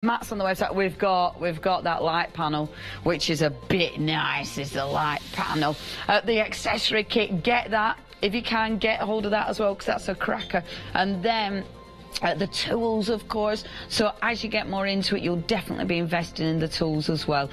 Matt's on the website. We've got that light panel, which is a bit nice. Is the light panel. The accessory kit, get that if you can. Get a hold of that as well, because that's a cracker. And then the tools, of course. So as you get more into it, you'll definitely be investing in the tools as well.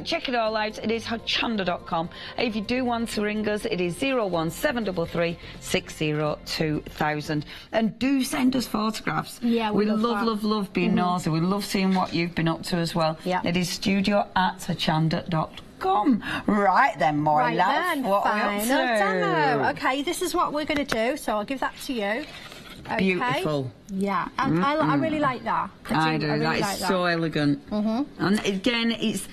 Check it all out. It is Hochanda.com. If you do want to ring us, it is 01733 602,000. And do send us photographs. Yeah, we love being nosy. We love seeing what you've been up to as well. Yeah. It is studio@hochanda.com. Right then, my right love. Then, what are we up to? Okay, this is what we're going to do, so I'll give that to you. Okay. Beautiful. Yeah, and I really like that. I do. That is so elegant. And again, it's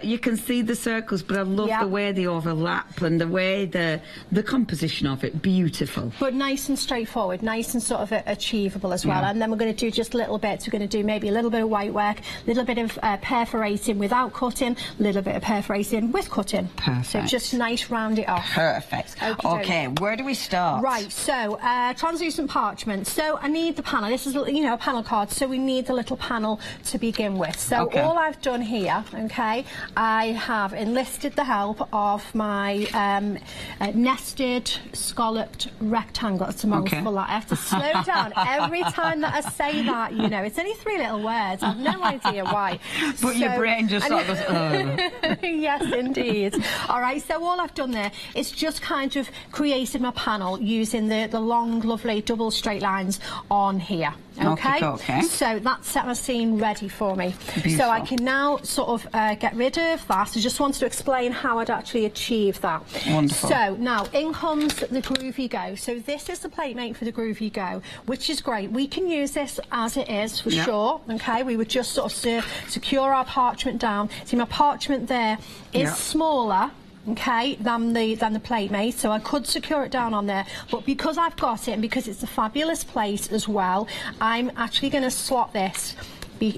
you can see the circles, but I love the way they overlap and the way the composition of it. Beautiful. But nice and straightforward, nice and sort of achievable as well. And then we're going to do just little bits. We're going to do maybe a little bit of white work, a little bit of perforating without cutting, a little bit of perforating with cutting. Perfect. So just nice, round it off. Perfect. Okay, where do we start? Right. So translucent parchment. So I need the panel. This is, you know, a panel card, so we need the little panel to begin with. So all I've done here, okay, I have enlisted the help of my nested scalloped rectangle. It's a mouthful. I have to slow down every time that I say that, you know. It's only 3 little words. I've no idea why. But your brain just sort of goes, Yes, indeed. All right, so all I've done there is just kind of created my panel using the long, lovely double straight lines on here. Okay. So that's set my scene ready for me. Beautiful. So I can now sort of get rid of that. I just wanted to explain how I'd actually achieve that. Wonderful. So now in comes the Groovy Go. So this is the plate mate for the Groovy Go, which is great. We can use this as it is for sure. Okay, we would just sort of secure our parchment down. See, my parchment there is smaller, okay, than the plate mate, so I could secure it down on there, but because I've got it and because it's a fabulous plate as well, I'm actually going to slot this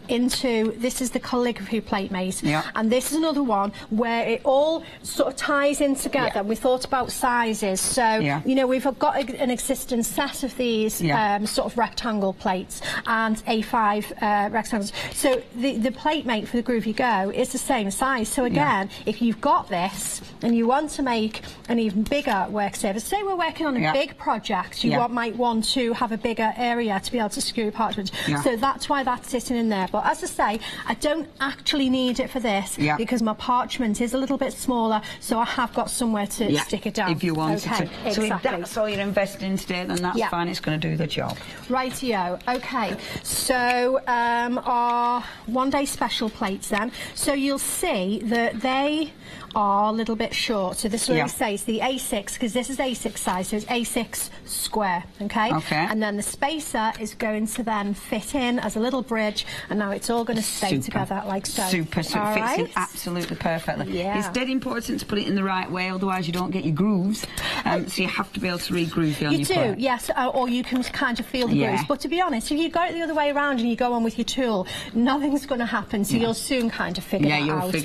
into, this is the calligraphy plate mate, and this is another one where it all sort of ties in together. We thought about sizes, so you know, we've got an existing set of these sort of rectangle plates and A5 rectangles, so the plate mate for the Groovy Go is the same size. So again, if you've got this and you want to make an even bigger work surface, say we're working on a big project, you might want to have a bigger area to be able to secure your parchment, so that's why that's sitting in there. But as I say, I don't actually need it for this because my parchment is a little bit smaller, so I have got somewhere to stick it down if you want to. Exactly. So if that's all you're investing in today, then that's fine. It's going to do the job. Rightio. Okay, so our one-day special plates then. So you'll see that they are a little bit short. So this is where it says the A6, because this is A6 size, so it's A6 square, okay? And then the spacer is going to then fit in as a little bridge, and now it's all going to stay together like so. So it fits in absolutely perfectly. It's dead important to put it in the right way, otherwise you don't get your grooves. So you have to be able to re-groove on your plate. You do, yes, or you can kind of feel the grooves. But to be honest, if you go it the other way around and you go on with your tool, nothing's going to happen, so you'll soon kind of figure that out.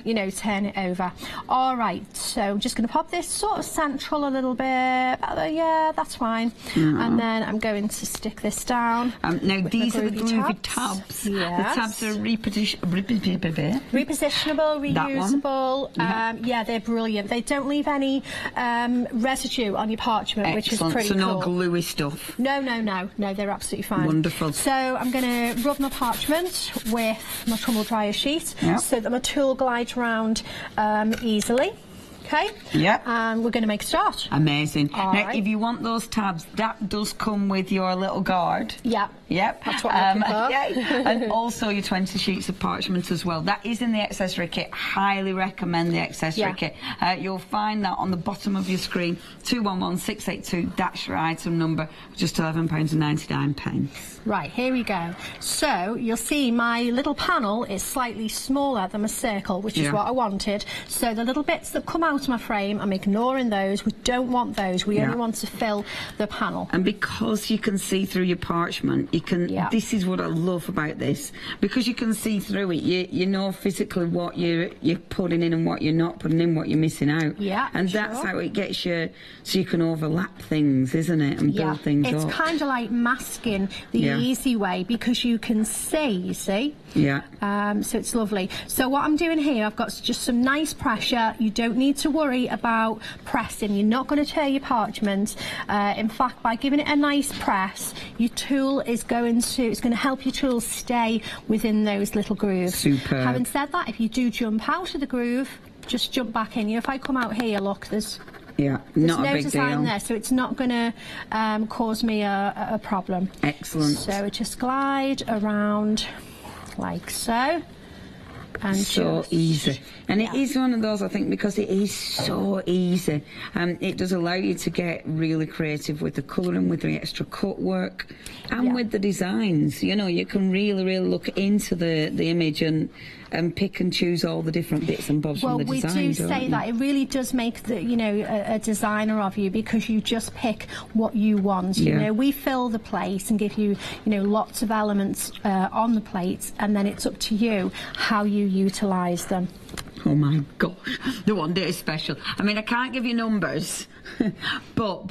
You know, turn it over. All right, so I'm just going to pop this sort of central a little bit. Yeah, that's fine. And then I'm going to stick this down. Now these are the groovy tabs. The tabs are repositionable, reusable. Yeah, they're brilliant. They don't leave any residue on your parchment, which is pretty cool. So no gluey stuff. No, they're absolutely fine. Wonderful. So I'm going to rub my parchment with my tumble dryer sheet so that my tool glides around easily. Okay. And we're going to make a start. Amazing. Now, if you want those tabs, that does come with your little guard. That's what I'm looking for. And also your 20 sheets of parchment as well. That is in the accessory kit. Highly recommend the accessory kit. You'll find that on the bottom of your screen. 211682. That's your item number. Just £11.99. Right, here we go. So you'll see my little panel is slightly smaller than my circle, which is what I wanted. So the little bits that come out of my frame, I'm ignoring those. We're don't want those. We only want to fill the panel. And because you can see through your parchment, you can. This is what I love about this, because you can see through it. You know physically what you're putting in and what you're not putting in, what you're missing out. Yeah, and that's how it gets you, so you can overlap things, isn't it, and build things up. It's kind of like masking the easy way, because you can see. You see. Yeah. So it's lovely. So what I'm doing here, I've got just some nice pressure. You don't need to worry about pressing. You're not going to tear your parchment. In fact, by giving it a nice press, your tool is going to help your tool stay within those little grooves. Superb. Having said that, if you do jump out of the groove, just jump back in. If I come out here, look, there's not no a big design deal there, so it's not going to cause me a problem. Excellent. So just glide around like so. And so easy, and it is one of those, I think, because it is so easy, it does allow you to get really creative with the colouring, with the extra cut work, and with the designs. You know, you can really look into the image and pick and choose all the different bits and bobs from the designs. Well, we do say that it really does make the, you know, a designer of you, because you just pick what you want. You know, we fill the plate and give you, you know, lots of elements on the plates, and then it's up to you how you utilise them. Oh my gosh, the one day special. I mean, I can't give you numbers, but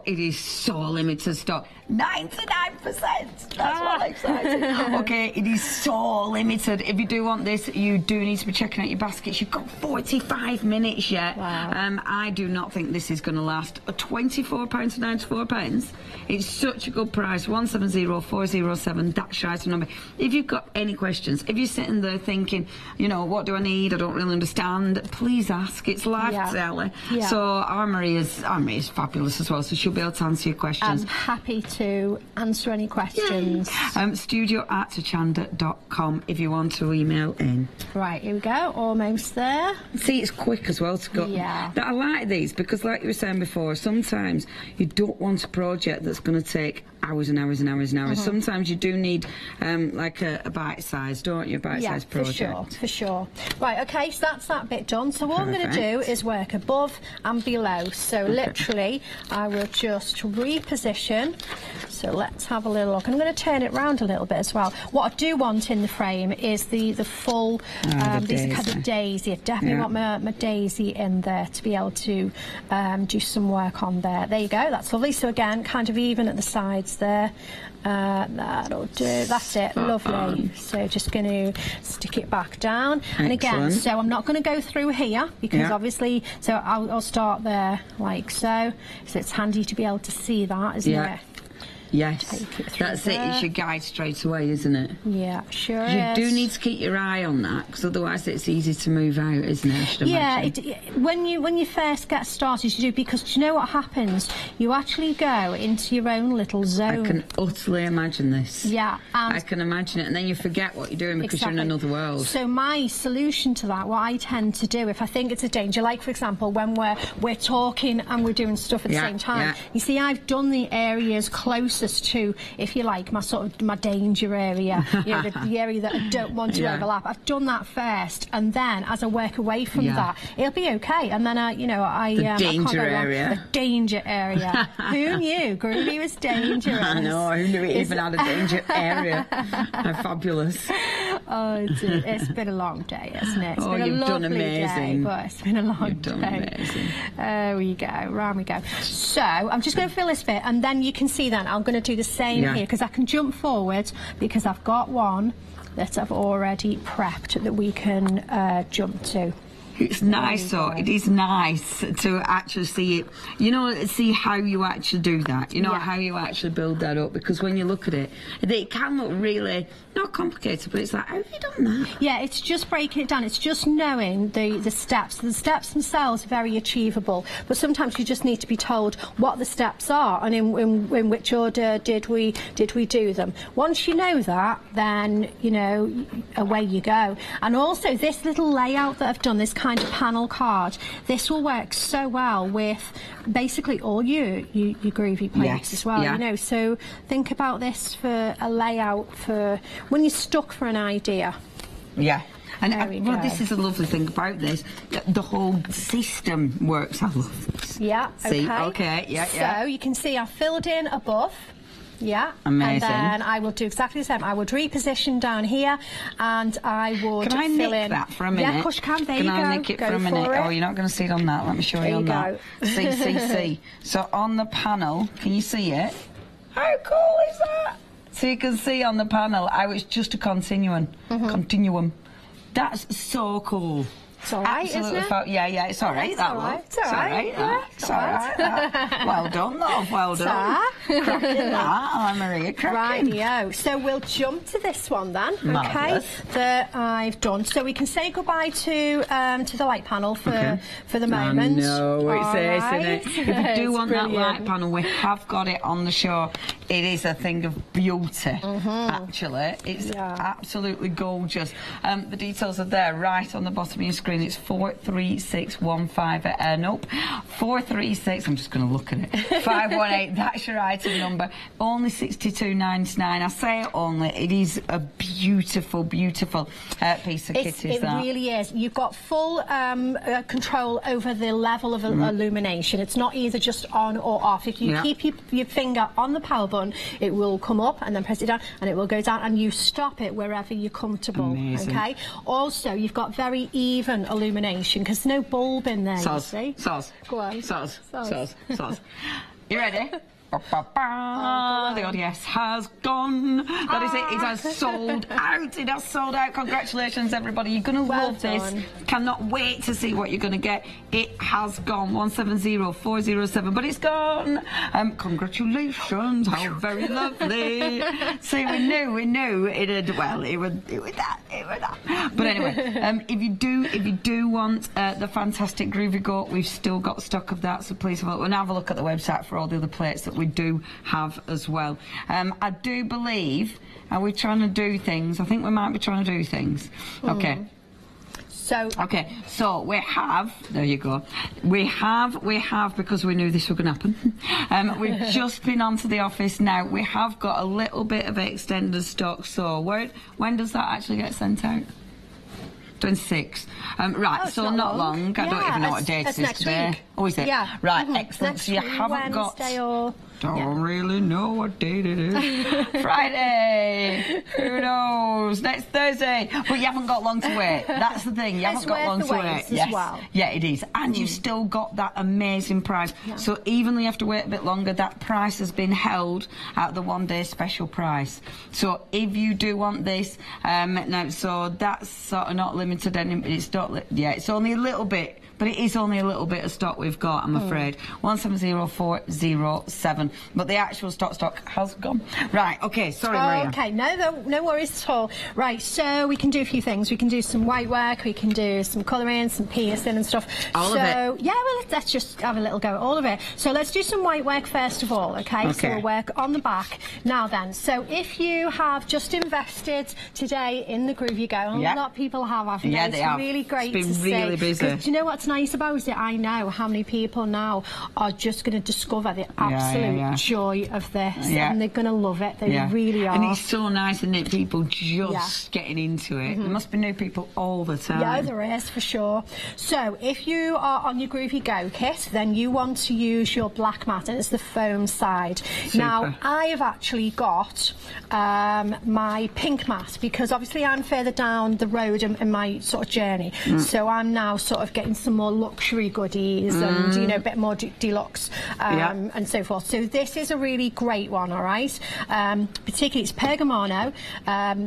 it is so limited stock. 99%. That's what exciting. Okay, it is so limited. If you do want this, you do need to be checking out your baskets. You've got 45 minutes yet. Wow. I do not think this is going to last. £24 to £94. It's such a good price. 170407. That's right number. If you've got any questions, if you're sitting there thinking, you know, what do I need? I don't really understand. Please ask. It's live selling. So our Marie is fabulous as well, so she'll be able to answer your questions. I'm happy to answer any questions. Studio@hochanda.com if you want to email in. Right, here we go, almost there. See, it's quick as well to go. I like these because, like you were saying before, sometimes you don't want a project that's going to take hours and hours and hours and hours. Sometimes you do need like a bite size, don't you? Bite size project. For sure. Right, okay, so that's that bit done. So what I'm going to do is work above and below. So literally, I will just reposition. So let's have a little look. I'm going to turn it round a little bit as well. What I do want in the frame is the full, these are kind of daisy. I definitely want my daisy in there to be able to do some work on there. There you go, that's lovely. So again, kind of even at the sides there. That'll do. That's it. Lovely. So just going to stick it back down. And again, so I'm not going to go through here because obviously, so I'll start there like so. So it's handy to be able to see that, isn't it? Yes, that's it. It's your guide straight away, isn't it? Yeah, sure You do need to keep your eye on that, because otherwise it's easy to move out, isn't it? I should imagine. When you first get started, you do, because do you know what happens? You actually go into your own little zone. I can utterly imagine this. Yeah, I can imagine it, and then you forget what you're doing because you're in another world. So my solution to that, what I tend to do, if I think it's a danger, like for example, when we're talking and we're doing stuff at the same time. You see, I've done the areas closest to, if you like, my danger area, you know, the area that I don't want to overlap. I've done that first, and then as I work away from that, it'll be okay. And then the danger area. The danger area. Who knew Groovy was dangerous? I know. Who knew it even had a danger area? Fabulous. Oh, it's been a long day, hasn't it? It's been a lovely day, but it's been a long day. Amazing. There we go. Round we go. So I'm just going to fill this bit, and then you can see then I'm going to do the same here, because I can jump forward because I've got one that I've already prepped that we can jump to. It's nice, though. It is nice to actually see it, you know, see how you actually do that, you know, how you actually build that up, because when you look at it, it can look really, not complicated, but it's like, how have you done that? Yeah, it's just breaking it down. It's just knowing the steps. The steps themselves are very achievable, but sometimes you just need to be told what the steps are and in which order did we do them. Once you know that, then, you know, away you go. And also this little layout that I've done, this kind of panel card, this will work so well with basically all your groovy plates as well, you know. So think about this for a layout for when you're stuck for an idea. And well, this is a lovely thing about this. The whole system works. I love this. Yes. Yeah, See, okay. okay, yeah. So you can see I've filled in above. Yeah. Amazing. And then I will do exactly the same. I would reposition down here and I would Can I fill nick in. that for a minute? Yeah, of course you can. There you go. Can I nick it for a minute? Oh, you're not going to see it on that. Let me show you on that. See. So on the panel, can you see it? How cool is that? So you can see on the panel how it's just a continuum. That's so cool. It's all right, Absolutely isn't it? Yeah, it's all right. It's That all one. right. It's all right. Yeah, It's all right. Well done, love. Well done. Cracking that, Anna-Maria. Cracking. Rightio. So we'll jump to this one then. Marvellous. Okay. That I've done. So we can say goodbye to the light panel for the moment. I know what it says, All isn't it? right. If you do want brilliant. that light panel, we have got it on the show. It is a thing of beauty, actually. It's absolutely gorgeous. The details are there right on the bottom of your screen. It's 43615. Nope. 436. I'm just going to look at it. 518. That's your item number. Only 62.99. I say only. It is a beautiful, beautiful piece of kit. It really is. You've got full control over the level of illumination. It's not either just on or off. If you keep your finger on the power button, it will come up and then press it down and it will go down, and you stop it wherever you're comfortable. Amazing. Okay. Also, you've got very even illumination because there's no bulb in there. You see? Go on. Soz. You ready? The ODS has gone. That is it. It has sold out. It has sold out. Congratulations, everybody. You're going to love this. Cannot wait to see what you're going to get. It has gone. 170407, but it's gone. Congratulations. How very lovely. See, we knew it had. Well, it would that. But anyway, if you do want the fantastic Groovy Goat, we've still got stock of that. So please have a look at the website for all the other plates that we do have as well. I do believe, are we trying to do things? I think we might be trying to do things. Okay. So we have, there you go, we have, because we knew this was going to happen, we've just been onto the office now. We have got a little bit of extended stock. So when does that actually get sent out? 26. Right, so not long. I don't even know what date it is today. Oh, is it? Yeah. Right, excellent. So you haven't got... Don't really know what date it is. Friday. Who knows? Next Thursday. But you haven't got long to wait. That's the thing. You haven't got long to wait. Yes. Well. Yeah, it is. And you've still got that amazing price. Yeah. So even though you have to wait a bit longer, that price has been held at the one-day special price. So if you do want this, now, so that's sort of not limited. It's not. Yeah, it's only a little bit. But it is only a little bit of stock we've got, I'm afraid. 170407. But the actual stock has gone. Right, okay, sorry, Maria. Okay, no worries at all. Right, so we can do a few things. We can do some white work, we can do some colouring, some piercing and stuff. All of it? Yeah, well, let's just have a little go at all of it. So let's do some white work first of all, okay? So we'll work on the back. Now then, so if you have just invested today in the Groovy Go, and a lot of people have, haven't they? Yeah, they have. It's really great to see. It's been really busy. Do you know what's nice about it? I know how many people now are just going to discover the absolute joy of this, and they're going to love it. They really are. And it's so nice, isn't it? People just getting into it. There must be new people all the time. Yeah, there is, for sure. So if you are on your Groovy Go kit, then you want to use your black mat, and it's the foam side. Super. Now, I have actually got my pink mat, because obviously I'm further down the road in my sort of journey. So I'm now sort of getting some more luxury goodies and, you know, a bit more deluxe and so forth. So this is a really great one, all right? Particularly, it's Pergamano.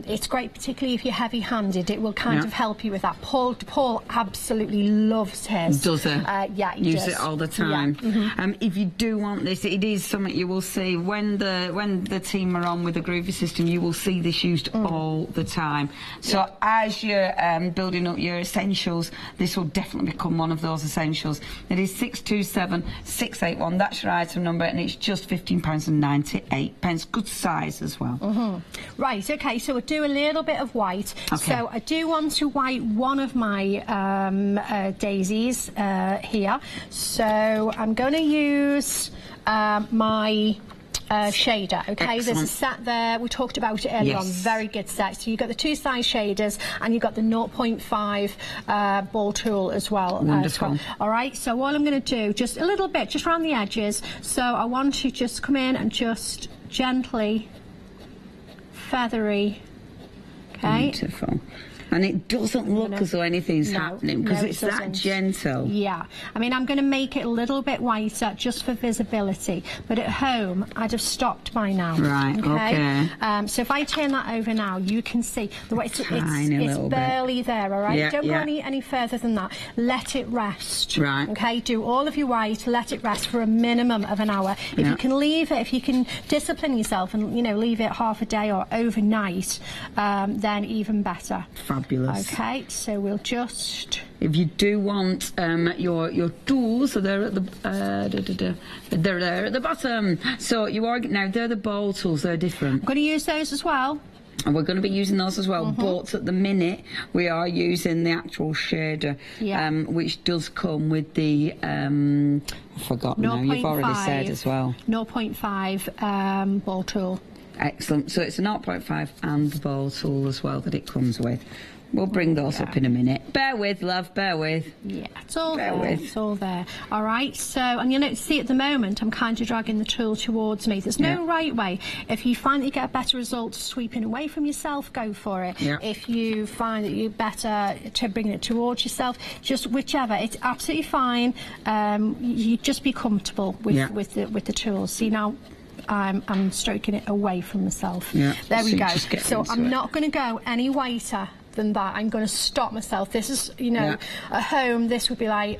It's great, particularly if you're heavy-handed. It will kind of help you with that. Paul absolutely loves his. Does he? Yeah, he Use does. it all the time. Yeah. If you do want this, it is something you will see when the team are on with the Groovy system. You will see this used all the time. So as you're building up your essentials, this will definitely become one of those essentials. It is 627681. That's your item number, and it's just £15.98. Good size as well. Right, okay, so we'll do a little bit of white. Okay. So I do want to white one of my daisies here. So I'm going to use my shader. Okay, Excellent. there's a set there. We talked about it earlier on. Very good set. So you've got the 2 size shaders, and you've got the 0.5 ball tool as well. Wonderful. All right. So all I'm going to do, just a little bit, just around the edges. So I want to just come in and just gently, feathery. Okay. Beautiful. And it doesn't look as though anything's happening because it's that gentle. Yeah. I mean, I'm going to make it a little bit whiter just for visibility. But at home, I'd have stopped by now. Right, okay. So if I turn that over now, you can see the way it's little barely there, all right? Yeah, Don't go any further than that. Let it rest. Right. Okay? Do all of your white, let it rest for a minimum of an hour. If you can leave it, if you can discipline yourself and, you know, leave it half a day or overnight, then even better. Fabulous. Okay, so we'll just... If you do want your tools, so they're at the they're there at the bottom. So you are now they're the bowl tools. They're different. I'm going to use those as well. And we're going to be using those as well, but at the minute we are using the actual shader, which does come with the I've forgotten now. You've already said as well. 0.5 ball tool. Excellent. So it's a 0.5 and the ball tool as well that it comes with. We'll bring those up in a minute. Bear with, love, bear with. Yeah, it's all there. It's all there. All right, so, and you know, see at the moment, I'm kind of dragging the tool towards me. There's no right way. If you find that you get a better result sweeping away from yourself, go for it. Yeah. If you find that you're better to bring it towards yourself, just whichever. It's absolutely fine. You just be comfortable with the tools. See now, I'm stroking it away from myself. Yeah. There we go. So I'm not going to go any whiter than that. I'm going to stop myself. This is, you know, at home, this would be like,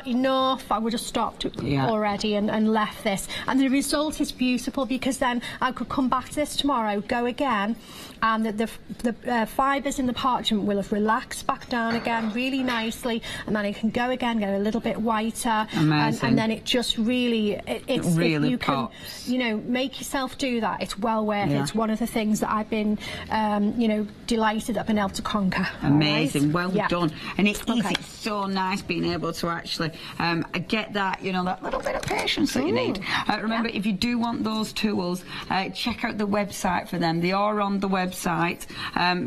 enough. I would have stopped already and left this. And the result is beautiful because then I could come back to this tomorrow, go again, and the fibres in the parchment will have relaxed back down again really nicely, and then it can go again, go a little bit whiter. Amazing. And then it just really, it's really you pops. Can, you know, make yourself do that. It's well worth it. It's one of the things that I've been, you know, delighted that I've been able to conquer. Amazing. Well done. And it's easy. It's so nice being able to actually get that, you know, that little bit of patience that you need. Remember, if you do want those tools, check out the website for them. They are on the website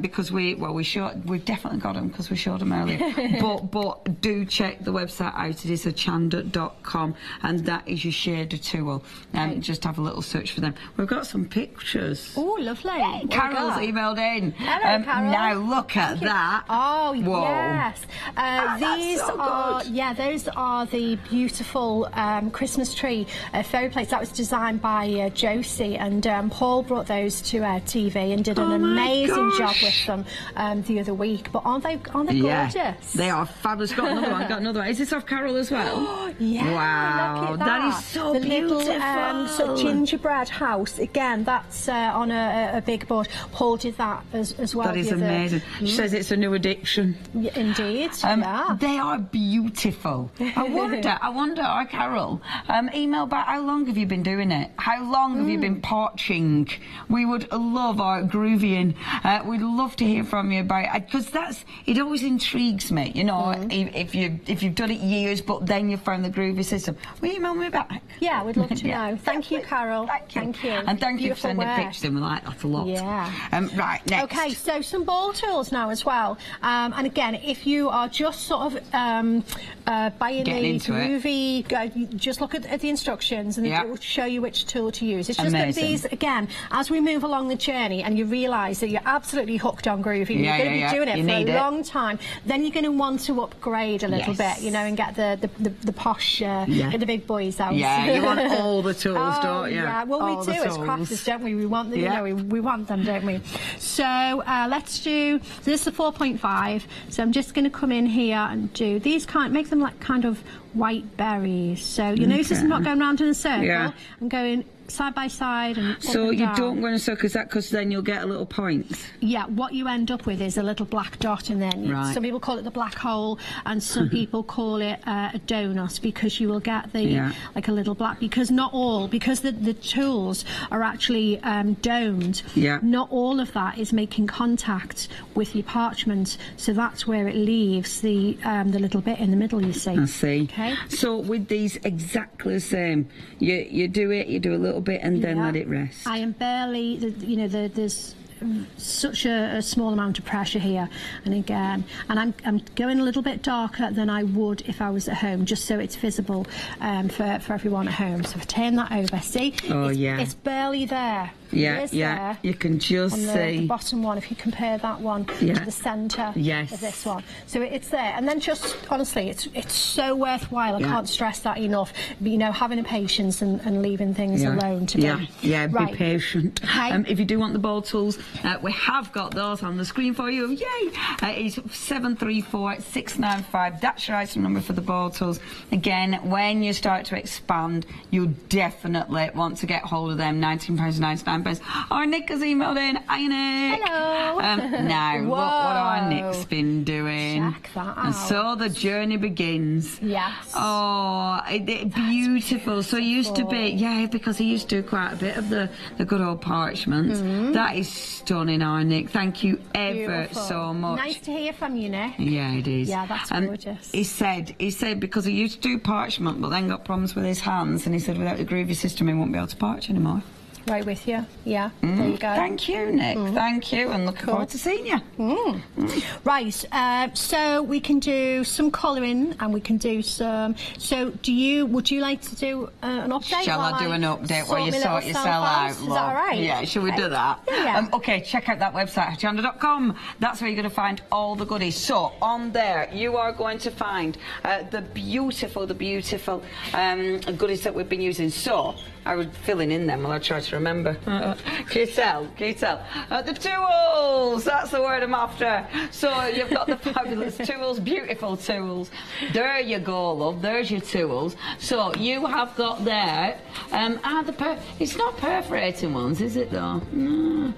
because we've definitely got them because we showed them earlier. but do check the website out. It is hochanda.com, and that is your shader tool. Just have a little search for them. We've got some pictures. Oh, lovely. Carol's emailed in. Hello, Carol. Now look at that. Oh, whoa. Yes. These so are good. Those are the beautiful Christmas tree fairy plates. That was designed by Josie, and Paul brought those to TV and did an amazing job with them the other week. But aren't they gorgeous? They are fabulous. Got another one. Is this off Carol as well? Yeah. Wow. Look at that is so beautiful. The little sort of gingerbread house. Again, that's on a big board. Paul did that as well. That is amazing. She says it's a new addiction. Indeed. They are beautiful. I wonder, Carol, email back, how long have you been doing it? How long have you been parching? We would love our groovying. We'd love to hear from you about it because it always intrigues me, you know, if you've done it years but then you found the groovy system. Will you email me back? Yeah, we'd love to know. Thank you, Carol. Thank you. And thank you for sending pictures in. We like that a lot. Yeah. Right, next. Okay, so some ball tools now as well. And again, if you are just sort of buying the groovy, just look at the instructions and it will show you which tool to use. It's just that these, again, as we move along the journey and you realise that you're absolutely hooked on groovy, you're going to be doing it for a long time, then you're going to want to upgrade a little bit, you know, and get the posh, get the big boys out. Yeah, you want all the tools, don't you? Yeah, well, we do as crafters, don't we? We want them, you know, we want them, don't we? So let's do, this is the 4.5, so I'm just going to come in here and do these make them like kind of white berries. So you notice I'm not going round in a circle. I'm going side by side and so and you down. don't go in a circle because then you'll get a little point. Yeah, what you end up with is a little black dot, and then some people call it the black hole and some people call it a donut, because you will get the like a little black, because the tools are actually domed. Not all of that is making contact with your parchment, so that's where it leaves the little bit in the middle, you see. I see. Okay. Okay. So with these, exactly the same. You do a little bit and then let it rest. I am barely, there's such a small amount of pressure here, and again, and I'm going a little bit darker than I would if I was at home, just so it's visible for everyone at home. So if I turn that over, see, it's barely there. Yeah, there you can just see the bottom one. If you compare that one to the centre of this one, so it's there. And then just honestly, it's so worthwhile. I can't stress that enough. Having a patience and leaving things alone to be patient. Okay. If you do want the ball tools, we have got those on the screen for you. Yay! It's 734-695. That's your item number for the ball tools. Again, when you start to expand, you definitely want to get hold of them. £19.99. Our Nick has emailed in. Hi, Nick. Hello. Now, what our Nick's been doing. Check that out. And so the journey begins. Yes. Oh, beautiful. So it used to be, because he used to do quite a bit of the good old parchments. That is stunning, our Nick. Thank you ever so much. Nice to hear from you, Nick. Yeah, it is. Yeah, that's gorgeous. He said because he used to do parchment, but then got problems with his hands, and he said without the groovy system, he won't be able to parch anymore. Right with you. Yeah, there you go. Thank you, Nick. Thank you, and looking forward to seeing you. Right, so we can do some colouring, and we can do some. So, would you like to do an update? Shall I do an update where you sort yourself out? Is that all right? Yeah, shall we do that? Yeah. Okay, check out that website, hochanda.com. That's where you're going to find all the goodies. So on there, you are going to find the beautiful goodies that we've been using. So I was filling in them while I try to remember. Can you tell? The tools! That's the word I'm after. So you've got the fabulous tools, beautiful tools. There you go, love. There's your tools. So you have got there, it's not perforating ones, is it though? No.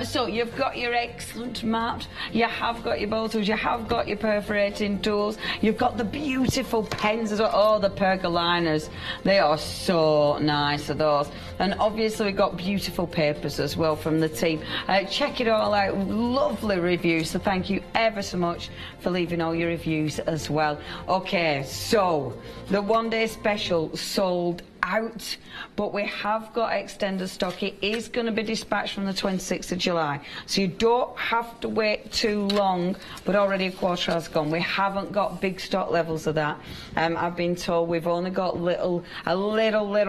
So you've got your excellent mat. You have got your bowl tools. You have got your perforating tools. You've got the beautiful pens as well. Oh, the pergoliners. They are so nice. Of those, and obviously we've got beautiful papers as well from the team. Check it all out. Lovely reviews, so thank you ever so much for leaving all your reviews as well. Okay, so the one-day special sold out, but we have got extended stock. It is going to be dispatched from the 26th of July, so you don't have to wait too long, but already a quarter has gone. We haven't got big stock levels of that. I've been told we've only got a little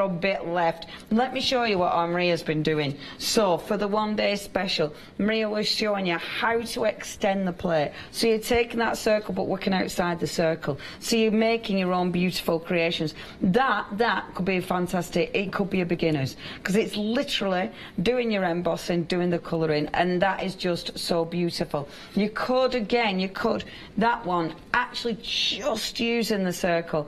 bit left. Let me show you what Maria's been doing. So for the one-day special, Maria was showing you how to extend the plate. So you're taking that circle but working outside the circle, so you're making your own beautiful creations. That could be fantastic. It could be a beginner's, because it's literally doing your embossing, doing the colouring, and that is just so beautiful. You could that one actually just using the circle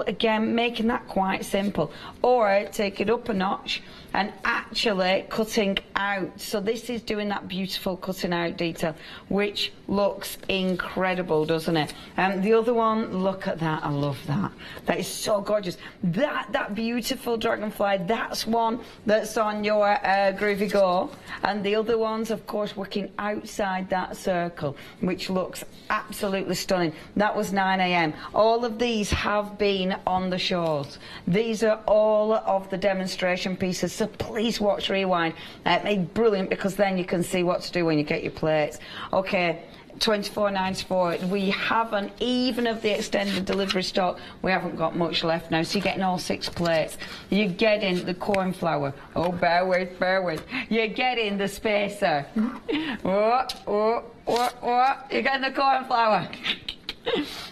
again, making that quite simple, or take it up a notch and actually cutting out. So this is doing that beautiful cutting out detail, which looks incredible, doesn't it? The other one, look at that. I love that. That is so gorgeous. That beautiful dragonfly, that's one that's on your Groovy Go, and the other ones, of course, working outside that circle, which looks absolutely stunning. That was 9 AM. All of these have been on the shows. These are all of the demonstration pieces, so please watch Rewind. It's brilliant, because then you can see what to do when you get your plates. Okay, £24.94. We haven't, even of the extended delivery stock, we haven't got much left now, so you're getting all 6 plates. You're getting the cornflower. Oh, bear with. You're getting the spacer. You're getting the cornflower.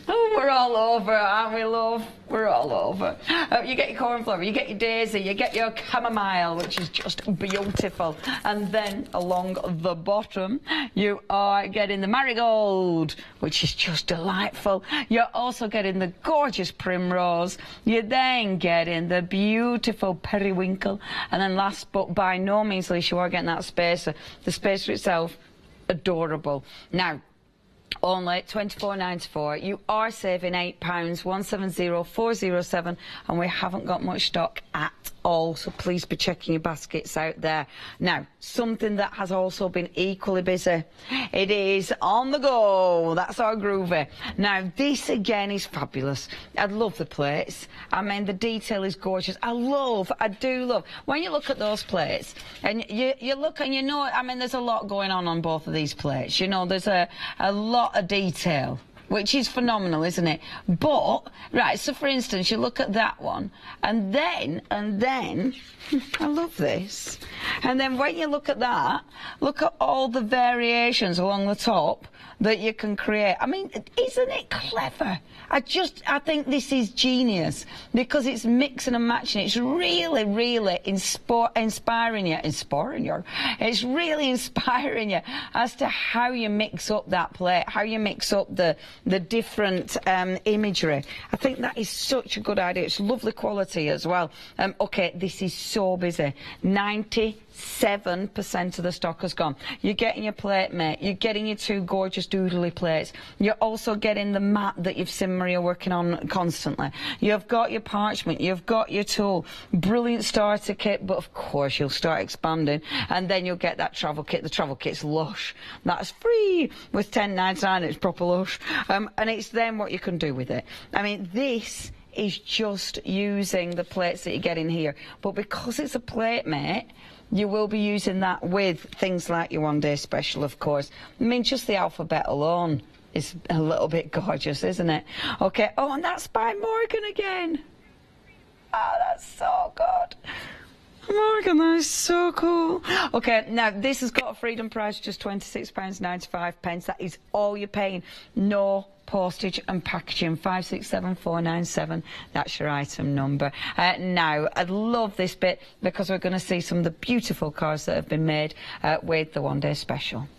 Oh, we're all over, aren't we, love? We're all over. You get your cornflower, you get your daisy, you get your chamomile, which is just beautiful. And then along the bottom, you are getting the marigold, which is just delightful. You're also getting the gorgeous primrose. You're then getting the beautiful periwinkle. And then last but by no means least, you are getting that spacer. The spacer itself, adorable. Now, only £24.94. You are saving £8, 170407, and we haven't got much stock at all, so please be checking your baskets out there. Now, something that has also been equally busy, it is on the go. That's our groovy. Now, this again is fabulous. I love the plates. I mean, the detail is gorgeous. I do love, when you look at those plates, and you look and you know, I mean, there's a lot going on both of these plates. You know, there's a lot of detail, which is phenomenal, isn't it? But, right, so for instance, you look at that one, and then, I love this. And then when you look at that, look at all the variations along the top that you can create. I mean, isn't it clever? I think this is genius, because it's mixing and matching. It's really, really inspiring you. It's really inspiring you as to how you mix up that plate, how you mix up the different imagery. I think that is such a good idea. It's lovely quality as well. Okay, this is so busy. 97% of the stock has gone. You're getting your plate mate. You're getting your 2 gorgeous doodly plates. You're also getting the mat that you've seen Maria working on constantly. You've got your parchment. You've got your tool. Brilliant starter kit, but of course you'll start expanding, and then you'll get that travel kit. The travel kit's lush. That's free with £10.99. It's proper lush. And it's then what you can do with it. I mean, this is just using the plates that you get in here, but because it's a plate mate, you will be using that with things like your one-day special, of course. I mean, just the alphabet alone is a little bit gorgeous, isn't it? Okay, oh, and that's by Morgan again. Oh, that's so good. Morgan, that is so cool. Okay, now this has got a freedom price, just £26.95. That is all you're paying. No postage and packaging. 567497. That's your item number. Now, I love this bit because we're going to see some of the beautiful cards that have been made with the one-day special.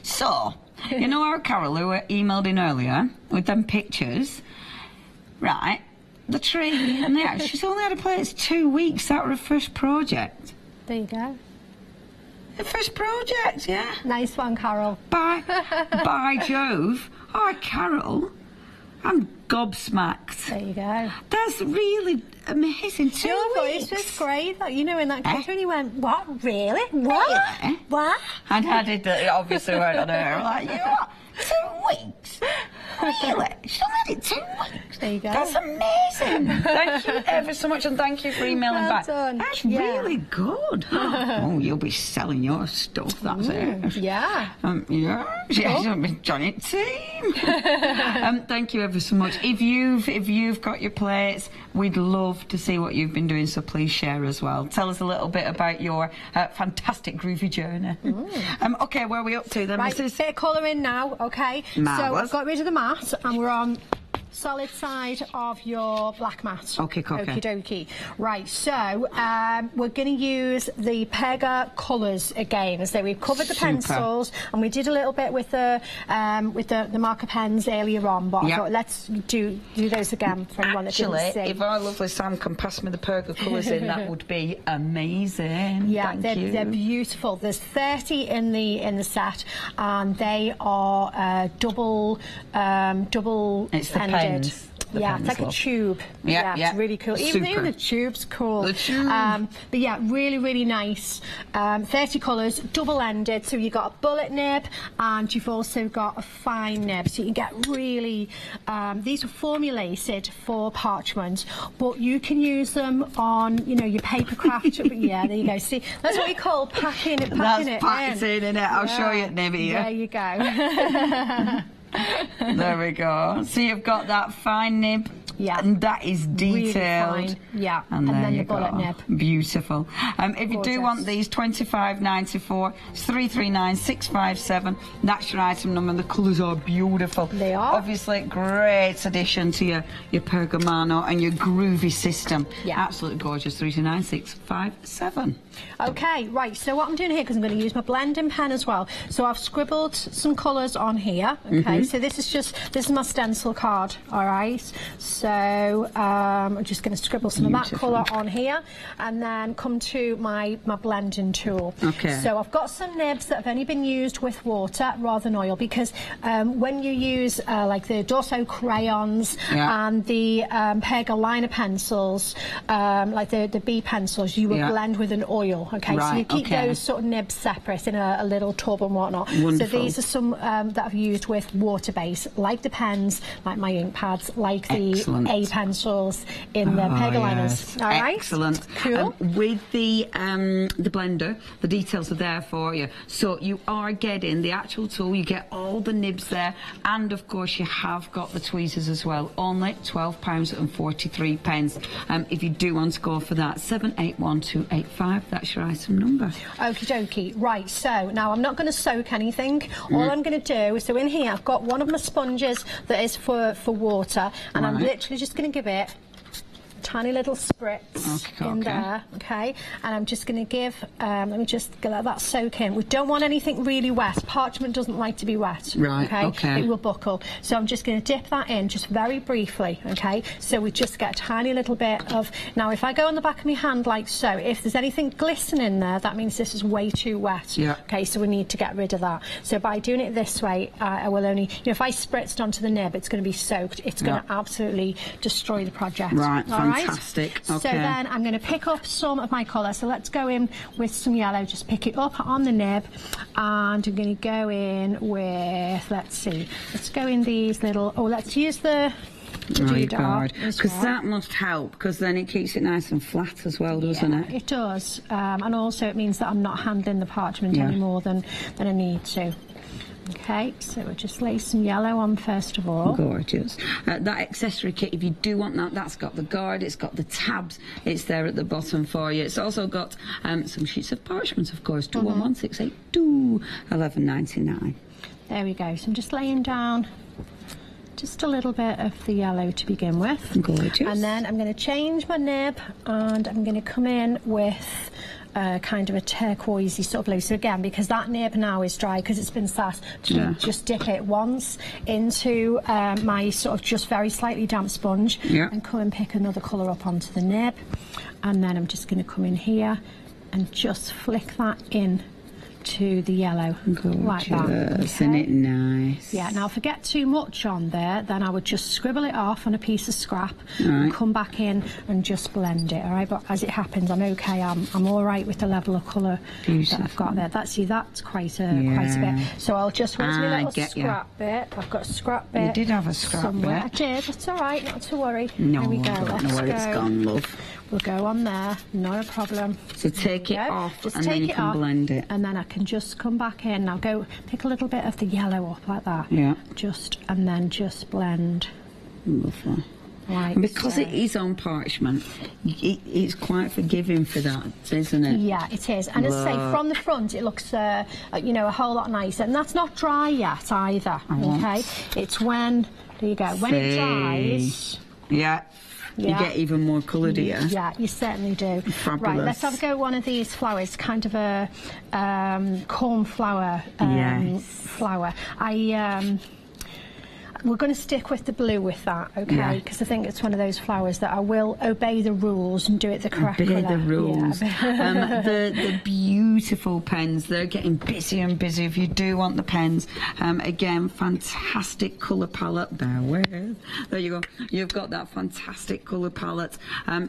So, you know our Carol who emailed in earlier with them pictures? Right, the tree and the house, she's only had to play it 2 weeks out of her first project. There you go. The first project, yeah. Nice one, Carol. By Jove. Oh, Carol, I'm gobsmacked. There you go. That's really amazing. 2 Your weeks. voice was great. You know, in that case when you went, what? Really? What? Really? What? And I did obviously weren't on her. Like, you know what? 2 weeks? Really? She's only had it 2 weeks. There you go. That's amazing. Thank you ever so much, and thank you for emailing back. Done. That's really good. Oh, you'll be selling your stuff, that's it. Yeah. Yeah. Yes, I've been on it team. Thank you ever so much. If you've got your plates, we'd love to see what you've been doing, so please share as well. Tell us a little bit about your fantastic groovy journey. Okay, where are we up to then, Right, Mrs? bit of colouring now, okay? Marvellous. So I've got rid of the mat and we're on solid side of your black mat. Okay. Okie dokie. Right, so we're going to use the Pega colours again. So we've covered the pencils and we did a little bit with the marker pens earlier on, but I thought let's do those again for anyone that didn't see. If our lovely Sam can pass me the Pega colours in, that would be amazing. Yeah, Thank you. They're beautiful. There's 30 in the set, and they are double It's the ended. pens. Yeah, it's like a tube. Yeah, it's really cool. Even the tube's cool. The tube. But yeah, really, really nice. 30 colours, double-ended, so you've got a bullet nib and you've also got a fine nib, so you can get really... these are formulated for parchment, but you can use them on, you know, your papercraft. Yeah, there you go. See, that's what we call packing it in. That's packing in it. I'll show you it, Nibby. There you go. There we go. So you've got that fine nib. Yeah. And that is detailed. Really fine. Yeah. And then the go. bullet nib. Beautiful. If you do want these, $25.94, it's 339-657. That's your item number. The colours are beautiful. They are. Obviously, great addition to your Pergamano and your groovy system. Yeah. Absolutely gorgeous. 339-657. Okay, right, so what I'm doing here, because I'm going to use my blending pen as well, so I've scribbled some colours on here, okay, so this is my stencil card, all right, so I'm just going to scribble some of that colour on here, and then come to my blending tool. Okay. So I've got some nibs that have only been used with water rather than oil, because when you use like the Dorso crayons and the Perga liner pencils, like the B pencils, you will blend with an oil. Okay, right, so you keep those sort of nibs separate in a little tub and whatnot. Wonderful. So these are some that I've used with water base, like the pens, like my ink pads, like the A pencils in the Perga liners. All right, excellent. Cool. With the blender, the details are there for you. So you are getting the actual tool. You get all the nibs there, and of course you have got the tweezers as well. Only £12.43. If you do want to go for that, 781285. That's your item number. Okie dokie. Right, so now I'm not going to soak anything. All I'm going to do is, so in here I've got one of my sponges that is for water, and I'm literally just going to give it tiny little spritz in there, okay, and I'm just going to give, let me just let that soak in. We don't want anything really wet. Parchment doesn't like to be wet, okay? It will buckle. So I'm just going to dip that in just very briefly, okay, so we just get a tiny little bit of, now if I go on the back of my hand like so, if there's anything glistening there, that means this is way too wet, okay, so we need to get rid of that. So by doing it this way, I will only, you know, if I spritzed onto the nib, it's going to be soaked. It's going to absolutely destroy the project. Right, fantastic. Okay. So then I'm going to pick up some of my colour. So let's go in with some yellow. Just pick it up on the nib, and I'm going to go in with, let's see, let's go in these little, let's use the God, because that must help, because then it keeps it nice and flat as well, doesn't it? It does, and also it means that I'm not handling the parchment any more than I need to. Okay, so we'll just lay some yellow on first of all. Gorgeous. That accessory kit, if you do want that, that's got the guard, it's got the tabs, it's there at the bottom for you. It's also got some sheets of parchment, of course, 211682 11.99. There we go. So I'm just laying down just a little bit of the yellow to begin with. Gorgeous. And then I'm going to change my nib, and I'm going to come in with kind of a turquoisey sort of blue. So again, because that nib now is dry, because it's been sat, just dip it once into my sort of just very slightly damp sponge, and come and pick another colour up onto the nib. And then I'm just going to come in here and just flick that in to the yellow. Gorgeous. Like that. Okay. Isn't it nice? Yeah, now if I get too much on there, then I would just scribble it off on a piece of scrap and come back in and just blend it, all right? But as it happens, I'm okay. I'm all right with the level of colour that I've got there. That's quite a bit. So I'll just, where's my little scrap bit? I've got a scrap bit. You did have a scrap somewhere. bit. I did, that's all right, not to worry. No, there we go. I don't know where it's gone, love. We'll go on there, not a problem. So take it off, just and take then you can blend it. And then I can just come back in. Now go pick a little bit of the yellow up like that. Yeah. And then just blend. Lovely. Like and because so. it is on parchment, it's quite forgiving for that, isn't it? Yeah, it is. And as I say, from the front, it looks, you know, a whole lot nicer. And that's not dry yet either. Okay, it's when it dries. You get even more colour, do you? Yeah, you certainly do. Fabulous. Right, let's have a go at one of these flowers, kind of a cornflower flower. we're going to stick with the blue with that, okay? Because I think it's one of those flowers that I will obey the rules and do it the correct colour. Obey the rules. Yeah. The beautiful pens, they're getting busier and busier. If you do want the pens, again, fantastic colour palette. There you go. You've got that fantastic colour palette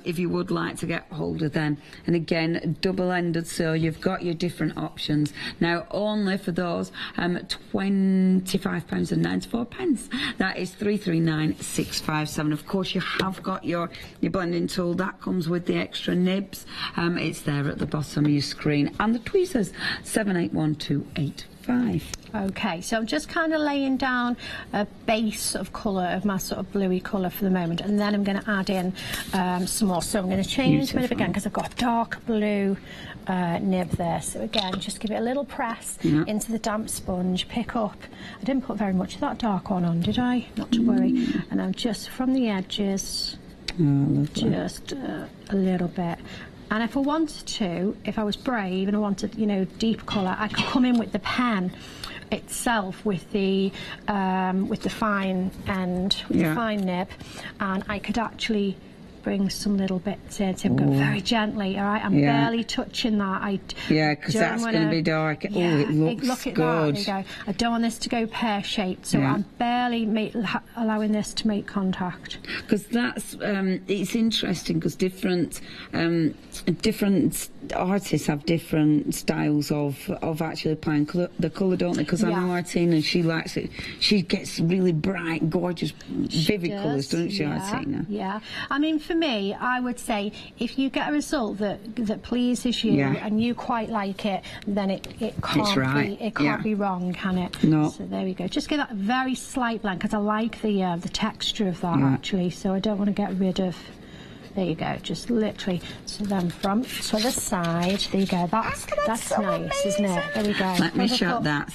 if you would like to get hold of them. And again, double-ended, so you've got your different options. Now, only for those, £25.94. That is 339657. Of course, you have got your blending tool. That comes with the extra nibs. It's there at the bottom of your screen. And the tweezers, 781285. Okay, so I'm just kind of laying down a base of colour, of my sort of bluey colour for the moment, and then I'm going to add in some more. So I'm going to change the nib again because I've got a dark blue nib there. So again, just give it a little press into the damp sponge, pick up. I didn't put very much of that dark one on, did I? Not to worry. And I'm just from the edges, just a little bit. And if I wanted to, if I was brave and I wanted, you know, deep colour, I could come in with the pen itself with the fine end, with the fine nib, and I could actually bring some little bits in. So I'm going very gently, all right? I'm barely touching that. Because that's going to be dark. Yeah, it looks look at good. That. There you go. I don't want this to go pear-shaped, so I'm barely allowing this to make contact. Because that's it's interesting because different artists have different styles of actually applying the colour, don't they? Because I know Martina, she likes it. She gets really bright, gorgeous, vivid colours, doesn't she, Martina? Yeah. I mean, for me, I would say if you get a result that pleases you and you quite like it, then it can't be wrong, can it? No. So there we go. Just give that a very slight blend because I like the texture of that actually. So I don't want to get rid of. There you go, just literally. So then from to the side, there you go. That's so nice, amazing. Isn't it? There we go. Let me show that.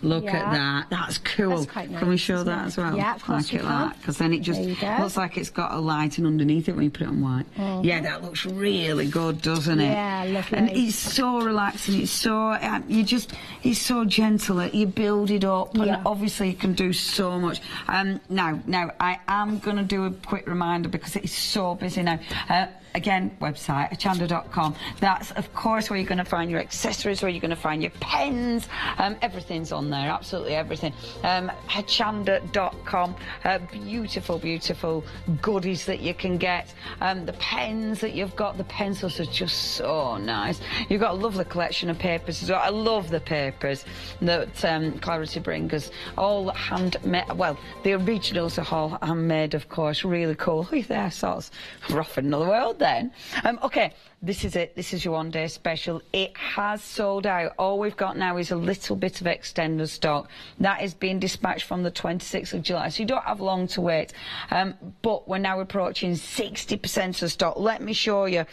Look at that. That's cool. That's quite nice, can we show that as well? Yeah, of course like it like, because then it just looks like it's got a lighting underneath it when you put it on white. Yeah, that looks really good, doesn't it? Yeah, lovely. And it's so relaxing. It's so it's so gentle. You build it up, and obviously you can do so much. Now I am going to do a quick reminder because it's so busy now. Again, website, hochanda.com. That's, of course, where you're going to find your accessories, where you're going to find your pens. Everything's on there, absolutely everything. Hochanda.com. Beautiful, beautiful goodies that you can get. The pens that you've got, the pencils are just so nice. You've got a lovely collection of papers as well. I love the papers that Clarity bring us. All handmade. Well, the originals are all handmade, of course. Really cool. Look at their sorts. Rough in the world then. Okay, this is it. This is your one-day special. It has sold out. All we've got now is a little bit of extended stock. That is being dispatched from the 26th of July, so you don't have long to wait. But we're now approaching 60% of stock. Let me show you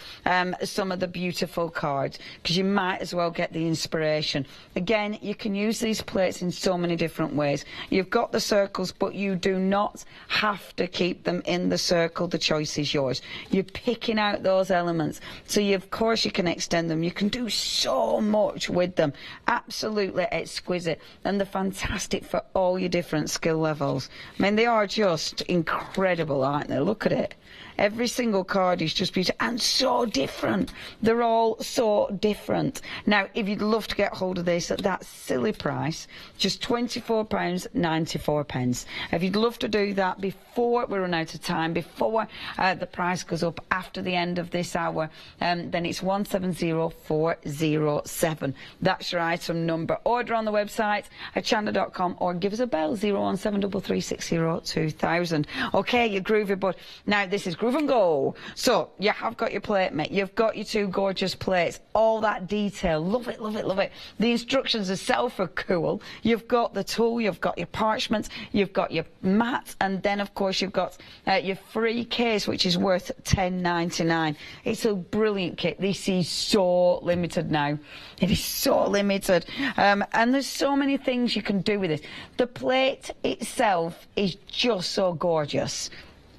some of the beautiful cards, because you might as well get the inspiration. Again, you can use these plates in so many different ways. You've got the circles, but you do not have to keep them in the circle. The choice is yours. You're picking out those elements. So of course you can extend them. You can do so much with them. Absolutely exquisite. And they're fantastic for all your different skill levels. I mean, they are just incredible, aren't they? Look at it. Every single card is just beautiful and so different. They're all so different. Now, if you'd love to get hold of this at that silly price, just £24.94. If you'd love to do that before we run out of time, before the price goes up after the end of this hour, then it's 170407. That's your item number. Order on the website, hochanda.com, or give us a bell, 01733602000. Okay, you're groovy, but now this is Groove and Go. So you have got your plate mate, you've got your two gorgeous plates, all that detail. Love it, love it, love it. The instructions themselves are cool. You've got the tool, you've got your parchments, you've got your mats, and then of course you've got your free case, which is worth £10.99. It's a brilliant kit. This is so limited now. It is so limited, and there's so many things you can do with it. The plate itself is just so gorgeous.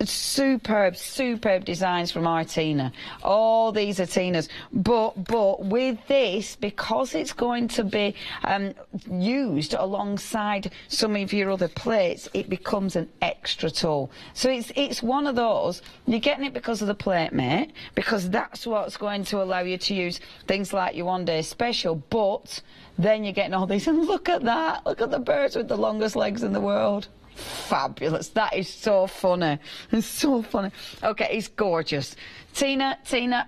superb, superb designs from our Tina. All these are Tina's. But with this, because it's going to be used alongside some of your other plates, it becomes an extra tool. So it's one of those, you're getting it because of the plate mate, because that's what's going to allow you to use things like your one day special, but then you're getting all these, and look at that, look at the birds with the longest legs in the world. Fabulous. That is so funny. It's so funny. Okay, it's gorgeous. Tina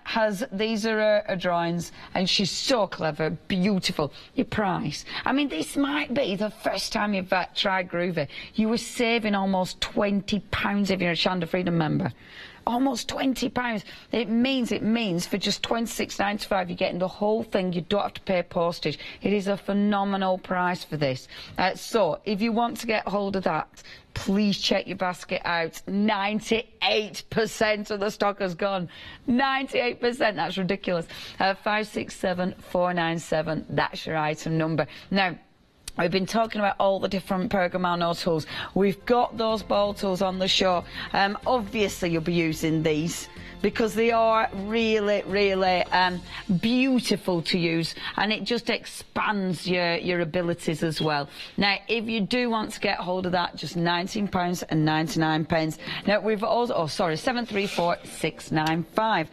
has, these are her drawings, and she's so clever, beautiful. Your price, I mean, this might be the first time you've tried Groovy. You were saving almost £20 if you're a Hochanda Freedom member. Almost £20. It means for just £26.95 you're getting the whole thing. You don't have to pay postage. It is a phenomenal price for this. So if you want to get hold of that, please check your basket out. 98% of the stock has gone. 98%. That's ridiculous. 567497. That's your item number. Now, we've been talking about all the different Pergamano tools. We've got those ball tools on the show. Obviously, you'll be using these because they are really, really beautiful to use, and it just expands your abilities as well. Now, if you do want to get hold of that, just £19.99. Now, we've also, oh, sorry, 734695.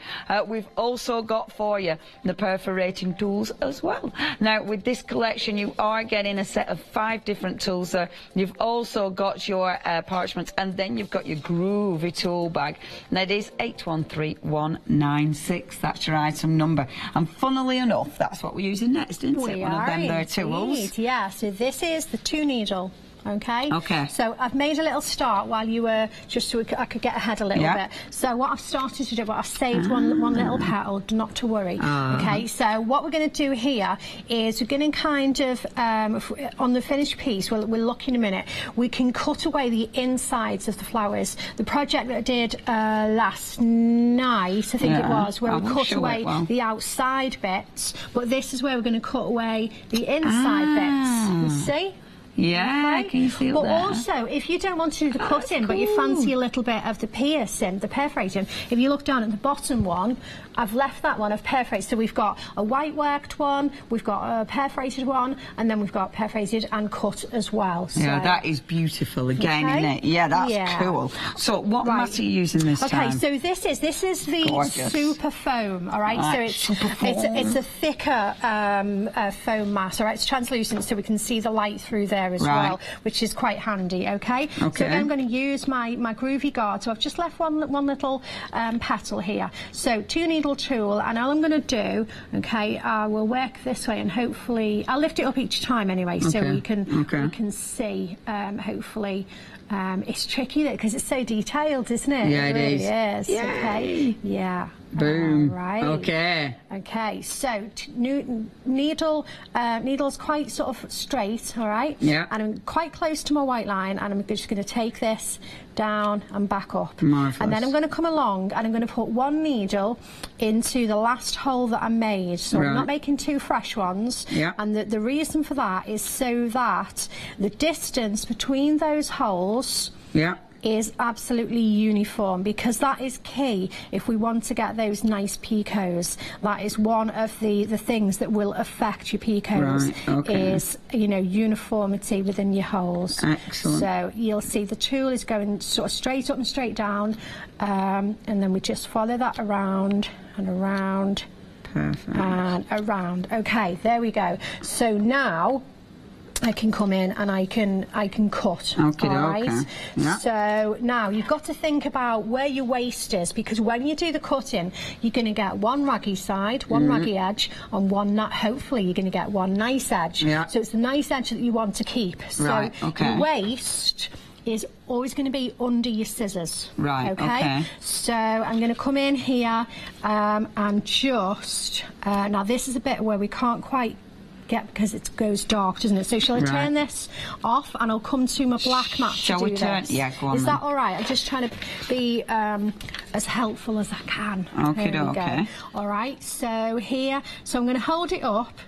We've also got for you the perforating tools as well. Now, with this collection, you are getting a set of 5 different tools there. You've also got your parchments, and then you've got your Groovy tool bag. Now, it is 813196. That's your item number. And funnily enough, that's what we're using next, isn't it? One of them there tools. Yeah, so this is the 2-needle. Okay. Okay. So I've made a little start while you were, just so I could get ahead a little bit. So what I've started to do, I've saved one little petal, not to worry. Okay. So what we're going to do here is we're going to kind of on the finished piece. We'll look in a minute. We can cut away the insides of the flowers. The project that I did last night, I think it was, where we cut away the outside bits, but this is where we're going to cut away the inside bits. You see? Yeah, can you feel but that? Also, if you don't want to do the cutting, but you fancy a little bit of the piercing, the perforating, if you look down at the bottom one, I've left that one, I've perforated. So we've got a white worked one, we've got a perforated one, and then we've got perforated and cut as well. So. Yeah, that is beautiful again, isn't it? Yeah, that's cool. So what mat are you using this time? Okay, so this is the super foam, all right? So it's a thicker foam mat, all right? It's translucent, so we can see the light through there as well, which is quite handy, okay? So again, I'm going to use my Groovy guard. So I've just left one little petal here. So 2-needle tool, and all I'm going to do, okay, I will work this way, and hopefully I'll lift it up each time anyway, so we can see. Hopefully, it's tricky because it's so detailed, isn't it? Yeah, it really is. Yay. Okay. Yeah. Boom. Right. Okay. Okay. So needle's quite sort of straight. All right. Yeah. And I'm quite close to my white line, and I'm just going to take this down and back up. Marvellous. And then I'm going to come along, and I'm going to put one needle into the last hole that I made. So I'm not making 2 fresh ones. Yeah. And the reason for that is so that the distance between those holes is absolutely uniform, because that is key if we want to get those nice picots. That is one of the things that will affect your picots, is, you know, uniformity within your holes. Excellent. So you'll see the tool is going sort of straight up and straight down, and then we just follow that around and around. Perfect. And around. Okay, there we go. So now I can come in and I can cut. Okay, all right? Yeah. So now you've got to think about where your waste is, because when you do the cutting, you're going to get one raggy side, one raggy edge, and one not. Hopefully, you're going to get one nice edge. Yeah. So it's the nice edge that you want to keep. So your waste is always going to be under your scissors. Right. Okay. So I'm going to come in here and just now this is a bit where we can't quite get, because it goes dark, doesn't it? So shall I turn this off, and I'll come to my black mat to do this? Yeah, go on. Is that all right? I'm just trying to be as helpful as I can. Okay, There we go. All right. So here, so I'm going to hold it up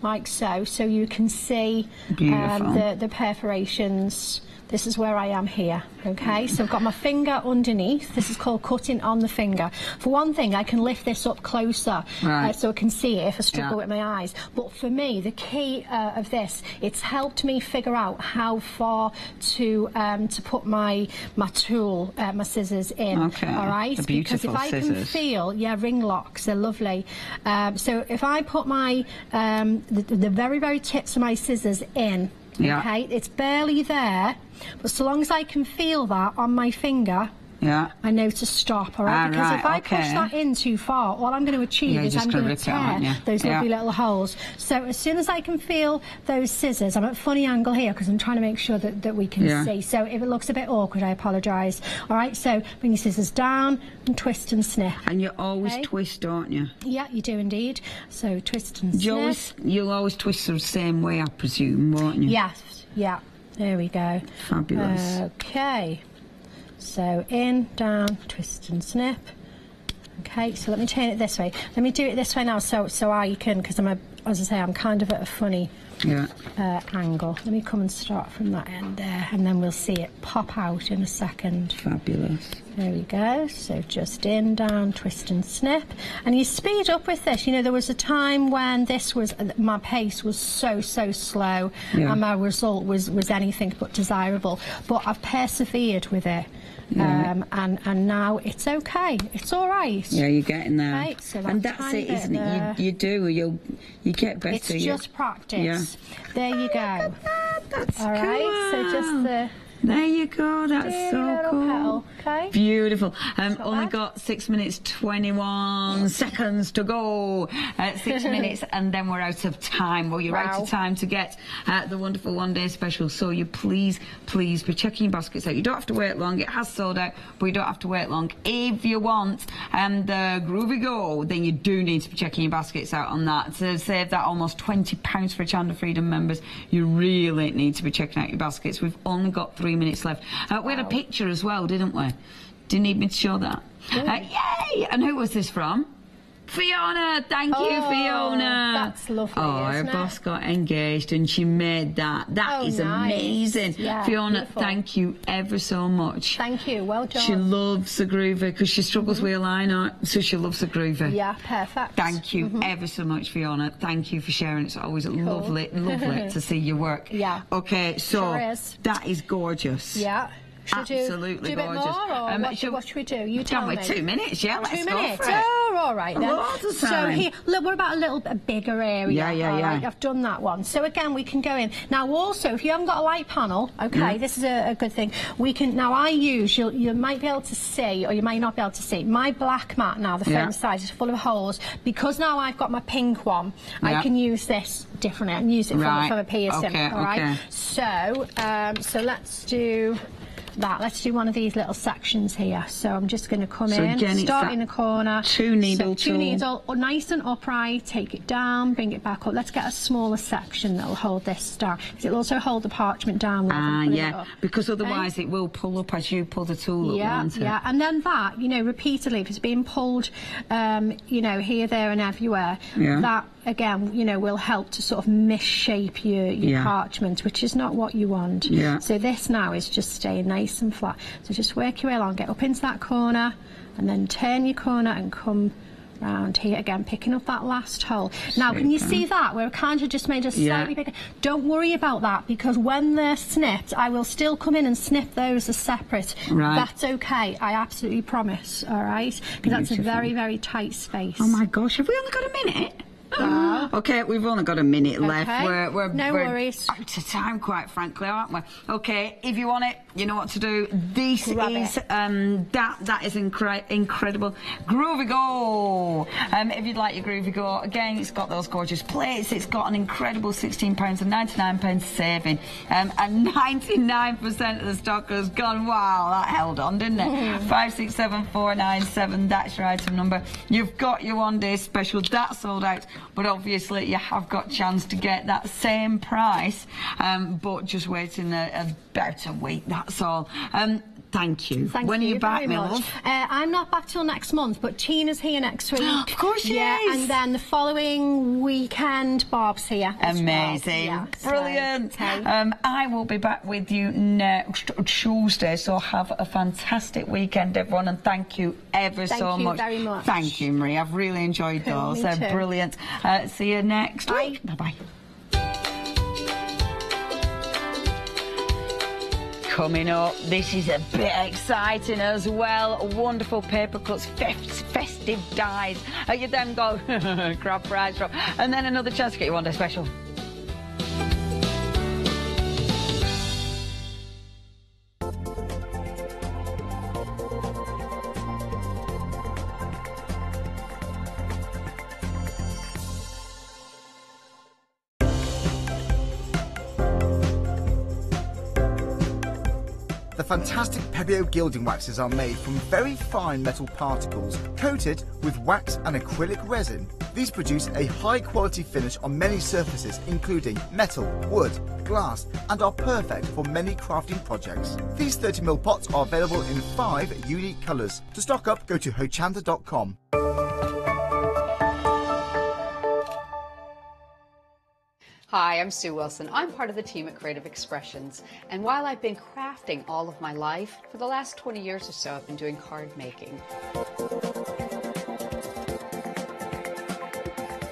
like so you can see the perforations. This is where I am here, okay? So I've got my finger underneath. This is called cutting on the finger. For one thing, I can lift this up closer so I can see it if I struggle with my eyes. But for me, the key of this, it's helped me figure out how far to put my tool, my scissors in. Okay. All right. Because if I can feel, ring locks, they're lovely. So if I put my the very, very tips of my scissors in. Okay, it's barely there, but so long as I can feel that on my finger, I know to stop, all right? Because if I push that in too far, all I'm going to achieve is I'm going to tear those lovely little holes. So as soon as I can feel those scissors, I'm at a funny angle here because I'm trying to make sure that we can see. So if it looks a bit awkward, I apologise. All right, so bring your scissors down and twist and snip. And you always twist, don't you? Yeah, you do indeed. So twist and snip. You'll always twist the same way, I presume, won't you? Yes, yeah. There we go. Fabulous. Okay. So in, down, twist and snip. Okay, so let me turn it this way. Let me do it this way now so I can, because as I say, I'm kind of at a funny angle. Let me come and start from that end there, and then we'll see it pop out in a second. Fabulous. There we go. So just in, down, twist and snip. And you speed up with this. You know, there was a time when my pace was so slow and my result was anything but desirable. But I've persevered with it. And now it's okay. It's all right. Yeah, you're getting there. Right, so and that's it, isn't it? You get better. It's just practice. Yeah. There you go. That's all right. cool. So just there you go. That's so cool. Petal. Okay. Beautiful. Only got 6 minutes 21 seconds to go. 6 minutes, and then we're out of time. Well, you're out of time to get the wonderful one-day special. So you please be checking your baskets out. You don't have to wait long. It has sold out, but you don't have to wait long. If you want the Groovy Go, then you do need to be checking your baskets out on that. To save that almost £20 for Hochanda Freedom members, you really need to be checking out your baskets. We've only got 3 minutes left. We had a picture as well, didn't we? Do you need me to show that? Yay! And who was this from? Fiona! Thank you, Fiona! That's lovely. Our boss got engaged and she made that. That is amazing. Yeah, Fiona, beautiful. Thank you ever so much. Thank you, well done. She loves the groover because she struggles with a line art, so she loves the groover. Yeah, perfect. Thank you ever so much, Fiona. Thank you for sharing. It's always lovely to see your work. Yeah. Okay, so that is gorgeous. Yeah. Absolutely do a bit gorgeous. More, or what should we do? You tell me. 2 minutes, let's 2 minutes. Go for it. Oh, all right then. Lots of so time. here, look, we're about a bigger area. Yeah. Right, I've done that one. So again, we can go in. Now also, if you haven't got a light panel, this is a good thing. We can, now I use, you might be able to see, or you might not be able to see, my black mat now, the front side is full of holes. Because now I've got my pink one, I can use this differently. I can use it from a piercing. All right. So, so let's do that. Let's do one of these little sections here. So I'm just going to come in, start in the corner. 2 needle tool. 2 needle, nice and upright, take it down, bring it back up. Let's get a smaller section that will hold this down. Because it'll also hold the parchment down. Because otherwise it will pull up as you pull the tool up, won't it? Yeah, and then that, repeatedly, if it's being pulled, here, there and everywhere, that, again, will help to sort of misshape your parchment, which is not what you want. So this now is just staying nice and flat. So just work your way along, get up into that corner, and then turn your corner and come round here again, picking up that last hole. Now, can you see that? We're kind of just made a slightly bigger. Don't worry about that, because when they're snipped, I will still come in and snip those as separate. That's okay. I absolutely promise. All right? Because that's a very, very tight space. Oh my gosh, have we only got a minute? Okay, we've only got a minute left. We're worries. Out of time, quite frankly, aren't we? Okay, if you want it, you know what to do. This is that is incredible. Groovy Go. If you'd like your Groovy Go, again, it's got those gorgeous plates. It's got an incredible £16.99 saving, and 99% of the stock has gone. Wow, that held on, didn't it? 567497. That's your item number. You've got your one-day special. That sold out. But obviously you have got a chance to get that same price, but just waiting about a week, that's all. thank you. Thank when you are you back, very my much. love? I'm not back till next month, but Tina's here next week. Of course she yeah, is. and then the following weekend, Bob's here. as Amazing. well. Yeah, Brilliant. So, hey. I will be back with you next Tuesday, so have a fantastic weekend, everyone, and thank you ever so much. Thank you very much. Thank you, Marie. I've really enjoyed Cool, those. me They're too. brilliant. See you next week. Bye-bye. Coming up, this is a bit exciting as well. Wonderful paper cuts, festive dies. You then go, grab prize drop, and then another chance to get your one day special. The fantastic Pebeo gilding waxes are made from very fine metal particles coated with wax and acrylic resin. These produce a high quality finish on many surfaces including metal, wood, glass, and are perfect for many crafting projects. These 30ml pots are available in 5 unique colours. To stock up, go to hochanda.com. Hi, I'm Sue Wilson. I'm part of the team at Creative Expressions. And while I've been crafting all of my life, for the last 20 years or so, I've been doing card making.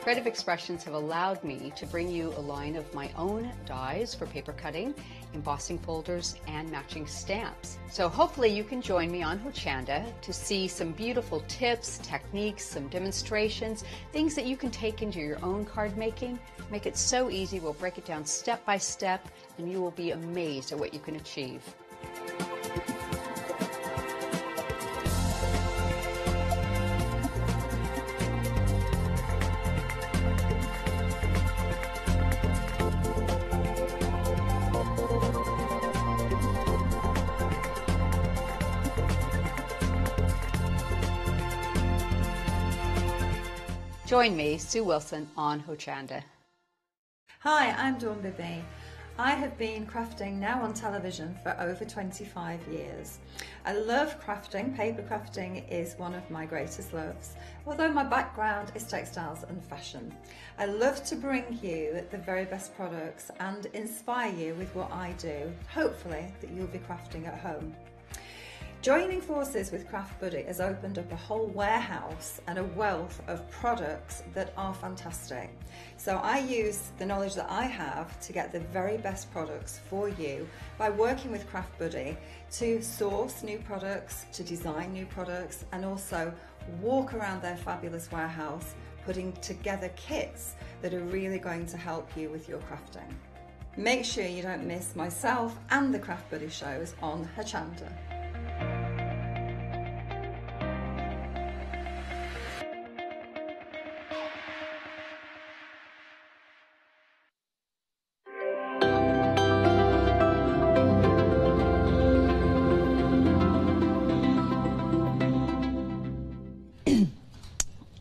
Creative Expressions have allowed me to bring you a line of my own dies for paper cutting, embossing folders, and matching stamps. So hopefully you can join me on Hochanda to see some beautiful tips, techniques, some demonstrations, things that you can take into your own card making. Make it so easy. We'll break it down step by step, and you will be amazed at what you can achieve. Join me, Sue Wilson, on Hochanda. Hi, I'm Dawn Bibby. I have been crafting now on television for over 25 years. I love crafting. Paper crafting is one of my greatest loves, although my background is textiles and fashion. I love to bring you the very best products and inspire you with what I do, hopefully that you'll be crafting at home. Joining forces with Craft Buddy has opened up a whole warehouse and a wealth of products that are fantastic. So I use the knowledge that I have to get the very best products for you by working with Craft Buddy to source new products, to design new products, and also walk around their fabulous warehouse putting together kits that are really going to help you with your crafting. Make sure you don't miss myself and the Craft Buddy shows on Hochanda.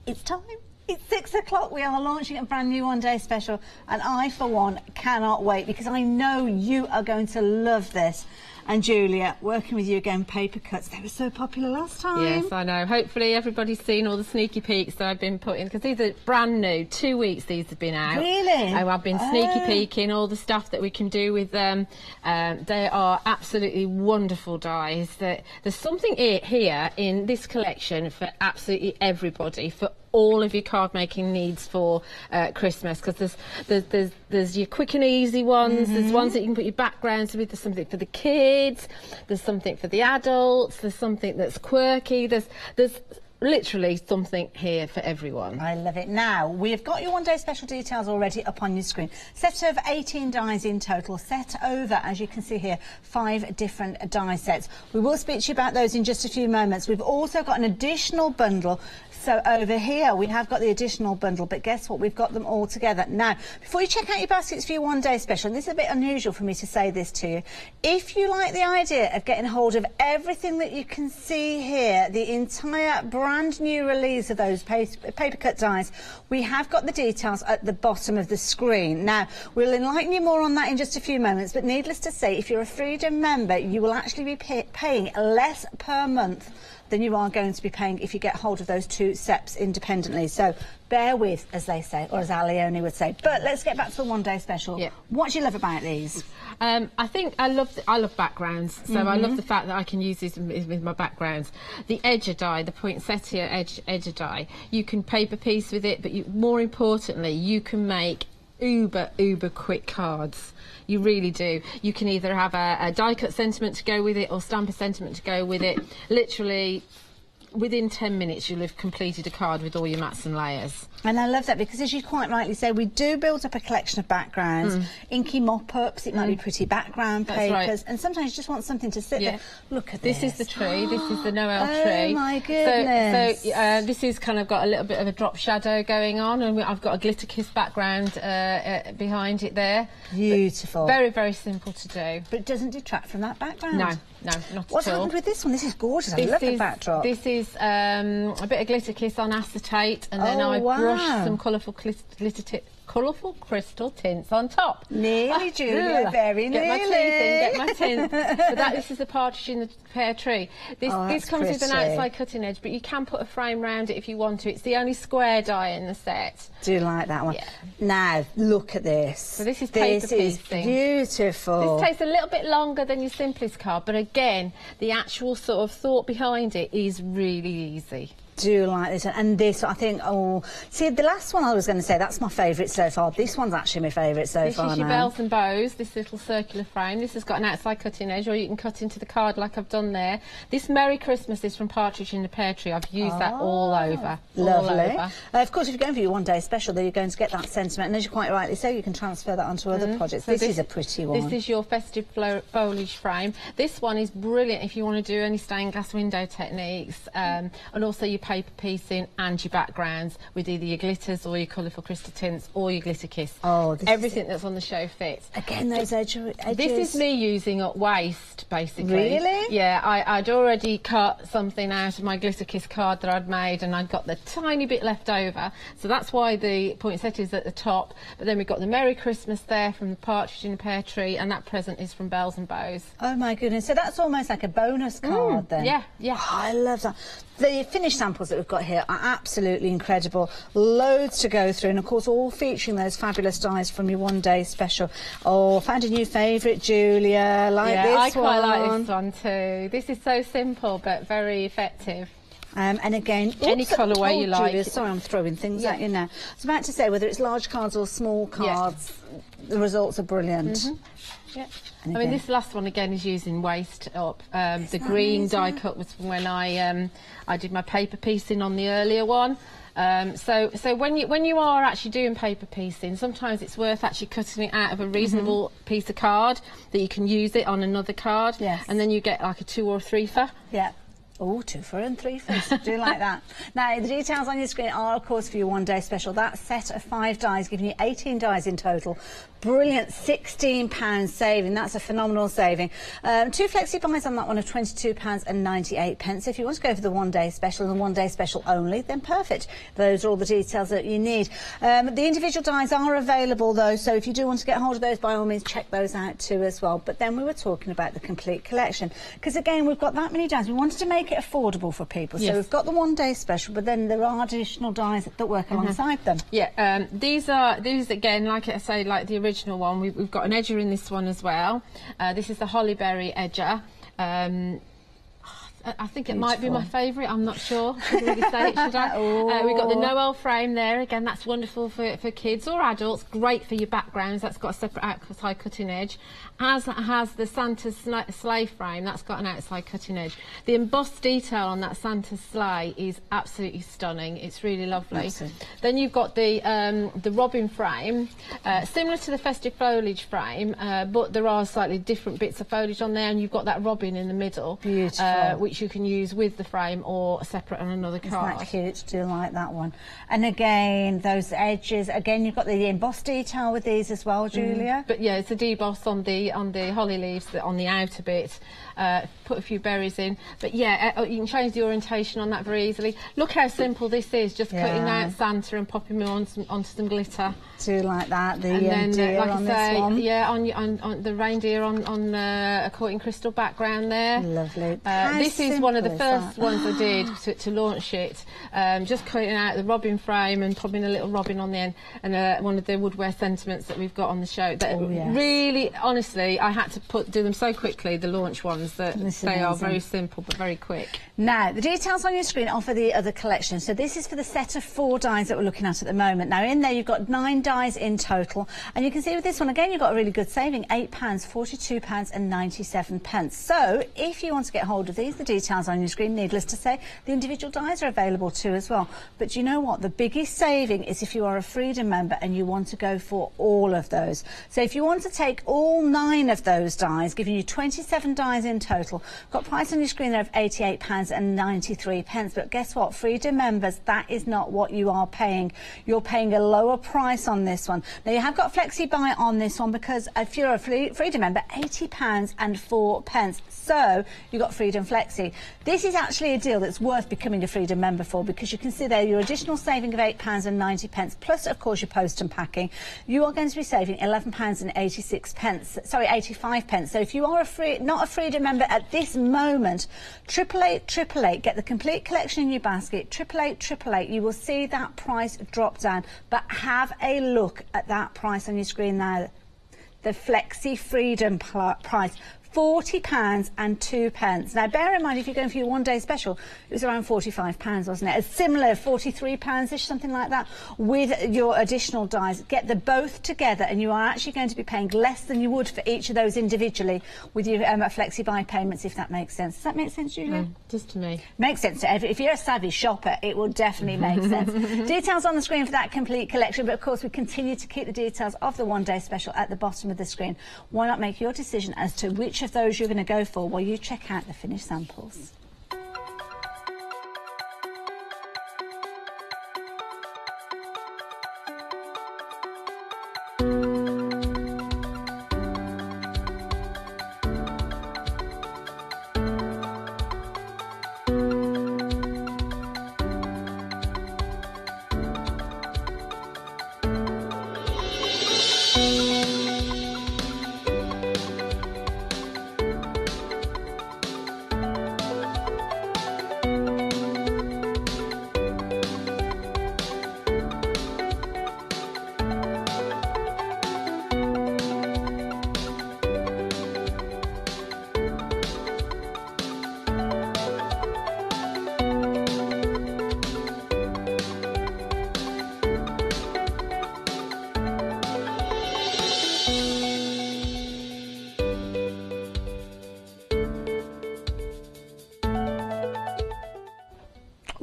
It's time. It's 6 o'clock. We are launching a brand new one-day special, and I, for one, cannot wait because I know you are going to love this. And Julia, working with you again, paper cuts, they were so popular last time. Yes, I know. Hopefully everybody's seen all the sneaky peeks that I've been putting, because these are brand new. 2 weeks these have been out. Really? I've been sneaky peeking all the stuff that we can do with them. They are absolutely wonderful dies. There's something here in this collection for absolutely everybody, for all of your card making needs for Christmas, because there's your quick and easy ones, there's ones that you can put your backgrounds with, there's something for the kids, there's something for the adults, there's something that's quirky, there's literally something here for everyone. I love it. Now, we've got your one-day special details already up on your screen. Set over 18 dies in total. Set over, as you can see here, 5 different die sets. We will speak to you about those in just a few moments. We've also got an additional bundle. So over here we have got the additional bundle, but guess what? We've got them all together. Now, before you check out your baskets for your one-day special, and this is a bit unusual for me to say this to you, if you like the idea of getting hold of everything that you can see here, the entire brand brand new release of those paper cut dies. We have got the details at the bottom of the screen. Now, we'll enlighten you more on that in just a few moments, but needless to say, if you're a Freedom member, you will actually be paying less per month than you are going to be paying if you get hold of those two sets independently. So bear with, as they say, or as Leonie would say. But let's get back to the one-day special. Yeah. What do you love about these? I think I love backgrounds, so I love the fact that I can use these with my backgrounds. The edger die, the poinsettia edger die, you can paper piece with it, but more importantly, you can make uber quick cards. You really do. You can either have a die cut sentiment to go with it or stamp a sentiment to go with it. Literally within 10 minutes you'll have completed a card with all your mats and layers. And I love that because, as you quite rightly say, we do build up a collection of backgrounds, inky mop-ups, it might be pretty background papers, and sometimes you just want something to sit there. Look at this. This is the tree, this is the Noel tree. Oh my goodness. So this is kind of got a little bit of a drop shadow going on, and I've got a glitter kiss background behind it there. Beautiful. But very simple to do. But it doesn't detract from that background. No, not at all. What's happened with this one? This is gorgeous. I love the backdrop. This is a bit of glitter kiss on acetate, and then I brushed some colourful colourful crystal tints on top. Nearly, Julia, very nearly. Get my teeth in, get my tints. So this is the partridge in the pear tree. This comes with an outside cutting edge, but you can put a frame round it if you want to. It's the only square die in the set. Do you like that one? Yeah. Now, look at this. So this is paper piecing. This is beautiful. This takes a little bit longer than your simplest card, but again, the actual sort of thought behind it is really easy. Do like this, and this I think. Oh, see, the last one I was going to say, that's my favourite so far. This one's actually my favourite so far. This is your bells and bows. This little circular frame. This has got an outside cutting edge, or you can cut into the card like I've done there. This Merry Christmas is from Partridge in the Pear Tree. I've used that all over. Lovely. All over. Of course, if you're going for your one-day special, then you're going to get that sentiment, and as you quite rightly say, you can transfer that onto other projects. So this is a pretty one. This is your festive foliage frame. This one is brilliant if you want to do any stained glass window techniques, and also your paper piecing and your backgrounds with either your glitters or your colourful crystal tints or your glitter kiss. Oh, everything that's on the show fits. Again, those edges. This is me using up waste, basically. Really? Yeah, I'd already cut something out of my glitter kiss card that I'd made, and I'd got the tiny bit left over. So that's why the poinsettia is at the top. But then we've got the Merry Christmas there from the Partridge in the Pear Tree, and that present is from Bells and Bows. Oh my goodness! So that's almost like a bonus card then. Yeah. Oh, I love that. The finished samples that we've got here are absolutely incredible. Loads to go through, and of course all featuring those fabulous dies from your one-day special. Oh, found a new favourite, Julia. This one. I quite like this one too. This is so simple but very effective. And again, any colourway you like. Julia, sorry, I'm throwing things at you now. I was about to say, whether it's large cards or small cards, the results are brilliant. Yeah. I mean, this last one again is using waste up. The green die cut was from when I did my paper piecing on the earlier one. So when you are actually doing paper piecing, sometimes it's worth actually cutting it out of a reasonable piece of card that you can use it on another card. Yes. And then you get like a 2 or 3 for. Yeah. Oh, 2 for and 3 for. Do like that. Now, the details on your screen are, of course, for your one-day special. That set of 5 dies, giving you 18 dies in total. Brilliant, £16 saving. That's a phenomenal saving. 2 flexi buys on that one of £22.98. So if you want to go for the one-day special and the one-day special only, then perfect. Those are all the details that you need. The individual dies are available, though, so if you do want to get hold of those, by all means, check those out too as well. But then we were talking about the complete collection, because again, we've got that many dies. We wanted to make it affordable for people. So we've got the one-day special, but then there are additional dies that work alongside them. Yeah, these again, like I say, like the original one, we've got an edger in this one as well. This is the Hollyberry edger. I think it might be my favourite. I'm not sure. Should really say it, should I? We've got the Noel frame there. Again, that's wonderful for kids or adults. Great for your backgrounds. That's got a separate outside cutting edge. As has the Santa's sleigh frame. That's got an outside cutting edge. The embossed detail on that Santa's sleigh is absolutely stunning. It's really lovely. Excellent. Then you've got the robin frame, similar to the festive foliage frame, but there are slightly different bits of foliage on there, and you've got that robin in the middle. Beautiful. which you can use with the frame or separate on another card. Isn't that cute? Do like that one. And again, those edges, again, you've got the embossed detail with these as well, Julia. But yeah, it's a deboss on the holly leaves, on the outer bit. Put a few berries in, but yeah, you can change the orientation on that very easily. Look how simple this is, just cutting out Santa and popping them onto some glitter. Do like that, the and then, deer like on I say, this one. yeah, on the reindeer on a caught in crystal background there. Lovely. This is one of the first ones I did to launch it. Just cutting out the robin frame and popping a little robin on the end, and one of the woodware sentiments that we've got on the show. That really, honestly, I had to do them so quickly, the launch ones, that they are very simple but very quick. Now, the details on your screen are for the other collection. So this is for the set of 4 dies that we're looking at the moment. Now, in there, you've got 9 dies in total. And you can see with this one, again, you've got a really good saving, £8, £42 and 97 pence. So if you want to get hold of these, the details on your screen, needless to say, the individual dies are available too as well. But do you know what? The biggest saving is if you are a Freedom member and you want to go for all of those. So if you want to take all 9 of those dies, giving you 27 dies in total, got price on your screen there of £88 and 93 pence. But guess what? Freedom members, that is not what you are paying. You're paying a lower price on this one. Now, you have got flexi buy on this one because if you're a Freedom member, £80 and 4 pence. So you got Freedom Flexi. This is actually a deal that's worth becoming a Freedom member for, because you can see there your additional saving of £8 and 90 pence, plus of course your post and packing. You are going to be saving £11 and 86 pence. Sorry, 85 pence. So if you are not a Freedom member at this moment, 888, get the complete collection in your basket. 888, you will see that price drop down. But have a look at that price on your screen now. The Flexi Freedom price. £40 and 2 pence. Now, bear in mind, if you're going for your one-day special, it was around £45, wasn't it? A similar £43-ish, something like that, with your additional dies. Get the both together, and you are actually going to be paying less than you would for each of those individually with your flexi buy payments, if that makes sense. Does that make sense, Julia? Just to me. Makes sense to everyone. If you're a savvy shopper, it will definitely make sense. Details on the screen for that complete collection, but of course we continue to keep the details of the one-day special at the bottom of the screen. Why not make your decision as to which of those you're going to go for while you check out the finished samples?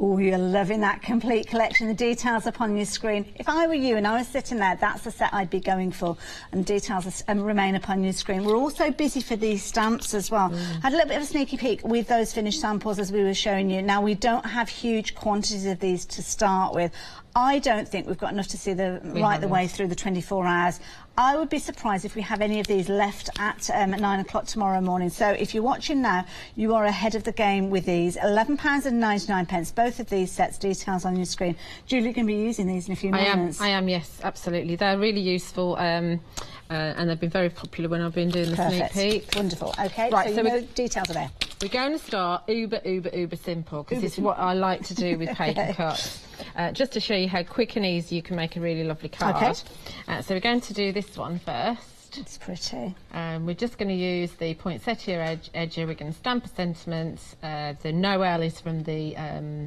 Oh, you're loving that complete collection. The details up on your screen. If I were you and I was sitting there, that's the set I'd be going for. And details remain up on your screen. We're also busy for these stamps as well. Had a little bit of a sneaky peek with those finished samples as we were showing you. Now, we don't have huge quantities of these to start with. I don't think we've got enough to see the way through the 24 hours. I would be surprised if we have any of these left at 9 o'clock tomorrow morning. So if you're watching now, you are ahead of the game with these. £11 and 99 pence, both of these sets, details on your screen. Julie, you're going to be using these in a few moments. I am, yes, absolutely. They're really useful. And they've been very popular when I've been doing the sneak peek. Wonderful. Okay, right, so the details are there. We're going to start uber simple, because it's what I like to do with paper cuts. Just to show you how quick and easy you can make a really lovely card. Okay. So we're going to do this one first. It's pretty. We're just going to use the poinsettia edger. We're going to stamp a sentiment. The Noel is from the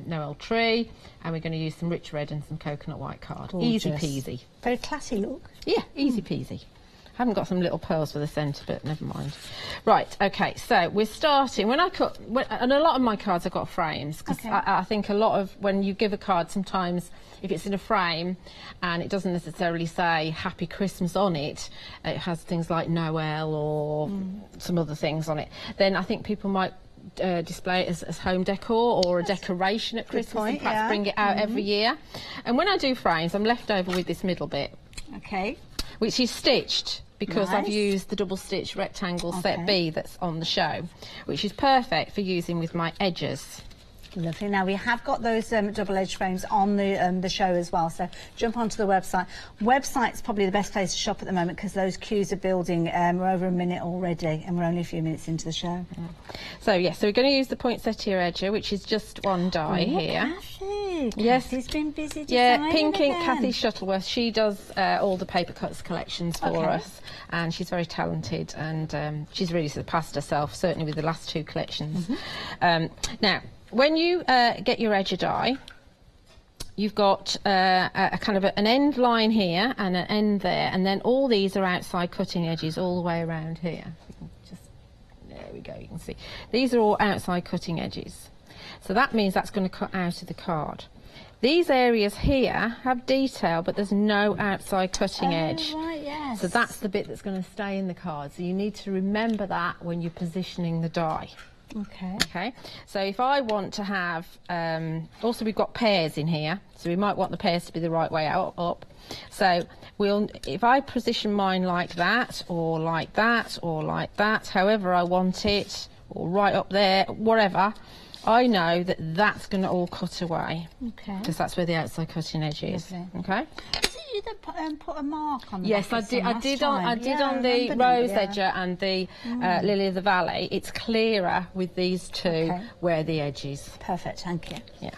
Noel tree, and we're going to use some rich red and some coconut white card. Gorgeous. Easy peasy. Very classy look. Yeah, easy peasy. Haven't got some little pearls for the centre, but never mind. Right, okay, so we're starting. When I cut, and a lot of my cards I've got frames, because I think a lot of, when you give a card, sometimes if it's in a frame and it doesn't necessarily say Happy Christmas on it, it has things like Noel or some other things on it, then I think people might display it as home decor or a decoration at Christmas, and perhaps bring it out every year. And when I do frames, I'm left over with this middle bit, which is stitched, because I've used the double stitch rectangle set B that's on the show, which is perfect for using with my edges. Lovely. Now we have got those double-edged frames on the show as well, so jump onto the website. Website's probably the best place to shop at the moment because those queues are building. We're over a minute already and we're only a few minutes into the show. So so we're going to use the poinsettia edger, which is just one die here. Kathy. Yes, Kathy's been busy designing. Yeah, Pink Ink Kathy Shuttleworth. She does all the paper cuts collections for us, and she's very talented, and she's really surpassed herself, certainly with the last 2 collections. Now, when you get your edger die, you've got a kind of an end line here and an end there, and then all these are outside cutting edges all the way around here. There we go, you can see. These are all outside cutting edges. So that means that's going to cut out of the card. These areas here have detail, but there's no outside cutting edge. Right, yes. So that's the bit that's going to stay in the card. So you need to remember that when you're positioning the die. Okay, so if I want to have, also we've got pairs in here, so we might want the pairs to be the right way up. So if I position mine like that, or like that, or like that, however I want it, or right up there, whatever, I know that that's going to all cut away. Because that's where the outside cutting edge is. Okay. Is it you that put a mark on the Yes, I did on the Rose Edger and the Lily of the Valley. It's clearer with these 2 where the edge is. Perfect, thank you. Yeah.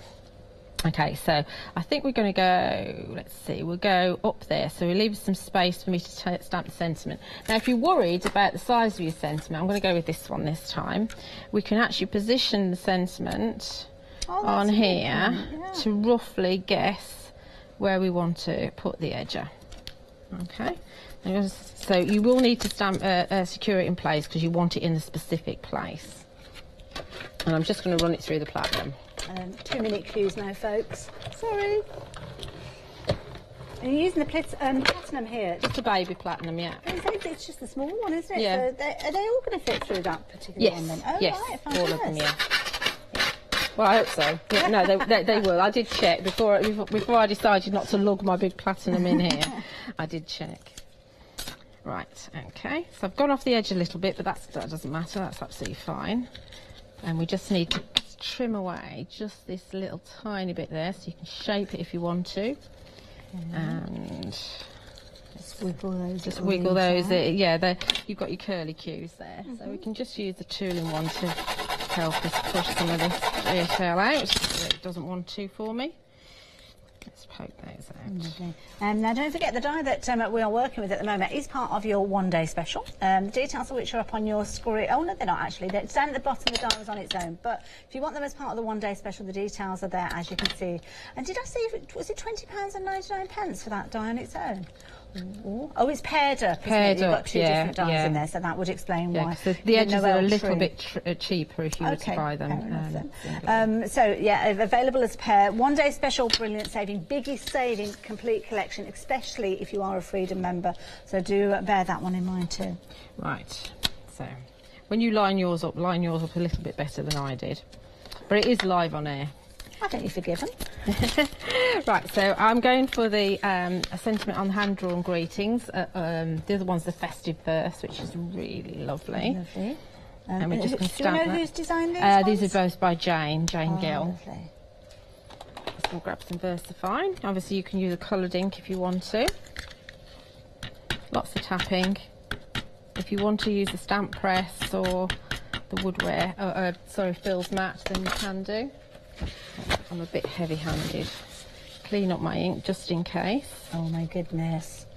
Okay, so I think we're going to go, let's see, we'll go up there, so we leave some space for me to stamp the sentiment. Now, if you're worried about the size of your sentiment, I'm going to go with this one this time. We can actually position the sentiment on here to roughly guess where we want to put the edger. Okay, so you will need to stamp secure it in place because you want it in a specific place. And I'm just going to run it through the platinum. 2-minute queues now, folks. Sorry. And you're using the platinum here. Just a baby platinum, yeah. It's just a small one, isn't it? Yeah. So are they all going to fit through that particular one then? Oh, yes, right, all of them, yeah. Well, I hope so. Yeah, no, they will. I did check before I decided not to lug my big platinum in here. I did check. Right, okay. So I've gone off the edge a little bit, but that doesn't matter. That's absolutely fine. And we just need to trim away just this little tiny bit there, so you can shape it if you want to. And just wiggle those. Just wiggle those. You've got your curly cues there, so we can just use the tool-in-one to help us push some of this detail out so it doesn't want to for me. Let's poke those out. Now don't forget the die that we are working with at the moment is part of your one-day special. The details of which are up on your screen. Oh no, they're not actually. They're down at the bottom. The die was on its own. But if you want them as part of the one-day special, the details are there, as you can see. And did I see, was it £20.99 for that die on its own? Oh, it's paired up. Paired You've got up, 2 different dies in there, so that would explain why. So the edges are a little bit cheaper if you were to buy them. So yeah, available as a pair. One-day special, brilliant saving, biggest saving, complete collection, especially if you are a Freedom member. So do bear that one in mind too. Right. So when you line yours up a little bit better than I did, but it is live on air. I think you're forgiven. Right, so I'm going for the sentiment on hand-drawn greetings. The other one's the festive verse, which is really lovely. Lovely. And we just can do you know who's designed these These are both by Jane Gill. Lovely. Just going to grab some VersaFine. Obviously, you can use a coloured ink if you want to. Lots of tapping. If you want to use the stamp press or the woodware, Phil's mat, then you can do. I'm a bit heavy-handed. Clean up my ink just in case. Oh my goodness.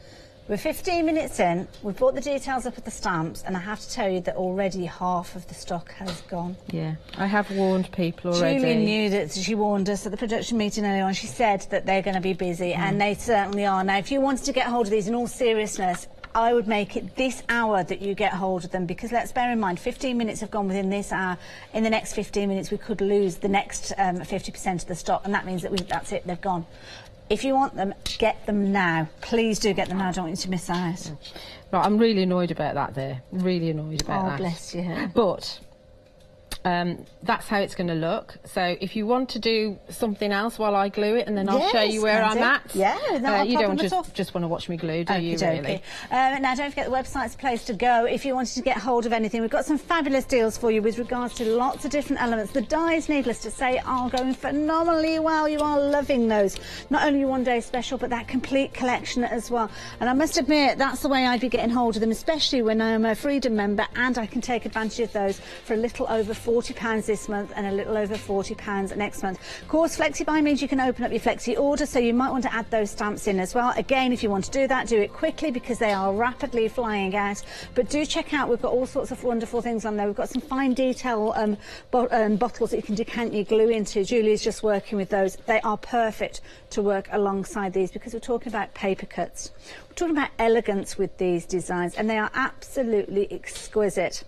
We're 15 minutes in, we've brought the details up of the stamps, and I have to tell you that already half of the stock has gone. Yeah, I have warned people already. Julie knew that, she warned us at the production meeting earlier on. She said that they're going to be busy, and they certainly are. Now, if you wanted to get hold of these in all seriousness, I would make it this hour that you get hold of them, because let's bear in mind 15 minutes have gone within this hour. In the next 15 minutes we could lose the next 50% of the stock, and that means that that's it, they've gone. If you want them, get them now. Please do get them now, I don't want you to miss out. Right, I'm really annoyed about that there. Really annoyed about that. Oh, bless you. But that's how it's going to look. So if you want to do something else while I glue it, and then I'll show you where I'm at. Yeah, you don't just want to watch me glue, do you, really? Now, don't forget the website's a place to go if you wanted to get hold of anything. We've got some fabulous deals for you with regards to lots of different elements. The dyes, needless to say, are going phenomenally well. You are loving those. Not only your one-day special, but that complete collection as well. And I must admit, that's the way I'd be getting hold of them, especially when I'm a Freedom member, and I can take advantage of those for a little over £40 this month and a little over £40 next month. Of course, FlexiBuy means you can open up your Flexi order, so you might want to add those stamps in as well. Again, if you want to do that, do it quickly because they are rapidly flying out. But do check out, we've got all sorts of wonderful things on there. We've got some fine detail bottles that you can decant your glue into. Julie's just working with those. They are perfect to work alongside these because we're talking about paper cuts. We're talking about elegance with these designs, and they are absolutely exquisite.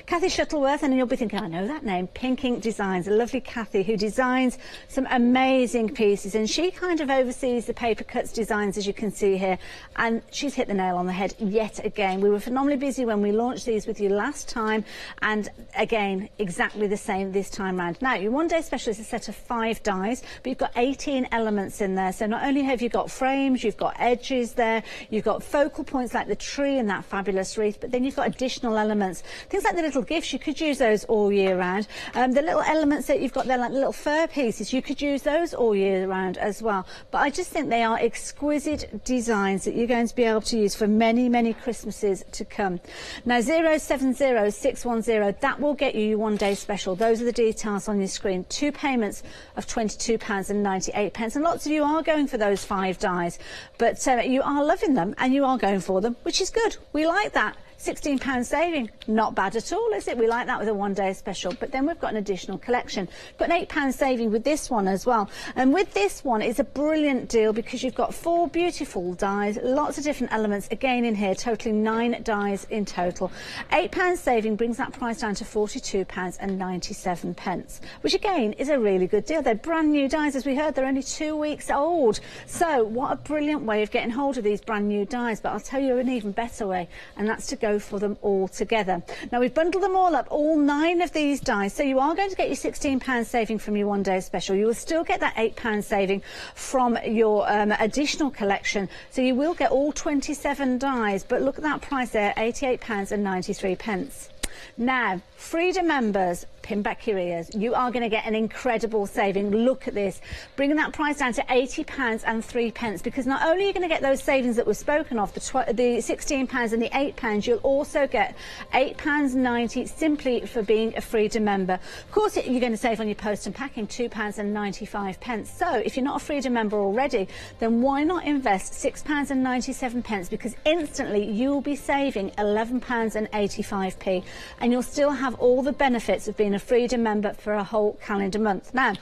Kathy Shuttleworth, and you'll be thinking, I know that name, Pink Ink Designs, a lovely Kathy who designs some amazing pieces, and she kind of oversees the paper cuts designs, as you can see here, and she's hit the nail on the head yet again. We were phenomenally busy when we launched these with you last time, and again, exactly the same this time round. Now, your one-day special is a set of 5 dies, but you've got 18 elements in there, so not only have you got frames, you've got edges there, you've got focal points like the tree and that fabulous wreath, but then you've got additional elements, things like the little gifts. You could use those all year round. The little elements that you've got there, like the little fur pieces, you could use those all year round as well. But I just think they are exquisite designs that you're going to be able to use for many, many Christmases to come. Now, 070610, that will get you your one-day special. Those are the details on your screen. 2 payments of £22.98, and lots of you are going for those 5 dies, but you are loving them and you are going for them, which is good. We like that. £16 saving, not bad at all, is it? We like that with a one-day special. But then we've got an additional collection. Got an £8 saving with this one as well. And with this one, it's a brilliant deal because you've got 4 beautiful dies, lots of different elements, again in here, totaling 9 dies in total. £8 saving brings that price down to £42.97, which again is a really good deal. They're brand new dies, as we heard, they're only 2 weeks old. So what a brilliant way of getting hold of these brand new dies. But I'll tell you an even better way, and that's to go for them all together. Now, we've bundled them all up, all 9 of these dies, so you are going to get your £16 saving from your one-day special. You will still get that £8 saving from your additional collection, so you will get all 27 dies. But look at that price there, £88.93. Now, Freedom members, pin back your ears, you are going to get an incredible saving. Look at this, bringing that price down to £80.03, because not only are you going to get those savings that we've spoken of, the £16 and the £8, you'll also get £8.90 simply for being a Freedom member. Of course, you're going to save on your post and packing £2.95. So if you're not a Freedom member already, then why not invest £6.97, because instantly you'll be saving £11.85, and you'll still have all the benefits of being a Freedom member for a whole calendar month. Now,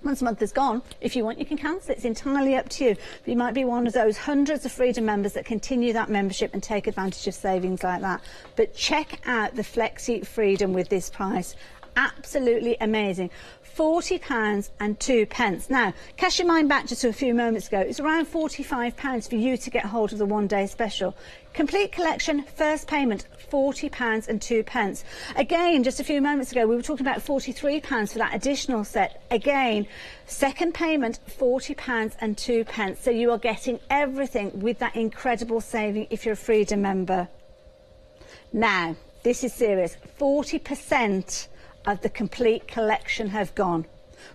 once a month is gone, if you want, you can cancel it. It's entirely up to you. But you might be one of those hundreds of Freedom members that continue that membership and take advantage of savings like that. But check out the Flexi Freedom with this price. Absolutely amazing. £40.02. Now, cast your mind back just to a few moments ago. It's around £45 for you to get hold of the one-day special. Complete collection, first payment, £40.02. Again, just a few moments ago, we were talking about £43 for that additional set. Again, second payment, £40.02. So you are getting everything with that incredible saving if you're a Freedom member. Now, this is serious. 40% of the complete collection have gone.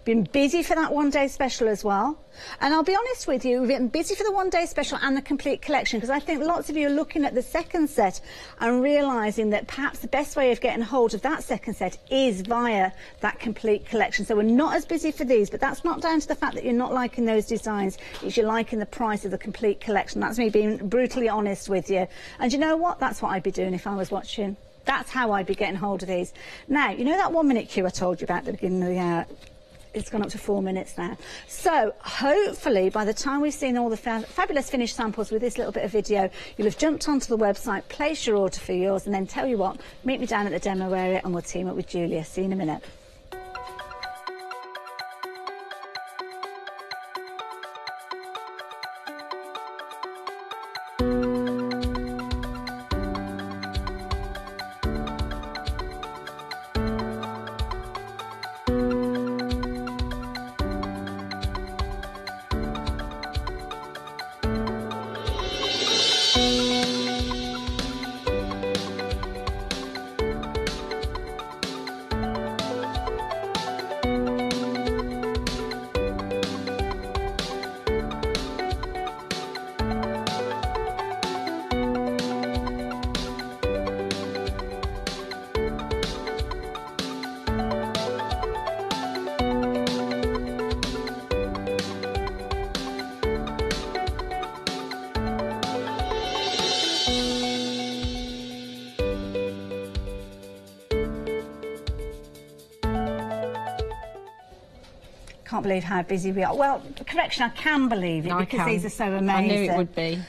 Been busy for that one-day special as well, and I'll be honest with you, we've been busy for the one-day special and the complete collection, because I think lots of you are looking at the second set and realising that perhaps the best way of getting hold of that second set is via that complete collection. So we're not as busy for these, but that's not down to the fact that you're not liking those designs, it's you're liking the price of the complete collection. That's me being brutally honest with you. And you know what, that's what I'd be doing if I was watching. That's how I'd be getting hold of these. Now, you know that 1-minute queue I told you about at the beginning of the hour? It's gone up to 4 minutes now. So hopefully by the time we've seen all the fabulous finished samples with this little bit of video, you'll have jumped onto the website, placed your order for yours, and then tell you what, meet me down at the demo area and we'll team up with Julia. See you in a minute. Can't believe how busy we are. Well, correction, I can believe it, because these are so amazing. I knew it would be.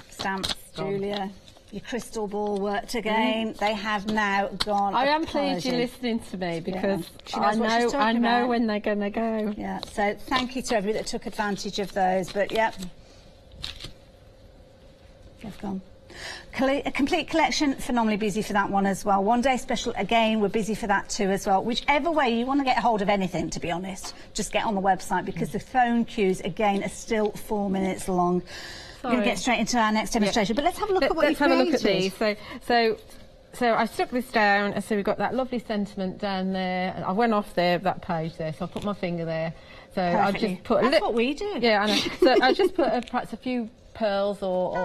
Stamps, Julia. Your crystal ball worked again. They have now gone. I am pleased you're listening to me, because yeah. I know when they're going to go. Yeah, so thank you to everybody that took advantage of those. But yeah, they've gone. A complete collection, phenomenally busy for that one as well. One day special, again, we're busy for that too as well. Whichever way you want to get hold of anything, to be honest, just get on the website, because the phone queues, again, are still 4 minutes long. We're going to get straight into our next demonstration, but let's have a look at what you've created. Let's have a look at these. So I stuck this down, and so we've got that lovely sentiment down there. I went off there, that page there, so I put my finger there. So I just put That's what we do. Yeah, I know. So I just put perhaps a few pearls or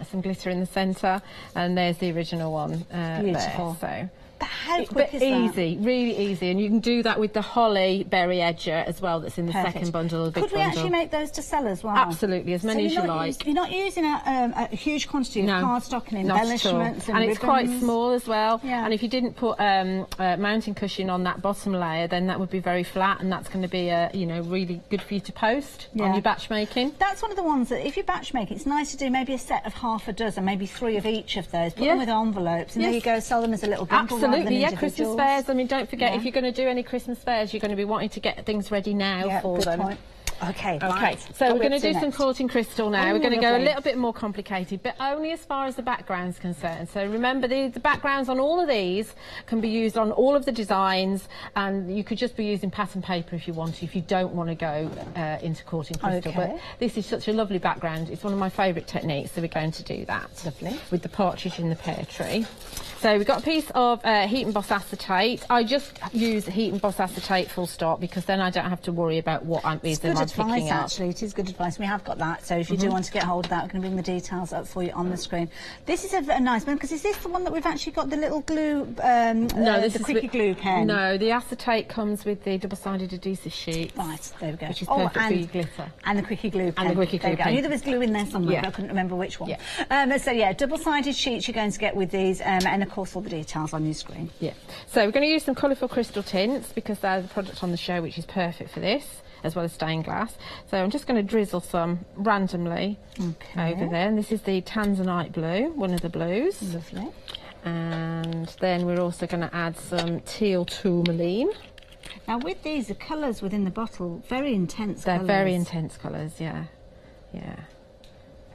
some glitter in the centre, and there's the original one. Beautiful. There, so. But how quick is that? Easy, really easy, and you can do that with the holly berry edger as well. That's in the second bundle, the big bundle. Could we actually make those to sell as well? Absolutely, as many as you like. You're not using a huge quantity of cardstock and embellishments and it's quite small as well. Yeah. And if you didn't put mounting cushion on that bottom layer, then that would be very flat, and that's going to be really good for you to post on your batch making. That's one of the ones that, if you batch make, it's nice to do maybe a set of half a dozen, maybe 3 of each of those. Put them with envelopes, and there you go. Sell them as a little bundle. Absolutely, yeah, Christmas fairs. I mean, don't forget, if you're going to do any Christmas fairs, you're going to be wanting to get things ready now for them. Point. Okay, so we're going to do some quilting crystal now. We're going to go a lovely. little bit more complicated, but only as far as the background's concerned. So remember, the backgrounds on all of these can be used on all of the designs, and you could just be using pattern paper if you want to, if you don't want to go into quilting crystal. But this is such a lovely background. It's one of my favourite techniques, so we're going to do that. Lovely. With the partridge in the pear tree. So we've got a piece of heat emboss acetate. I just use heat emboss acetate full stop, because then I don't have to worry about what I'm picking up. Actually, it is good advice. We have got that, so if you do want to get hold of that, we're going to bring the details up for you on the screen. This is a nice one, because is this the one that we've actually got the little glue, no, this the is quickie glue pen? No, the acetate comes with the double-sided adhesive sheet. Right, there we go. Which is perfect for your glitter. And the quickie glue pen. And the quickie glue pen. I knew there was glue in there somewhere, but I couldn't remember which one. Yeah. So yeah, double-sided sheets you're going to get with these, and of course all the details on your screen. Yeah. So we're going to use some colourful crystal tints, because they're the product on the show which is perfect for this, as well as stained glass. So I'm just going to drizzle some randomly over there. And this is the Tanzanite blue, one of the blues. Lovely. And then we're also going to add some teal tourmaline. Now with these, the colours within the bottle, very intense colours. They're very intense colours, yeah. Yeah.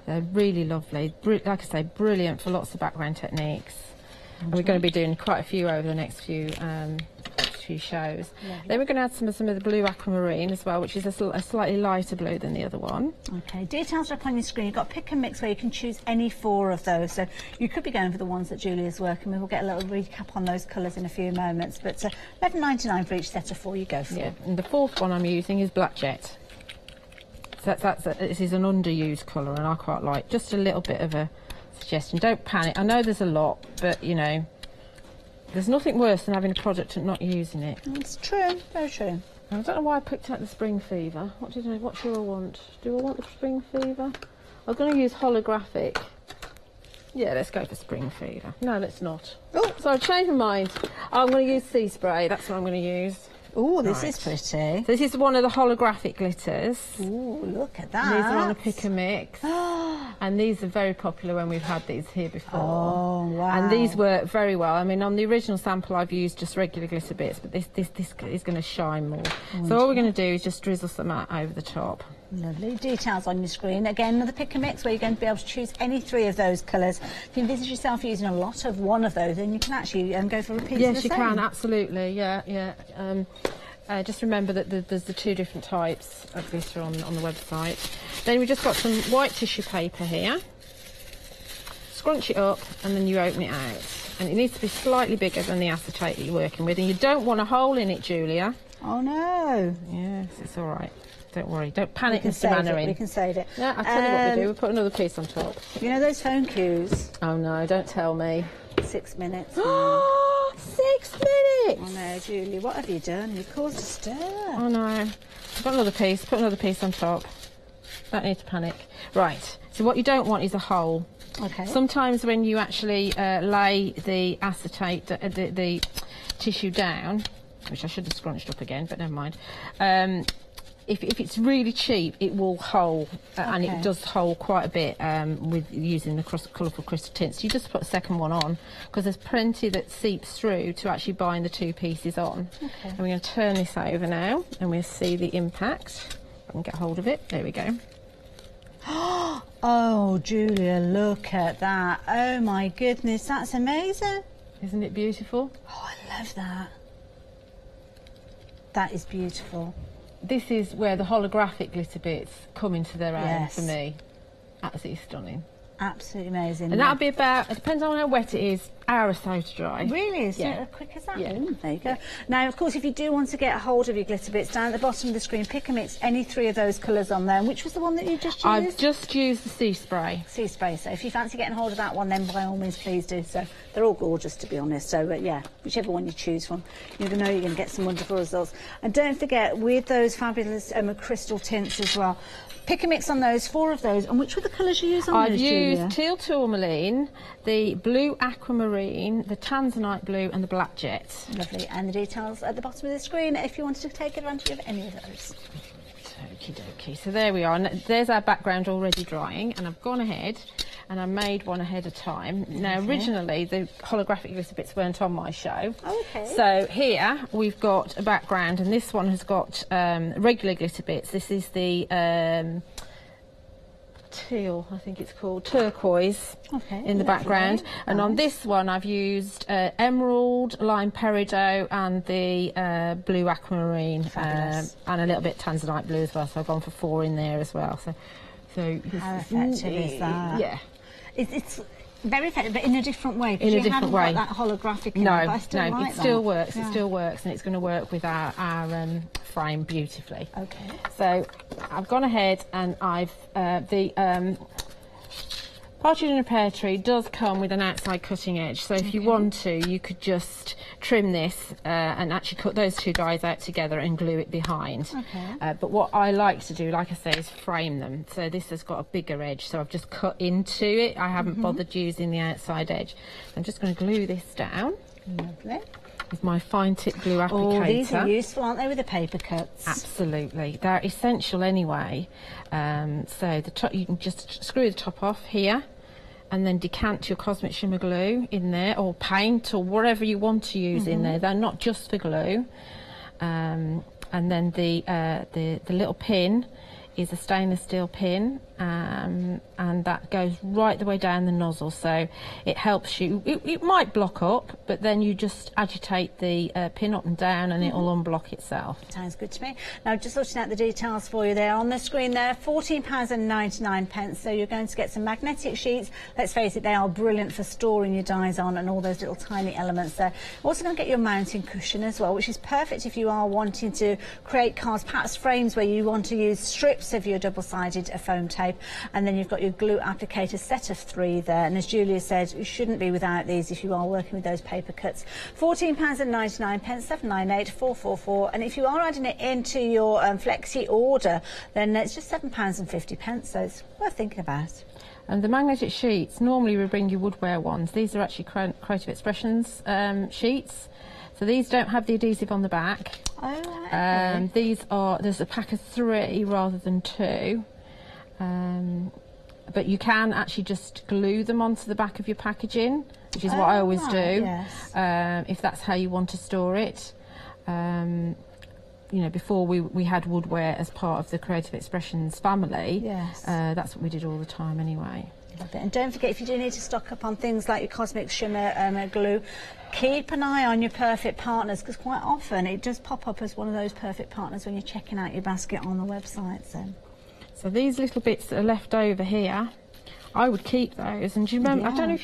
They're really lovely. Like I say, brilliant for lots of background techniques. And we're going to be doing quite a few over the next few shows. Then we're going to add some of the blue aquamarine as well, which is a slightly lighter blue than the other one. Okay, details are up on your screen. You've got pick and mix where you can choose any 4 of those. So you could be going for the ones that Julia's working with. We'll get a little recap on those colours in a few moments. But $11.99 for each set of 4 you go for. Yeah, and the 4th one I'm using is Black Jet. So this is an underused colour, and I quite like just a little bit of a suggestion. Don't panic. I know there's a lot, but you know, there's nothing worse than having a product and not using it. It's true, very true. I don't know why I picked out the Spring Fever. What do I want? Do I want the Spring Fever? I'm going to use holographic. Yeah, let's go for Spring Fever. No, let's not. Oh, sorry, I've changed my mind. I'm going to use Sea Spray. That's what I'm going to use. Oh, this is pretty. So this is one of the holographic glitters. Ooh, look at that. These are on a pick and mix. And these are very popular when we've had these here before. Oh, wow. And these work very well. I mean, on the original sample I've used just regular glitter bits, but this is going to shine more. Wonderful. So all we're going to do is just drizzle some out over the top. Lovely. Details on your screen. Again, another pick and mix where you're going to be able to choose any 3 of those colours. If you envisage yourself using a lot of one of those, then you can actually go for repeats. Yes, you can, absolutely. Yeah, yeah. Just remember that there's the 2 different types of glitter on the website. Then we've just got some white tissue paper here. Scrunch it up and then you open it out. And it needs to be slightly bigger than the acetate that you're working with. And you don't want a hole in it, Julia. Oh no. Yes, it's all right. Don't worry. Don't panic, Mr. Mannering. We can save it. Yeah, I'll tell you what we do. We'll put another piece on top. You know those phone queues? Oh no, don't tell me. 6 minutes. 6 minutes! Oh no, Julie, what have you done? You've caused a stir. Oh no. I've got another piece. Put another piece on top. Don't need to panic. Right. So what you don't want is a hole. Okay. Sometimes when you actually lay the acetate, the tissue down, which I should have scrunched up again, but never mind. If it's really cheap, it will hold, and it does hold quite a bit with using the colourful crystal tints. You just put a second one on, because there's plenty that seeps through to actually bind the two pieces on. And we're going to turn this over now, and we'll see the impact. I can get hold of it. There we go. Oh, Julia, look at that. Oh my goodness, that's amazing. Isn't it beautiful? Oh, I love that. That is beautiful. This is where the holographic glitter bits come into their own for me. Absolutely stunning. Absolutely amazing. And that'll be about, it depends on how wet it is, hour or so to dry. Really? Is it as quick as that? Yeah. There you go. Now, of course, if you do want to get hold of your glitter bits, down at the bottom of the screen, pick and mix any 3 of those colours on there. And which was the one that you just used? I've just used the sea spray. Sea spray. So if you fancy getting hold of that one, then by all means, please do so. They're all gorgeous, to be honest. So, yeah, whichever one you choose from, you know you're going to get some wonderful results. And don't forget, with those fabulous crystal tints as well, pick and mix on those, 4 of those. And which were the colours you used on those, Julia? I've used teal tourmaline, the blue aquamarine, the tanzanite blue and the black jet. Lovely. And the details at the bottom of the screen if you wanted to take advantage of any of those. Okie dokie. So there we are. And there's our background already drying. And I've gone ahead and I made one ahead of time. Now, originally, the holographic glitter bits weren't on my show. Okay. So here we've got a background, and this one has got regular glitter bits. This is the teal, I think it's called, turquoise in the background. And on this one I've used emerald, lime peridot and the blue aquamarine and a little bit tanzanite blue as well, so I've gone for 4 in there as well. So how effective is that? Yeah. It's very effective, but in a different way. In a different way. Got that holographic. No, but I still like it still that. works. It still works, and it's going to work with our frame beautifully. Okay. So I've gone ahead and I've the partridge in a pear tree does come with an outside cutting edge. So if you want to, you could just trim this and actually cut those 2 dies out together and glue it behind. But what I like to do, like I say, is frame them. So this has got a bigger edge, so I've just cut into it. I haven't bothered using the outside edge. I'm just going to glue this down. Lovely. With my fine tip glue applicator. Oh, these are useful, aren't they, with the paper cuts? Absolutely. They're essential anyway. So the top, you can just screw the top off here and then decant your Cosmic Shimmer glue in there, or paint, or whatever you want to use in there. They're not just for glue. And then the little pin is a stainless steel pin, and that goes right the way down the nozzle, so it helps you. It might block up, but then you just agitate the pin up and down and it'll unblock itself. Sounds good to me. Now, just looking at the details for you there on the screen there, £14.99, so you're going to get some magnetic sheets. Let's face it, they are brilliant for storing your dies on, and all those little tiny elements there. Also going to get your mounting cushion as well, which is perfect if you are wanting to create cards, perhaps frames where you want to use strips of your double-sided foam tape, and then you've got your glue applicator set of 3 there. And as Julia said, you shouldn't be without these if you are working with those paper cuts. £14.99, 798 444, and if you are adding it into your flexi order, then it's just £7.50, so it's worth thinking about. And the magnetic sheets, normally we bring you woodware ones. These are actually Creative Expressions sheets. So these don't have the adhesive on the back. Oh, okay. There's a pack of 3 rather than 2. But you can actually just glue them onto the back of your packaging, which is what I always do, if that's how you want to store it. You know, before we had woodware as part of the Creative Expressions family, that's what we did all the time anyway. And don't forget, if you do need to stock up on things like your Cosmic Shimmer glue, keep an eye on your perfect partners, because quite often it does pop up as one of those perfect partners when you're checking out your basket on the website. So these little bits that are left over here, I would keep those. And do you remember? I don't know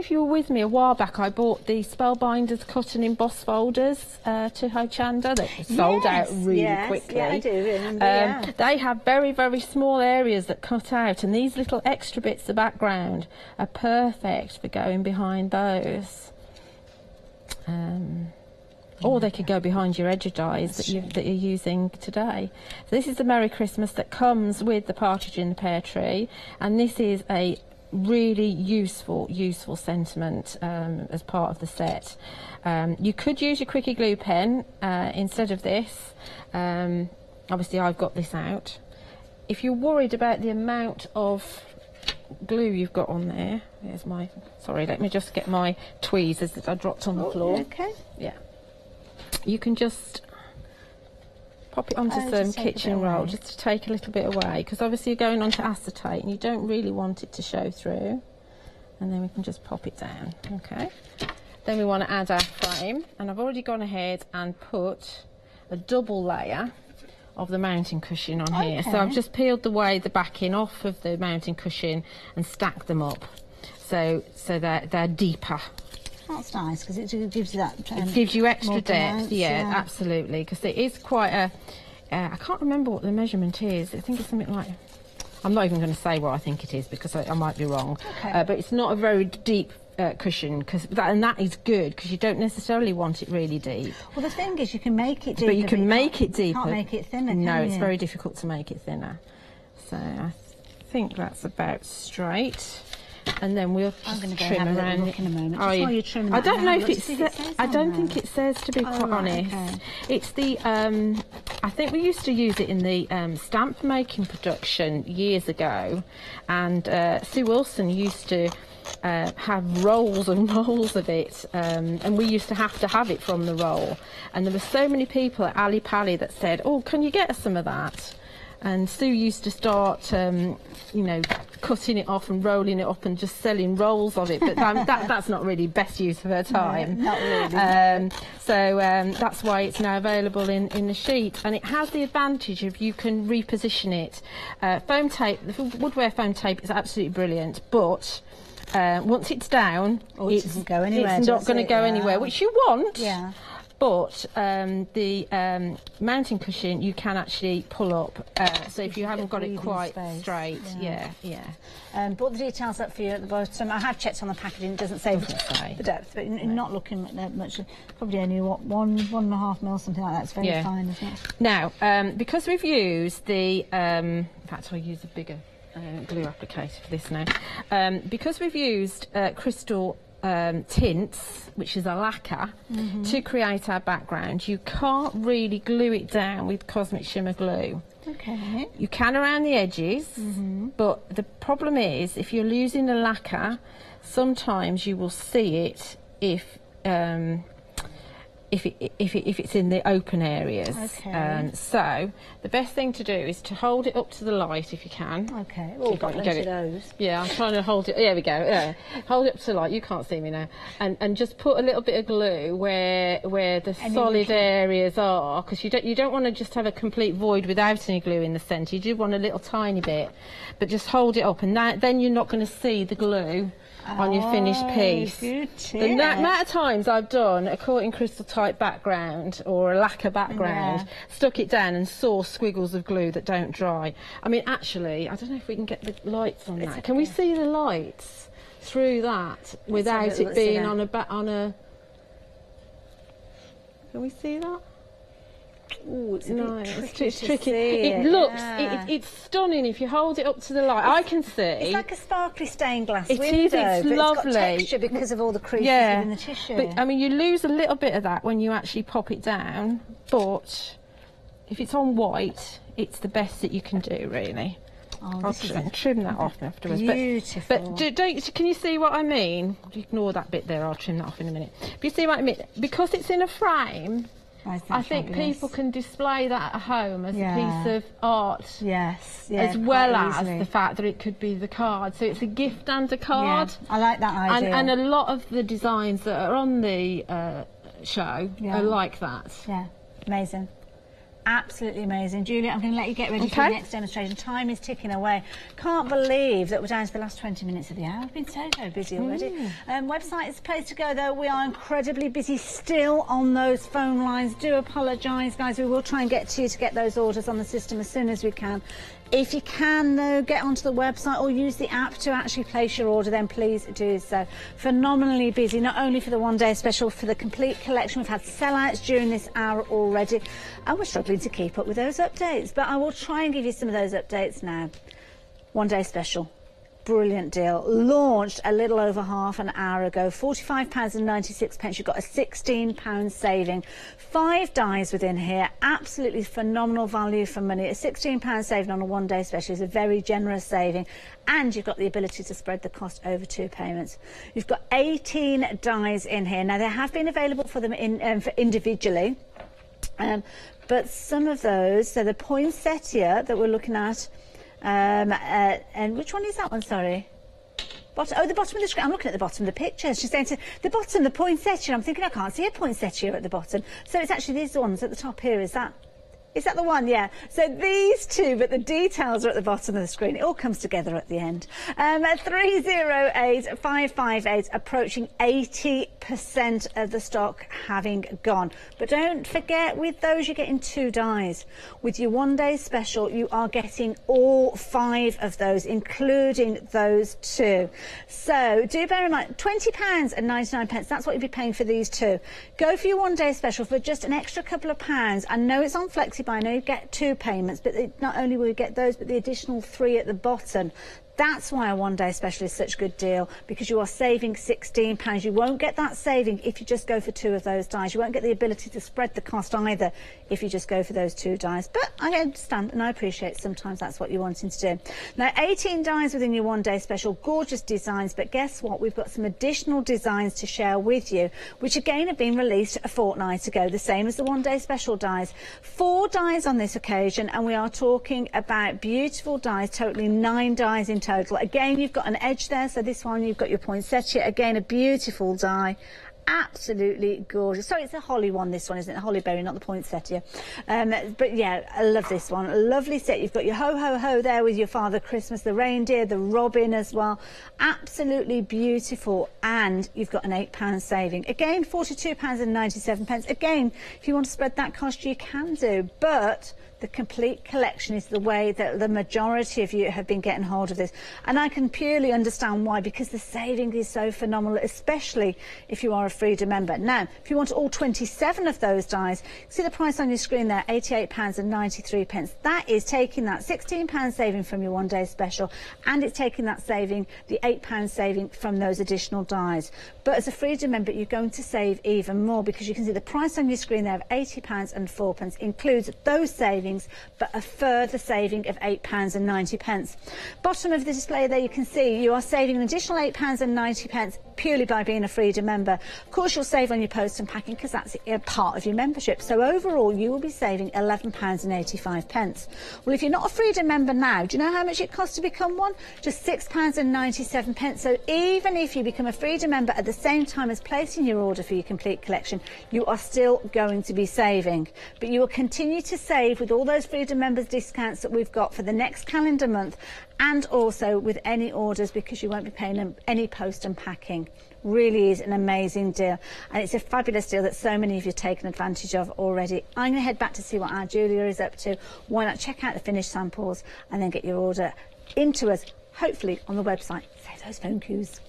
if you were with me a while back. I bought the Spellbinders cut and emboss folders to Hochanda. They sold out really quickly. Yeah, I do remember. They have very, very small areas that cut out, and these little extra bits of background are perfect for going behind those. Or they could go behind your edge dies that you're using today. So this is the Merry Christmas that comes with the partridge in the pear tree, and this is a really useful sentiment as part of the set. You could use your quickie glue pen instead of this. Obviously I've got this out. If you're worried about the amount of glue you've got on there, there's my, sorry, let me just get my tweezers that I dropped on the floor. Okay. Yeah. You can just pop it onto some kitchen roll just to take a little bit away, because obviously you're going on to acetate and you don't really want it to show through. And then we can just pop it down. Okay. Then we want to add our frame, and I've already gone ahead and put a double layer of the mounting cushion on here. So I've just peeled the backing off of the mounting cushion and stacked them up, so they're deeper. That's nice, because it gives you that. It gives you extra depth. pronounced, Yeah, absolutely. Because it is quite a. I can't remember what the measurement is. I think it's something like. I'm not even going to say what I think it is, because I might be wrong. Okay. But it's not a very deep cushion, and that is good, because you don't necessarily want it really deep. Well, the thing is, you can make it deeper. But you can make it deeper. You can't make it thinner. No, can it's you? very difficult to make it thinner. So I think that's about straight. And then we'll I'm going to go trim have a around look in a moment. Oh, Just while you're trimming I that don't know down, if let's it's. see if it says I on don't there. think it says, to be quite right, honest. okay. It's the. I think we used to use it in the stamp making production years ago, and Sue Wilson used to have rolls and rolls of it, and we used to have it from the roll. And there were so many people at Ali Pali that said, "Oh, can you get us some of that?" And Sue used to start, you know, cutting it off and rolling it up and just selling rolls of it. But that's not really best use of her time. No, not really. So that's why it's now available in the sheet. And it has the advantage of you can reposition it. Foam tape, the woodwear foam tape is absolutely brilliant, but once it's down, it doesn't go anywhere, it's not does going to it? go Yeah. anywhere, which you want. Yeah. But the mounting cushion you can actually pull up, so if you haven't got it quite straight, yeah. Put the details up for you at the bottom. I have checked on the packaging; it doesn't say the depth, but you're not looking at that much. Probably only what 1.5 mil, something like that. It's very fine, isn't it? Now, because we've used the, in fact, I'll use a bigger glue applicator for this now. Because we've used crystal tints, which is a lacquer, to create our background, you can't really glue it down with Cosmic Shimmer glue. Okay. You can around the edges, but the problem is, if you're using a lacquer, sometimes you will see it if it's in the open areas. Okay. So the best thing to do is to hold it up to the light if you can. Okay. Well, we've got plenty of those. Yeah, I'm trying to hold it. There we go. Yeah, hold it up to the light. You can't see me now. And just put a little bit of glue where the solid areas are, because you don't want to just have a complete void without any glue in the centre. You do want a little tiny bit, but just hold it up, and then you're not going to see the glue on your finished piece. The amount of times I've done a caught-in crystal type background or a lacquer background, stuck it down and saw squiggles of glue that don't dry. I mean, actually, I don't know if we can get the lights on that. Can we see the lights through that without it being on a Can we see that? Oh, it's It's tricky. It looks, it's stunning if you hold it up to the light. I can see. It's like a sparkly stained glass window. it's lovely. It's got texture because of all the creases within the tissue. But I mean, you lose a little bit of that when you actually pop it down. But if it's on white, it's the best that you can do, really. Oh, I'll trim that off afterwards. Beautiful. But can you see what I mean? Ignore that bit there. I'll trim that off in a minute. But you see what I mean? Because it's in a frame. I think people can display that at home as a piece of art. As well as the fact that it could be the card. So it's a gift and a card. I like that idea. And a lot of the designs that are on the show are like that. Yeah, amazing. Absolutely amazing. Julia, I'm going to let you get ready for the next demonstration. Time is ticking away. Can't believe that we're down to the last 20 minutes of the hour. I've been so busy already. Website is the place to go, though. We are incredibly busy still on those phone lines. Do apologise, guys. We will try and get to you to get those orders on the system as soon as we can. If you can, though, get onto the website or use the app to actually place your order, then please do so. Phenomenally busy, not only for the one-day special, for the complete collection. We've had sellouts during this hour already, and we're struggling to keep up with those updates. But I will try and give you some of those updates now. One-day special. brilliant deal. Launched a little over half an hour ago. £45.96. You've got a £16 saving. 5 dies within here. Absolutely phenomenal value for money. A £16 saving on a one-day special is a very generous saving. And you've got the ability to spread the cost over 2 payments. You've got 18 dies in here. Now, they have been available for them individually. But some of those, so the poinsettia that we're looking at, and which one is that one, sorry? The bottom of the screen. I'm looking at the bottom of the picture. She's saying to the bottom, the poinsettia. I'm thinking I can't see a poinsettia at the bottom. So it's actually these ones at the top here. Is that the one? Yeah. So these two, but the details are at the bottom of the screen. It all comes together at the end. 308558, approaching 80% of the stock having gone. But don't forget, with those you're getting 2 dies. With your one-day special, you are getting all 5 of those, including those 2. So do bear in mind, £20.99. That's what you'd be paying for these 2. Go for your one-day special for just an extra couple of pounds. I know it's on Flexi. I know you get 2 payments, but not only will you get those, but the additional 3 at the bottom. That's why a one-day special is such a good deal, because you are saving £16. You won't get that saving if you just go for 2 of those dies. You won't get the ability to spread the cost either if you just go for those 2 dies. But I understand and I appreciate sometimes that's what you're wanting to do. Now, 18 dies within your one-day special, gorgeous designs, but guess what? We've got some additional designs to share with you, which again have been released a fortnight ago, the same as the one-day special dies. 4 dies on this occasion, and we are talking about beautiful dies, totaling 9 dies in total. Again, you've got an edge there, so this one you've got your poinsettia. Again, a beautiful die. Absolutely gorgeous. Sorry, it's a holly one, this one, isn't it? A holly berry, not the poinsettia. But yeah, I love this one. A lovely set. You've got your ho-ho-ho there with your Father Christmas, the reindeer, the robin as well. Absolutely beautiful. And you've got an £8 saving. Again, £42.97. Again, if you want to spread that cost, you can do. But the complete collection is the way that the majority of you have been getting hold of this. And I can purely understand why, because the saving is so phenomenal, especially if you are a Freedom member. Now, if you want all 27 of those dies, see the price on your screen there, £88.93. That is taking that £16 saving from your one-day special, and it's taking that saving, the £8 saving from those additional dies. But as a Freedom member, you're going to save even more, because you can see the price on your screen there of £80.04 includes those savings, but a further saving of £8.90. Bottom of the display there, you can see you are saving an additional £8.90 purely by being a Freedom member. Of course, you'll save on your post and packing, because that's a part of your membership. So overall, you will be saving £11.85. Well, if you're not a Freedom member now, do you know how much it costs to become one? Just £6.97. So even if you become a Freedom member at the same time as placing your order for your complete collection, you are still going to be saving. But you will continue to save with all those Freedom members discounts that we've got for the next calendar month, and also with any orders, because you won't be paying any post and packing. Really is an amazing deal, and it's a fabulous deal that so many of you have taken advantage of already. I'm going to head back to see what our Julia is up to. Why not check out the finished samples and then get your order into us, hopefully on the website. Save those phone queues.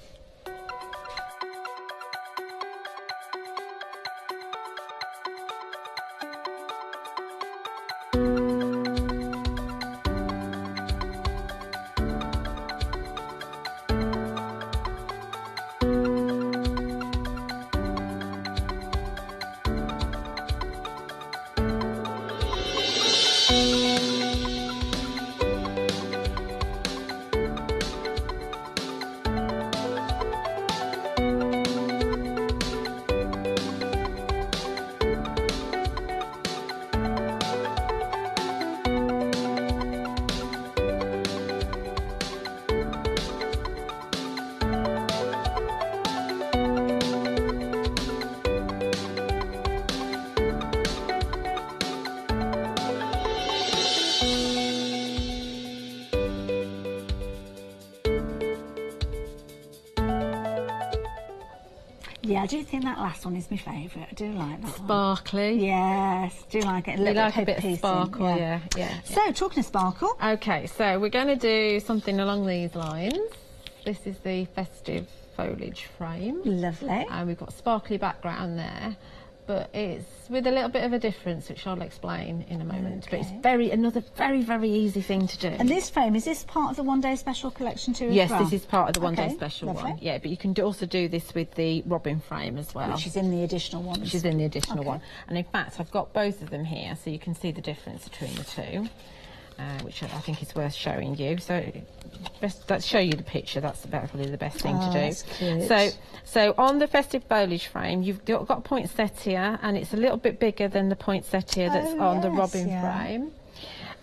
Yeah, I do think that last one is my favourite. I do like that Sparkly. one. Yes, do like it. You like a bit of sparkle, yeah. So, talking of sparkle. Okay, so we're going to do something along these lines. This is the festive foliage frame. Lovely. And we've got sparkly background there. but it's with a little bit of a difference, which I'll explain in a moment. Okay. But it's another very easy thing to do. And this frame, is this part of the one day special collection too? Yes, as well? this is part of the one day Okay, special lovely. one. Yeah, but you can also do this with the robin frame as well. Which is in the additional one. Which is in the additional one. And in fact, I've got both of them here, so you can see the difference between the two. Which I think is worth showing you. So let's show you the picture. That's probably the best thing to do. That's cute. So on the festive foliage frame, you've got a poinsettia, and it's a little bit bigger than the poinsettia that's on the robin frame.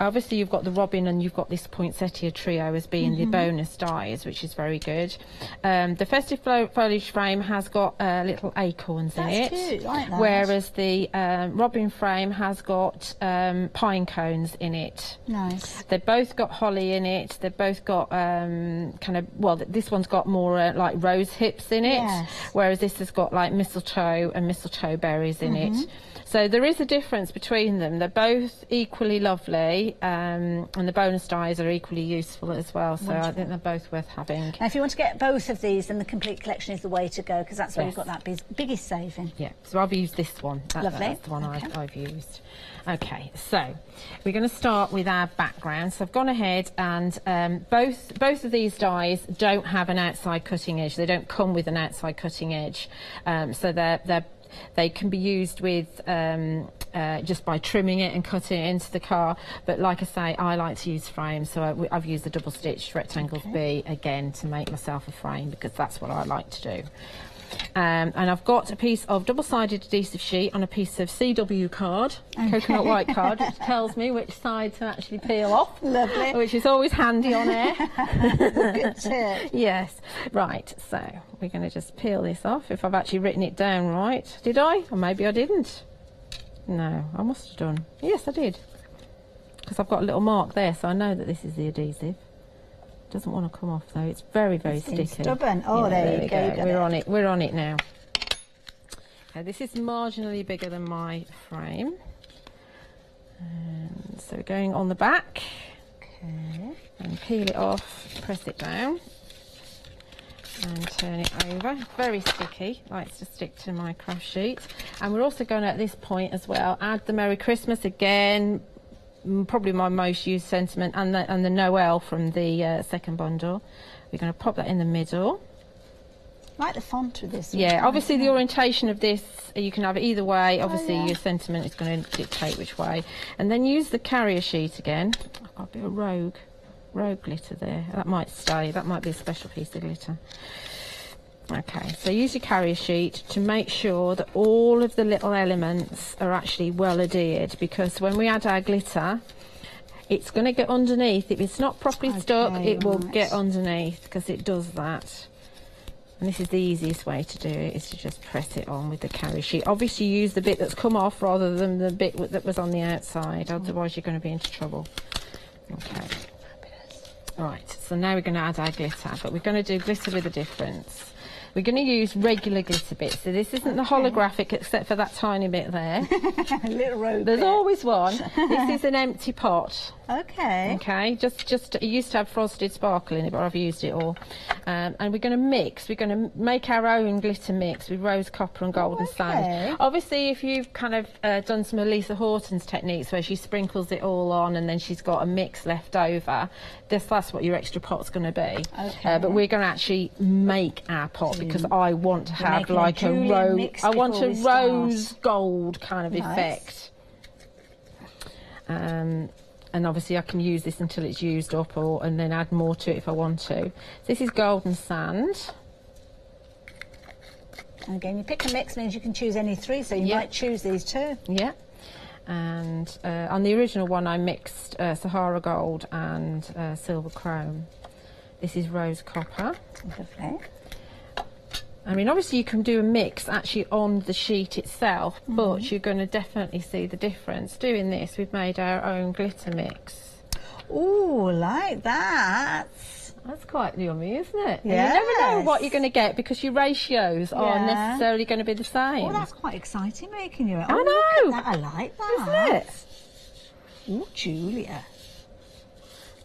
Obviously, you've got the robin and you've got this poinsettia trio as being the bonus dies, which is very good. The festive foliage frame has got little acorns in it, cute. I like that. whereas the robin frame has got pine cones in it. Nice. They've both got holly in it. They've both got this one's got more like rose hips in it, Yes. whereas this has got like mistletoe and mistletoe berries in it. So there is a difference between them. They're both equally lovely, and the bonus dies are equally useful as well. So I think they're both worth having. Now, if you want to get both of these, then the complete collection is the way to go, because that's where you've got that biggest saving. Yeah, so I've used this one. Lovely. That's the one I've used. Okay, so we're going to start with our background. So I've gone ahead and both of these dies don't have an outside cutting edge. They don't come with an outside cutting edge. So they can be used with just by trimming it and cutting it into the car. But like I say, I like to use frames, so I've used the double stitched rectangles B again to make myself a frame, because that's what I like to do. And I've got a piece of double-sided adhesive sheet on a piece of CW card, coconut white card, which tells me which side to actually peel off. Lovely. Which is always handy on air. Good tip. Yes. Right, so we're going to just peel this off, if I've actually written it down right. Did I? Or maybe I didn't. No, I must have done. Yes, I did. Because I've got a little mark there, so I know that this is the adhesive. Doesn't want to come off though. It's very sticky. Stubborn. Oh, yeah, there you go. We're on it now. Okay, this is marginally bigger than my frame. And so going on the back. Okay. And peel it off, press it down, and turn it over. Very sticky, likes to stick to my craft sheet. And we're also going to, at this point as well, add the Merry Christmas again. Probably my most used sentiment, and the Noel from the second bundle. We're going to pop that in the middle. I like the font with this. Yeah, obviously the orientation of this, you can have it either way. Obviously your sentiment is going to dictate which way. And then use the carrier sheet again. I've got a bit of rogue glitter there. That might stay. That might be a special piece of glitter. Okay, so use your carrier sheet to make sure that all of the little elements are actually well adhered, because when we add our glitter, it's going to get underneath. If it's not properly stuck, it will get underneath, because it does that. And this is the easiest way to do it, is to just press it on with the carrier sheet. Obviously use the bit that's come off rather than the bit that was on the outside, otherwise you're going to be into trouble. Okay. Right, so now we're going to add our glitter, but we're going to do glitter with a difference. We're going to use regular glitter bits, so this isn't the holographic except for that tiny bit there. A little rogue There's bit. always one. This is an empty pot. Okay. Okay, just it used to have frosted sparkle in it, but I've used it all. And we're going to mix. We're going to make our own glitter mix with rose copper and golden sand. Obviously, if you've kind of done some of Lisa Horton's techniques where she sprinkles it all on and then she's got a mix left over, that's what your extra pot's going to be. Okay. But we're going to actually make our pot, because I want to have like a rose. I want a rose gold kind of effect. And obviously I can use this until it's used up, and then add more to it if I want to. This is golden sand. And again, you pick a mix, means you can choose any three, so you might choose these too. Yeah. And on the original one I mixed Sahara Gold and Silver Chrome. This is Rose Copper. Lovely. I mean, obviously you can do a mix actually on the sheet itself, but you're going to definitely see the difference. Doing this, we've made our own glitter mix. Ooh, like that. That's quite yummy, isn't it? Yes. And you never know what you're going to get, because your ratios aren't necessarily going to be the same. Well, that's quite exciting, making your own. I know. Look at that. I like that. Isn't it? Ooh, Julia.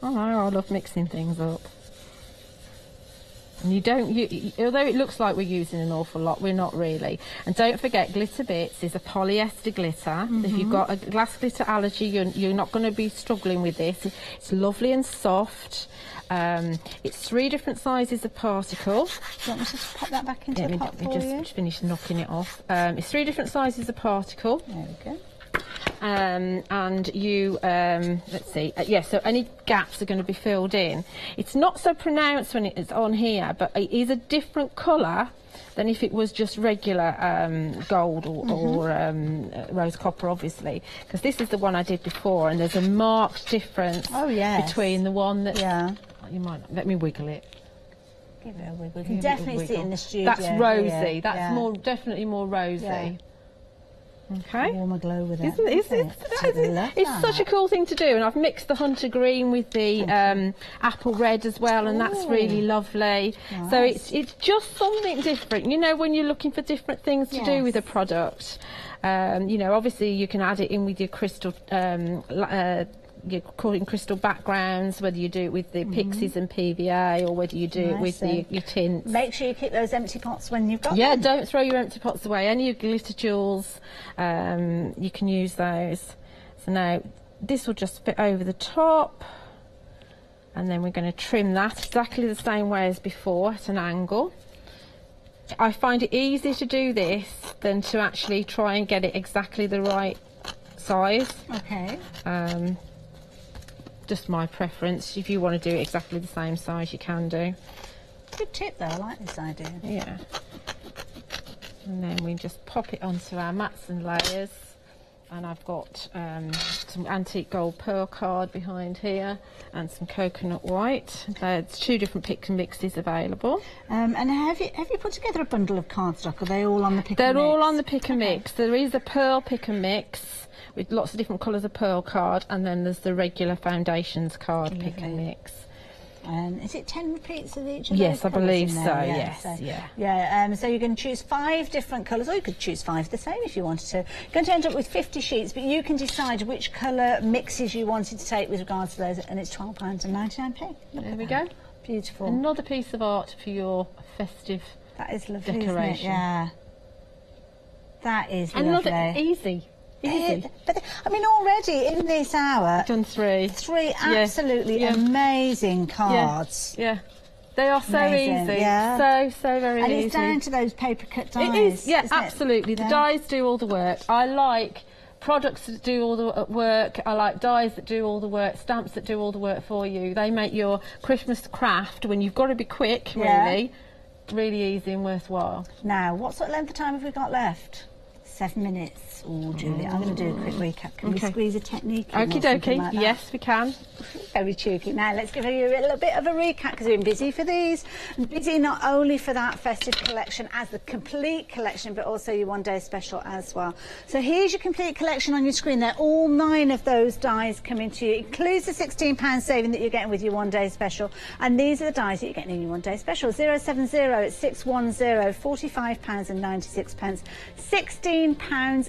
I know, I love mixing things up. And you don't, although it looks like we're using an awful lot, we're not really. And don't forget, Glitter Bits is a polyester glitter. If you've got a glass glitter allergy, you're not going to be struggling with this. It's lovely and soft. It's 3 different sizes of particle. Do you want me to just pop that back into the pot for you? Just finish knocking it off. It's 3 different sizes of particle. There we go. And you, let's see, so any gaps are going to be filled in. It's not so pronounced when it's on here, but it is a different colour than if it was just regular gold or rose copper, obviously, because this is the one I did before, and there's a marked difference between the one that you might let me wiggle it. Give it a wiggle. You can definitely see it in the studio. That's rosy. That's more, definitely more rosy. Yeah. Okay. Warm a glow with it. It's such a cool thing to do, and I've mixed the hunter green with the apple red as well, and that's really lovely. Nice. So it's just something different. You know, when you're looking for different things to do with a product, you know, obviously you can add it in with your crystal. You're calling crystal backgrounds, whether you do it with the pixies and PVA or whether you do it with your tints. Make sure you keep those empty pots when you've got them. Yeah, don't throw your empty pots away. Any of your glitter jewels, you can use those. So now this will just fit over the top, and then we're going to trim that exactly the same way as before at an angle. I find it easier to do this than to actually try and get it exactly the right size. Okay. Just my preference. If you want to do it exactly the same size, you can do. Good tip though, I like this idea. Yeah. And then we just pop it onto our mats and layers. And I've got some antique gold pearl card behind here and some coconut white. There's 2 different pick and mixes available. And have you put together a bundle of cardstock? Are they all on the pick and mix? They're all on the pick and mix. There is a pearl pick and mix with lots of different colours of pearl card, and then there's the regular foundations card pick and mix. Is it 10 repeats of each of Yes, those I believe so, Yeah, yes, so you can choose 5 different colours, or you could choose 5 the same if you wanted to. You're going to end up with 50 sheets, but you can decide which colour mixes you wanted to take with regards to those, and it's £12.99p. There we go. Beautiful. Another piece of art for your festive That is lovely, decoration. isn't it? Yeah. That is Another lovely. Easy. But I mean, already in this hour, I've done 3. 3 absolutely amazing cards. Yeah. They are so Amazing, easy. yeah. So very easy. And it's down to those paper cut dies. It is, yeah, isn't absolutely. It? The dies do all the work. I like products that do all the work. I like dies that do all the work, stamps that do all the work for you. They make your Christmas craft, when you've got to be quick, really easy and worthwhile. Now, what sort of length of time have we got left? 7 minutes. Oh, Julie, I'm going to do a quick recap. Can we squeeze a technique in? Okie dokie. Like yes, we can. Very cheeky. Now, let's give you a little bit of a recap, because we've been busy for these. Busy not only for that festive collection as the complete collection, but also your one-day special as well. So here's your complete collection on your screen there. All 9 of those dies coming to you. It includes the £16 saving that you're getting with your one-day special. And these are the dies that you're getting in your one-day special. 070 610 £45.96. £16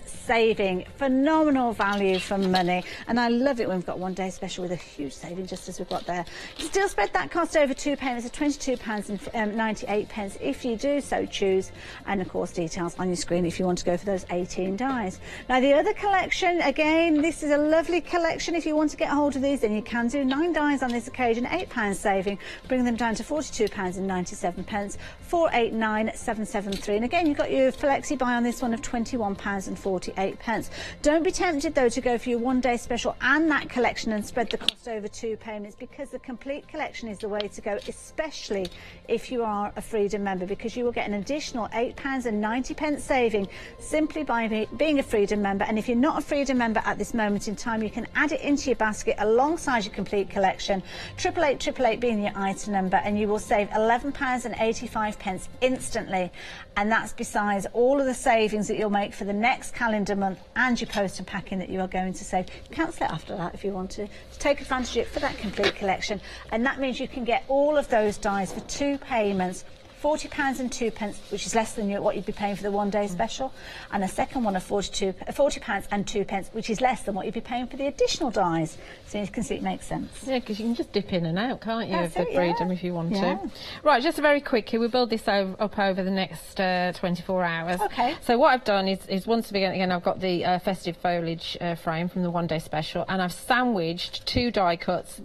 saving. Phenomenal value for money. And I love it when we've got one day special with a huge saving, just as we've got there. Still spread that cost over 2 payments of £22.98 if you do so choose. And of course, details on your screen if you want to go for those 18 dies. Now, the other collection, again, this is a lovely collection. If you want to get hold of these, then you can do 9 dies on this occasion, £8 saving, bring them down to £42.97, 489,773. And again, you've got your flexi buy on this one of £21.48. Don't be tempted though to go for your one day special and that collection and spread the cost over 2 payments, because the complete collection is the way to go, especially if you are a Freedom member, because you will get an additional £8.90 saving simply by being a Freedom member. And if you're not a Freedom member at this moment in time, you can add it into your basket alongside your complete collection, 88888 being your item number, and you will save £11.85 instantly. And that's besides all of the savings that you'll make for the next calendar month and your post and packing that you are going to save. Cancel it after that if you want to take advantage of it for that complete collection. And that means you can get all of those dies for 2 payments £40 and 2p, which is less than what you'd be paying for the one-day special, and a second one of £40 and 2p, which is less than what you'd be paying for the additional dies. So you can see it makes sense. Yeah, because you can just dip in and out, can't you, That's of the it, freedom yeah. if you want Yeah. to. Right, just very quickly, we build this up over the next 24 hours. Okay. So what I've done is once again, I've got the festive foliage frame from the one-day special, and I've sandwiched 2 die cuts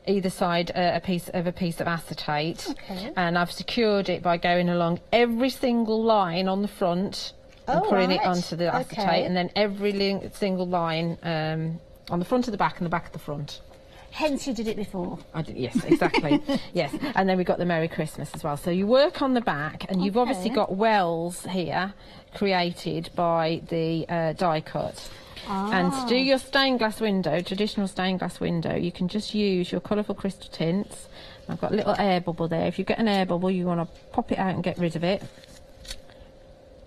either side a piece of acetate. Okay. And I've secured it by going along every single line on the front and putting it onto the acetate, and then every single line on the front of the back and the back of the front. Hence you did it before. I did, yes, exactly. Yes, and then we've got the Merry Christmas as well. So you work on the back, and you've obviously got wells here created by the die cut. And to do your stained glass window, traditional stained glass window, you can just use your colourful crystal tints. I've got a little air bubble there. If you get an air bubble, you want to pop it out and get rid of it.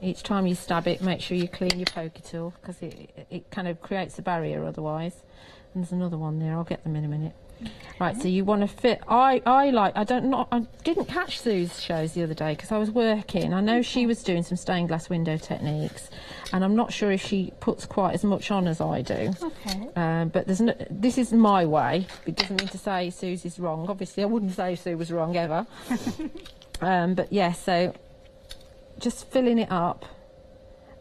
Each time you stab it, make sure you clean your poker tool, because it kind of creates a barrier otherwise. And there's another one there, I'll get them in a minute. Right, so you want to fit. I didn't catch Sue's shows the other day because I was working. I know she was doing some stained glass window techniques, and I'm not sure if she puts quite as much on as I do. Okay. But this is my way. It doesn't mean to say Sue's is wrong. Obviously, I wouldn't say Sue was wrong ever. But yeah, so just filling it up.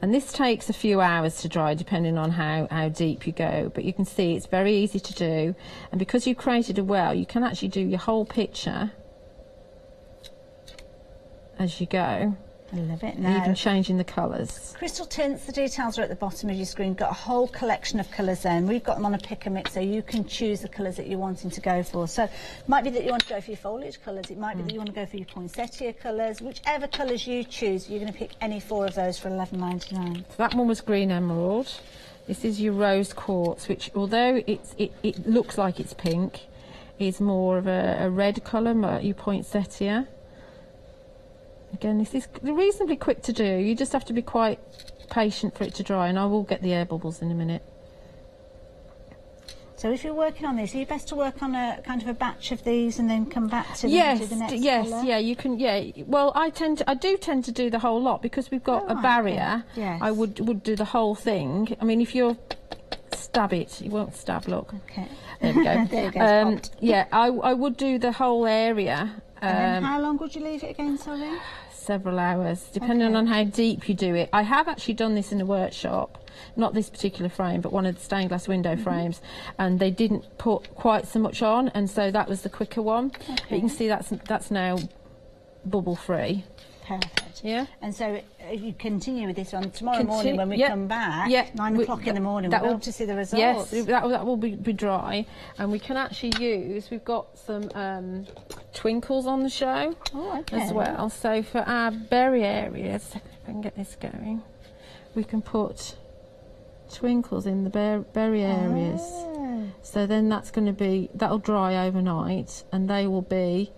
And this takes a few hours to dry, depending on how deep you go. But you can see it's very easy to do. And because you created a well, you can actually do your whole picture as you go. I love it. Even changing the colours. Crystal tints, the details are at the bottom of your screen. Got a whole collection of colours there, and we've got them on a pick and mix, so you can choose the colours that you're wanting to go for. So it might be that you want to go for your foliage colours, it might be that you want to go for your poinsettia colours. Whichever colours you choose, you're going to pick any 4 of those for £11.99. So that one was green emerald. This is your rose quartz, which although it looks like it's pink, is more of a red colour, your poinsettia. Again, this is reasonably quick to do. You just have to be quite patient for it to dry, and I will get the air bubbles in a minute. So if you're working on this, are you best to work on a kind of a batch of these and then come back to them to the next colour? Yeah, you can. Yeah, well, I do tend to do the whole lot because we've got a barrier. Okay. Yes. I would do the whole thing. I mean, if you're stab it, you won't stab. Look. Okay. There we go. There you go. Yeah, I would do the whole area. And then how long would you leave it again, sorry? Several hours, depending on how deep you do it. I have actually done this in a workshop, not this particular frame, but one of the stained glass window frames, and they didn't put quite so much on, and so that was the quicker one. But you can see that's now bubble free. Perfect. Yeah. And so if you continue with this one tomorrow morning when we come back, 9 o'clock in the morning, we'll be able to see the results. Yes, that will be dry, and we can actually use. We've got some twinkles on the show as well. So for our berry areas, if I can get this going, we can put twinkles in the berry areas. So then that'll dry overnight, and they will be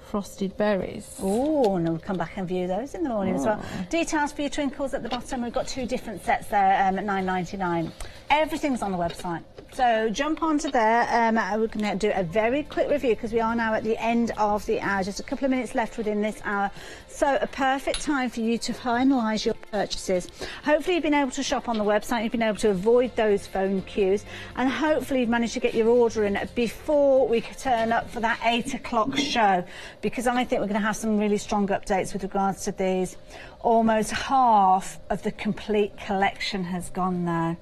frosted berries. Oh, and we'll come back and view those in the morning as well. Details for your twinkles at the bottom. We've got 2 different sets there at £9.99. Everything's on the website. So jump onto there. We're going to do a very quick review because we are now at the end of the hour. Just a couple of minutes left within this hour. So a perfect time for you to finalise your purchases. Hopefully you've been able to shop on the website. You've been able to avoid those phone queues. And hopefully you've managed to get your order in before we turn up for that 8 o'clock show. Because I think we're going to have some really strong updates with regards to these. Almost half of the complete collection has gone now.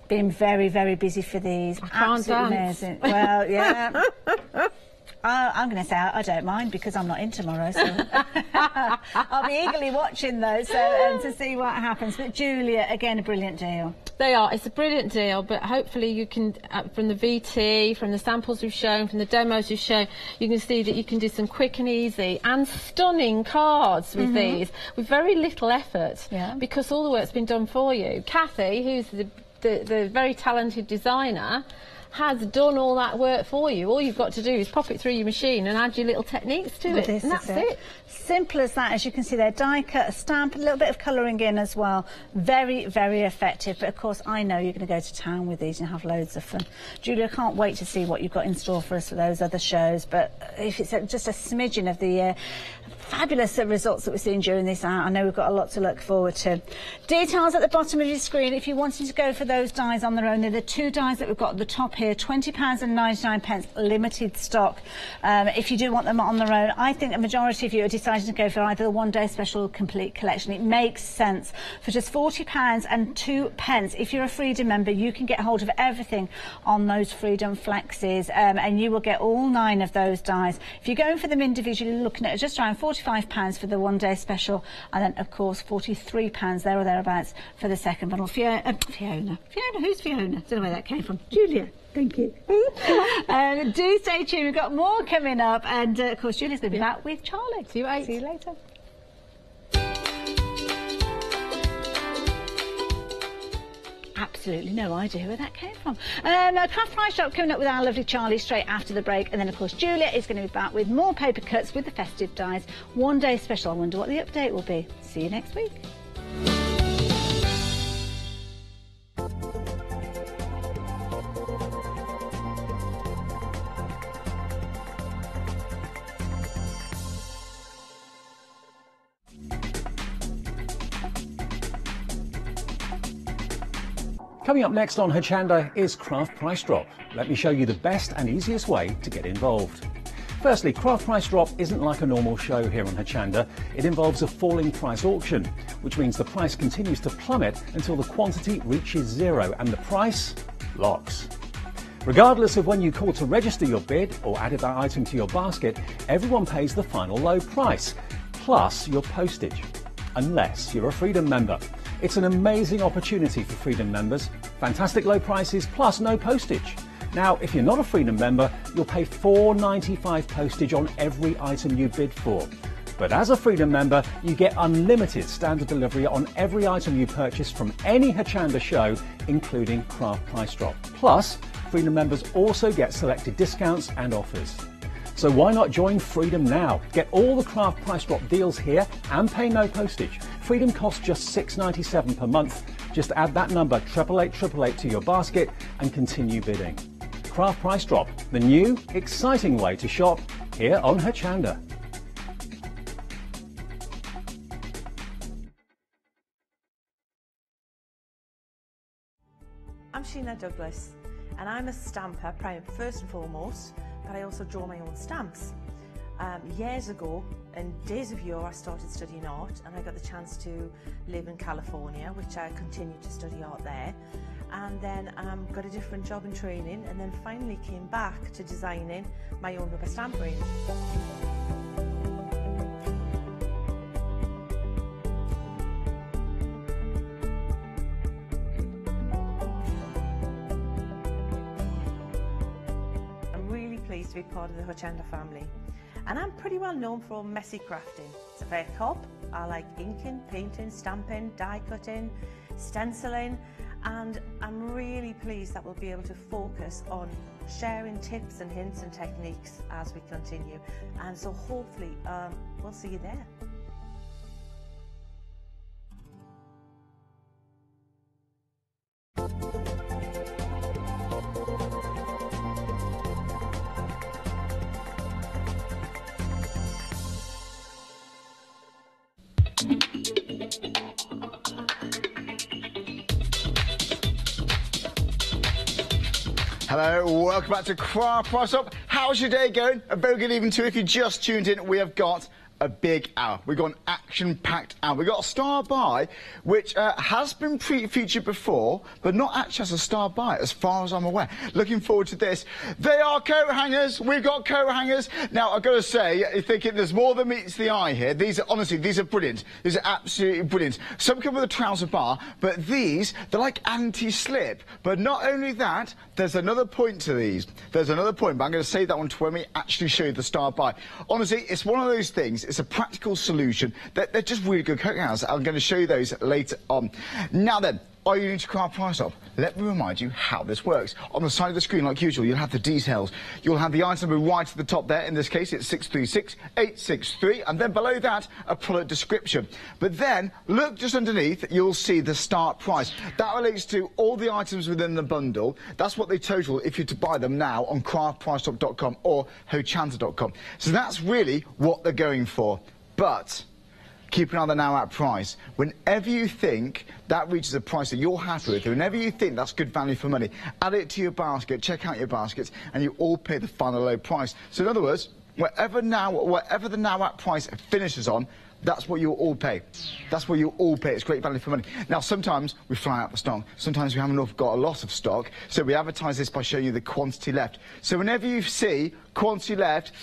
Been very, very busy for these. Absolutely amazing. Well, yeah. I'm going to say I don't mind because I'm not in tomorrow, so I'll be eagerly watching those to see what happens. But Julia, again, a brilliant deal. They are. It's a brilliant deal, but hopefully you can, from the VT, from the samples we've shown, from the demos we've shown, you can see that you can do some quick and easy and stunning cards with these, with very little effort, because all the work's been done for you. Kathy, who's the very talented designer, has done all that work for you. All you've got to do is pop it through your machine and add your little techniques to it, and that's it. Simple as that. As you can see there, die cut, a stamp, a little bit of colouring in as well. Very, very effective. But of course, I know you're going to go to town with these and have loads of fun. Julia, I can't wait to see what you've got in store for us for those other shows. But if it's just a smidgen of the fabulous results that we're seeing during this hour, I know we've got a lot to look forward to. Details at the bottom of your screen. If you're wanting to go for those dies on their own, they're the two dies that we've got at the top here, £20.99, limited stock. If you do want them on their own, I think a majority of you are deciding to go for either the one-day special or complete collection. It makes sense. For just £40 and 2 pence, if you're a Freedom member, you can get hold of everything on those Freedom Flexes, and you will get all 9 of those dies. If you're going for them individually, looking at just around £45 for the one-day special, and then of course £43 there or thereabouts for the second bundle. Fiona, who's Fiona? Don't know where that came from. Julia. Thank you. Do stay tuned. We've got more coming up, and of course Julia's going to be back with Charlie. See you at 8. See you later. Absolutely no idea where that came from. Craft Price Shop coming up with our lovely Charlie straight after the break, and then of course Julia is going to be back with more paper cuts with the festive dies. One-day special. I wonder what the update will be. See you next week. Coming up next on Hochanda is Craft Price Drop. Let me show you the best and easiest way to get involved. Firstly, Craft Price Drop isn't like a normal show here on Hochanda. It involves a falling price auction, which means the price continues to plummet until the quantity reaches 0 and the price locks. Regardless of when you call to register your bid or added that item to your basket, everyone pays the final low price, plus your postage, unless you're a Freedom member. It's an amazing opportunity for Freedom members. Fantastic low prices plus no postage. Now, if you're not a Freedom member, you'll pay $4.95 postage on every item you bid for. But as a Freedom member, you get unlimited standard delivery on every item you purchase from any Hochanda show, including Craft Price Drop. Plus, Freedom members also get selected discounts and offers. So why not join Freedom now? Get all the Craft Price Drop deals here and pay no postage. Freedom costs just $6.97 per month. Just add that number 88888 to your basket and continue bidding. Craft Price Drop, the new, exciting way to shop here on Hochanda. I'm Sheena Douglas, and I'm a stamper, first and foremost, but I also draw my own stamps. Years ago, in days of yore, I started studying art, and I got the chance to live in California, which I continued to study art there, and then got a different job in training, and then finally came back to designing my own rubber stamp range. I'm really pleased to be part of the Hochanda family. And I'm pretty well known for messy crafting. It's a fair cop. I like inking, painting, stamping, die cutting, stenciling, and I'm really pleased that we'll be able to focus on sharing tips and hints and techniques as we continue. And so hopefully we'll see you there. Hello, welcome back to Craft Price Up. How's your day going? A very good evening to you. If you just tuned in, we have got a big hour. We've got an action-packed hour. We've got a star buy, which has been featured before, but not actually as a star buy, as far as I'm aware. Looking forward to this. They are coat hangers. We've got coat hangers. Now, I've got to say, you're thinking there's more than meets the eye here. These are, honestly, these are brilliant. These are absolutely brilliant. Some come with a trouser bar, but these, they're like anti-slip. But not only that, there's another point to these. There's another point, but I'm going to save that one to when we actually show you the star buy. Honestly, it's one of those things. It's a practical solution. They're just really good coat hangers. I'm going to show you those later on. Now then, Are you new to Craft Price Drop? Let me remind you how this works. On the side of the screen, like usual, you'll have the details. You'll have the item number right at the top there. In this case, it's 636863, and then below that, a product description. But then, look just underneath, you'll see the start price. That relates to all the items within the bundle. That's what they total if you're to buy them now on craftpricedrop.com or hochanda.com. So that's really what they're going for. But keep an eye on the now at price. Whenever you think that reaches a price that you're happy with, whenever you think that's good value for money, add it to your basket, check out your baskets, and you all pay the final low price. So in other words, whatever the now at price finishes on, that's what you'll all pay. That's what you'll all pay. It's great value for money. Now, sometimes we fly out the stock. Sometimes we haven't got a lot of stock. So we advertise this by showing you the quantity left. So whenever you see quantity left,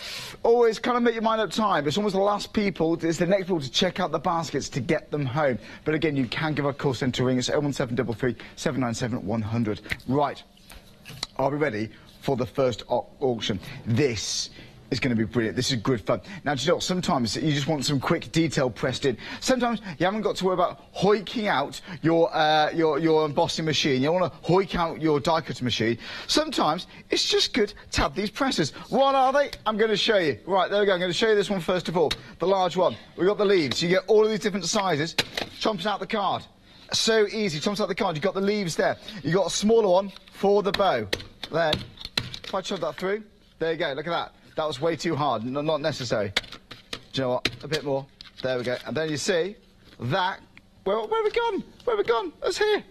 always kind of make your mind up time. It's almost the last people, it's the next people to check out the baskets to get them home. But again, you can give our call centre a ring. It's 01733 797 100. Right. Are we ready for the first auction? This is going to be brilliant. This is good fun. Now, do you know what? Sometimes you just want some quick detail pressed in. Sometimes you haven't got to worry about hoiking out your embossing machine. You don't want to hoik out your die cutter machine. Sometimes it's just good to have these presses. What are they? I'm going to show you. Right, there we go. I'm going to show you this one first of all. The large one. We've got the leaves. You get all of these different sizes. Chomps out the card. So easy. Chomps out the card. You've got the leaves there. You've got a smaller one for the bow. Then, if I shove that through, there you go. Look at that. That was way too hard, not necessary. Do you know what? A bit more. There we go. And then you see that. Where have we gone? Where have we gone? That's here.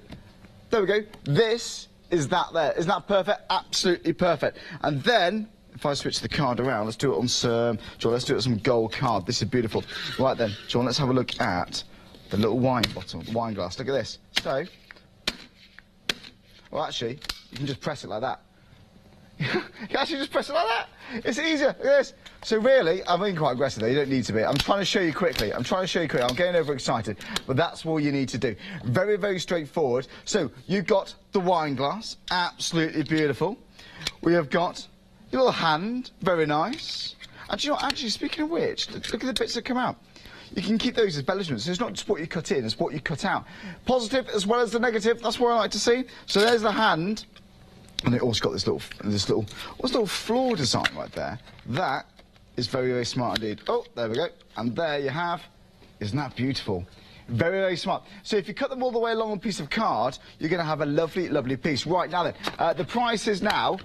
There we go. This is that there. Isn't that perfect? Absolutely perfect. And then, if I switch the card around, let's do it on some. John, let's do it on some gold card. This is beautiful. Right then, John, let's have a look at the little wine bottle, the wine glass. Look at this. So, well, actually, you can just press it like that. You can actually just press it like that. It's easier. Look at this. So really, I'm being quite aggressive there. You don't need to be. I'm trying to show you quickly. I'm getting overexcited. But that's all you need to do. Very, very straightforward. So you've got the wine glass. Absolutely beautiful. We have got your little hand. Very nice. And you know what? Actually, speaking of which, look at the bits that come out. You can keep those as embellishments. So it's not just what you cut in, it's what you cut out. Positive as well as the negative. That's what I like to see. So there's the hand. And it also got this little floor design right there. That is very, very smart indeed. Oh, there we go. And there you have. Isn't that beautiful? Very, very smart. So if you cut them all the way along a piece of card, you're going to have a lovely, lovely piece. Right, now then, the price is now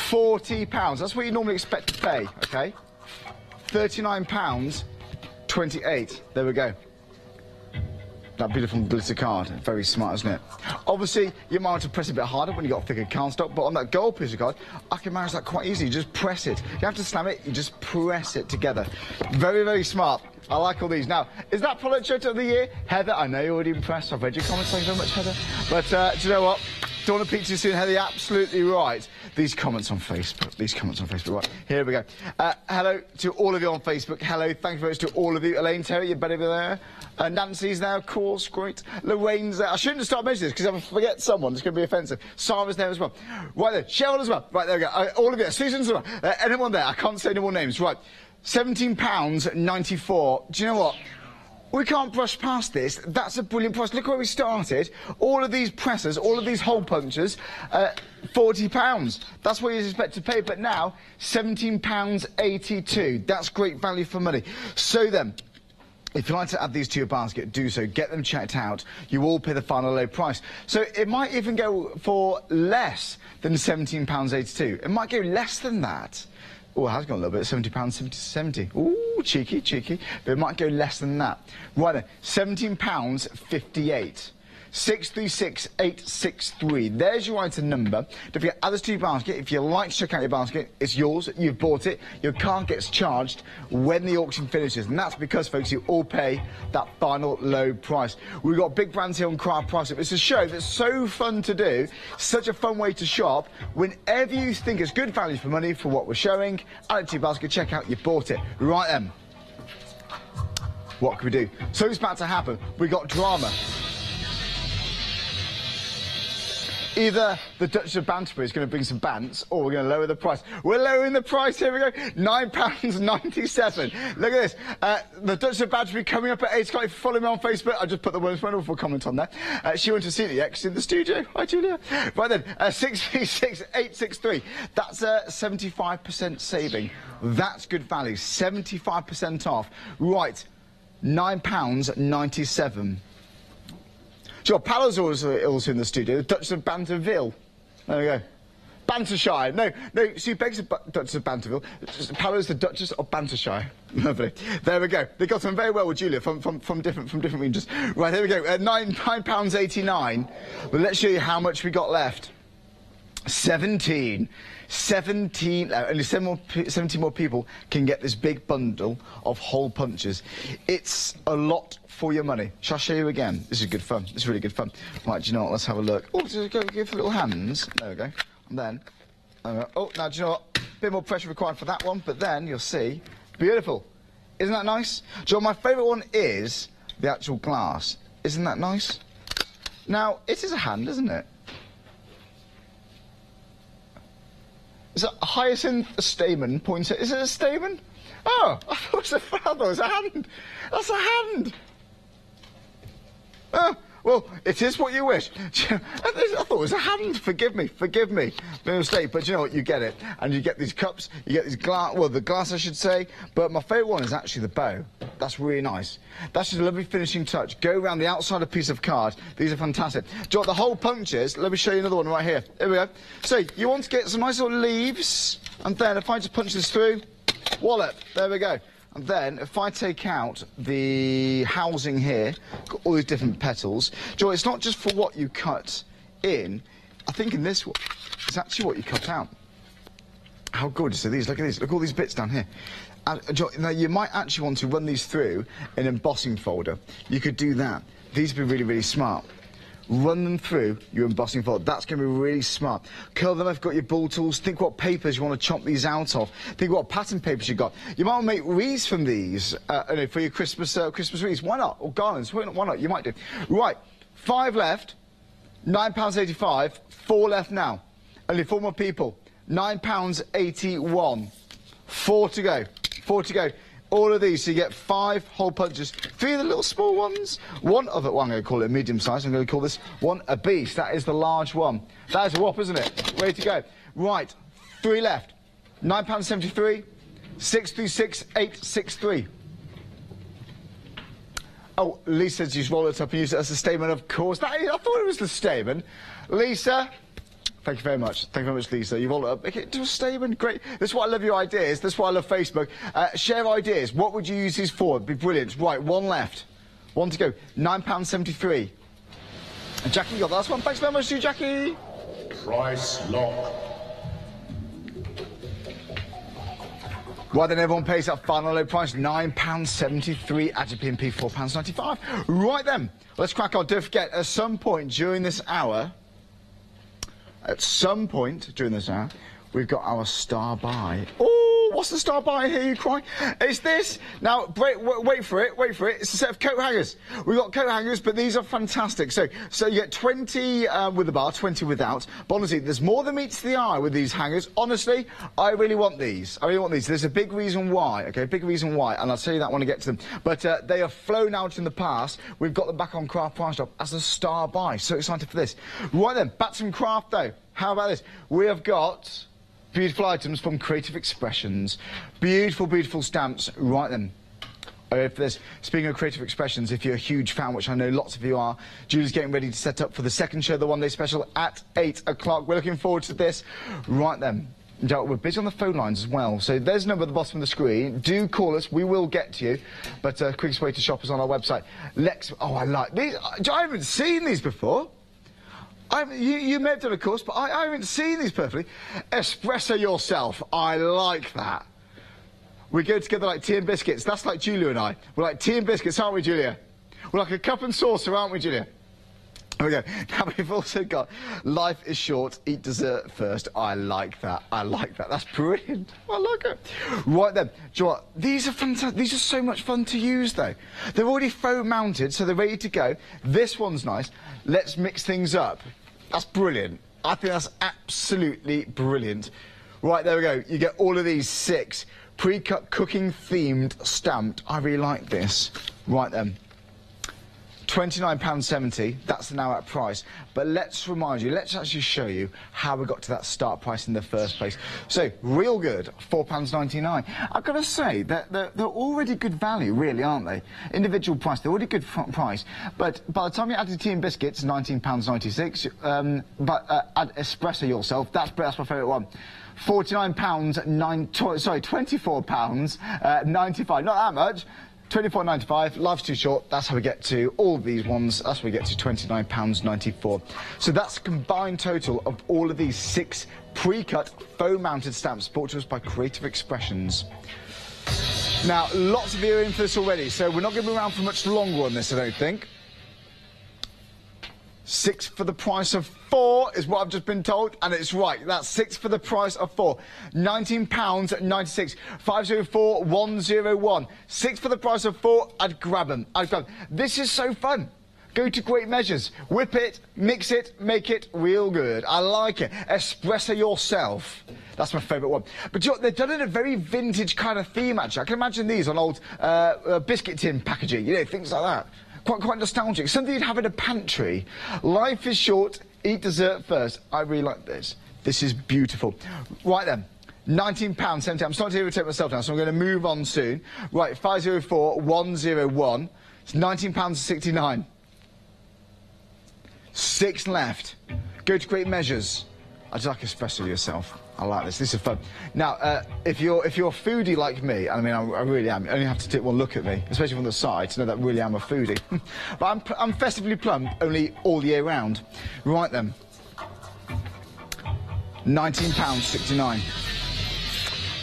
£40. That's what you normally expect to pay, OK? £39.28. There we go. That beautiful glitter card. Very smart, isn't it? Obviously, you might have to press a bit harder when you've got thicker cardstock, but on that gold piece of card, I can manage that quite easily. You just press it. You have to slam it, you just press it together. Very, very smart. I like all these. Now, is that product show of the year? Heather, I know you're already impressed. I've read your comments. Thank you very much, Heather. But do you know what? Don't want to peek too soon, Heather. You're absolutely right. These comments on Facebook. Right, here we go. Hello to all of you on Facebook. Hello, thank you very much to all of you. Elaine, Terry, you're better there. Nancy's there, of course, great. Lorraine's there. I shouldn't have started mentioning this because if I forget someone, it's going to be offensive. Sarah's there as well. Right there, Cheryl as well. Right, there we go. All of you. Susan's as well. Anyone there? I can't say any more names. Right, £17.94. Do you know what? We can't brush past this. That's a brilliant price. Look where we started. All of these presses, all of these hole punctures, £40. That's what you expect to pay. But now, £17.82. That's great value for money. So then, if you'd like to add these to your basket, do so. Get them checked out. You will pay the final low price. So it might even go for less than £17.82. It might go less than that. Oh, it has gone a little bit, £70. Ooh, cheeky. But it might go less than that. Right then, £17.58. 636863. There's your item number. Don't forget, add this to your basket. If you like to check out your basket, it's yours. You've bought it. Your card gets charged when the auction finishes. And that's because, folks, you all pay that final low price. We've got big brands here on Craft Price Up. It's a show that's so fun to do, such a fun way to shop. Whenever you think it's good value for money for what we're showing, add it to your basket, check out, you bought it. Right then. What can we do? Something's about to happen. We got drama. Either the Duchess of Banterbury is going to bring some bants, or we're going to lower the price. We're lowering the price, here we go, £9.97. Look at this. The Duchess of Banterbury coming up at 8 o'clock. If you follow me on Facebook, I just put the most wonderful comment on there. She went to see the X in the studio. Hi, Julia. Right then, 63863. That's a 75% saving. That's good value. 75% off. Right, £9.97. Sure, Pala's also in the studio. The Duchess of Banterville. There we go. Bantershire. No, Sue Beggs is Duchess of Banterville. Pala's the Duchess of Bantershire. Lovely. There we go. They got on very well with Julia from different regions. Right, here we go. £9.89. Well, let's show you how much we got left. 17. Only 17 more people can get this big bundle of hole punches. It's a lot for your money. Shall I show you again? This is good fun. This is really good fun. Right, do you know what? Let's have a look. Oh, just go give little hands. There we go. And then, oh, now do you know what? A bit more pressure required for that one, but then you'll see. Beautiful. Isn't that nice? Do you know my favourite one is the actual glass. Isn't that nice? Now, it is a hand, isn't it? Is it a hyacinth, a stamen, pointer? Is it a stamen? Oh, I thought it was a hand. That's a hand. Oh, well, it is what you wish. I thought it was a hand. Forgive me. No mistake. But you know what? You get it. And you get these cups, you get these glass, well, the glass, I should say. But my favourite one is actually the bow. That's really nice. That's just a lovely finishing touch. Go around the outside of a piece of card. These are fantastic. Do you know what the hole punches? Let me show you another one right here. Here we go. So, you want to get some nice little leaves. And then, if I just punch this through, wallop. There we go. And then, if I take out the housing here, got all these different petals. Joy, it's not just for what you cut in. I think in this one, it's actually what you cut out. How gorgeous are these? Look at these. Look at all these bits down here. Joy, now, you might actually want to run these through in an embossing folder. You could do that. These would be really, really smart. Run them through your embossing folder. That's going to be really smart. Curl them if you've got your ball tools. Think what papers you want to chop these out of. Think what pattern papers you've got. You might want to make wreaths from these for your Christmas wreaths. Why not? Or garlands. Why not? You might do. Right. 5 left. £9.85. 4 left now. Only 4 more people. £9.81. 4 to go. 4 to go. All of these, so you get 5 hole punches. 3 of the little small ones. One of it, well, I'm going to call it a medium size. I'm going to call this one a beast. That is the large one. That is a whop, isn't it? Ready to go. Right, 3 left. £9.73. 636863. Oh, Lisa just rolled it up and used it as a statement, of course. I thought it was the statement. Lisa. Thank you very much. Thank you very much, Lisa. You've all up. Okay, do a statement. Great. That's why I love your ideas. That's why I love Facebook. Share ideas. What would you use these for? It'd be brilliant. Right, 1 left. 1 to go. £9.73. And Jackie, you got the last one. Thanks very much to you, Jackie. Price lock. Right then, everyone pays that final low price, £9.73. Add your P&P, £4.95. Right then, let's crack on. Don't forget, at some point during this hour, we've got our star buy. Oh, what's the star buy here, you cry? It's this. Now, wait for it. It's a set of coat hangers. We've got coat hangers, but these are fantastic. So you get 20 with the bar, 20 without. But honestly, there's more than meets the eye with these hangers. Honestly, I really want these. There's a big reason why, okay? Big reason why, and I'll tell you that when I get to them. But they have flown out in the past. We've got them back on Craft Price Drop as a star buy. So excited for this. Right then, back to some craft though. How about this? We have got beautiful items from Creative Expressions. Beautiful, beautiful stamps. Right then. For this. Speaking of Creative Expressions, if you're a huge fan, which I know lots of you are, Julie's getting ready to set up for the second show, the one-day special at 8 o'clock. We're looking forward to this. Right then. We're busy on the phone lines as well, so there's a number at the bottom of the screen. Do call us, we will get to you. But quickest way to shop is on our website. Oh, I like these. I haven't seen these before. You may have done a course, but I haven't seen these perfectly. Espresso yourself. I like that. We go together like tea and biscuits. That's like Julia and I. We're like tea and biscuits, aren't we, Julia? We're like a cup and saucer, aren't we, Julia? Here we go. Now we've also got life is short, eat dessert first. I like that. That's brilliant. I like it. Right then, do you know what? These are fantastic. These are so much fun to use though. They're already foam mounted, so they're ready to go. This one's nice. Let's mix things up. That's brilliant. I think that's absolutely brilliant. Right, there we go. You get all of these 6 pre-cut cooking themed stamped. I really like this. Right then. £29.70, that's the now at price. But let's remind you, let's actually show you how we got to that start price in the first place. So, real good, £4.99. I've got to say, they're already good value, really, aren't they? Individual price, they're already good price. But by the time you add the tea and biscuits, £19.96. But add espresso yourself, that's my favourite one. £24.95, not that much. £24.95, life's too short, that's how we get to all of these ones, that's how we get to £29.94. So that's a combined total of all of these 6 pre-cut foam-mounted stamps brought to us by Creative Expressions. Now, lots of you are in for this already, so we're not going to be around for much longer on this, I don't think. 6 for the price of 4 is what I've just been told, and it's right. That's 6 for the price of 4. £19.96. 504101. 6 for the price of 4. I'd grab them. This is so fun. Go to Great Measures. Whip it, mix it, make it real good. I like it. Espresso yourself. That's my favourite one. But you know, they've done it in a very vintage kind of theme, actually. I can imagine these on old biscuit tin packaging, you know, things like that. Quite nostalgic. Something you'd have in a pantry. Life is short, eat dessert first. I really like this. This is beautiful. Right then, £19.70. I'm starting to irritate myself now, so I'm going to move on soon. Right, 504101. It's £19.69. 6 left. Go to Great Measures. I'd like espresso yourself. I like this. This is fun. Now, if you're a foodie like me, I mean, I really am. You only have to take one look at me, especially from the side, to know that really I'm a foodie. But I'm festively plump, only all year round. Right then. £19.69.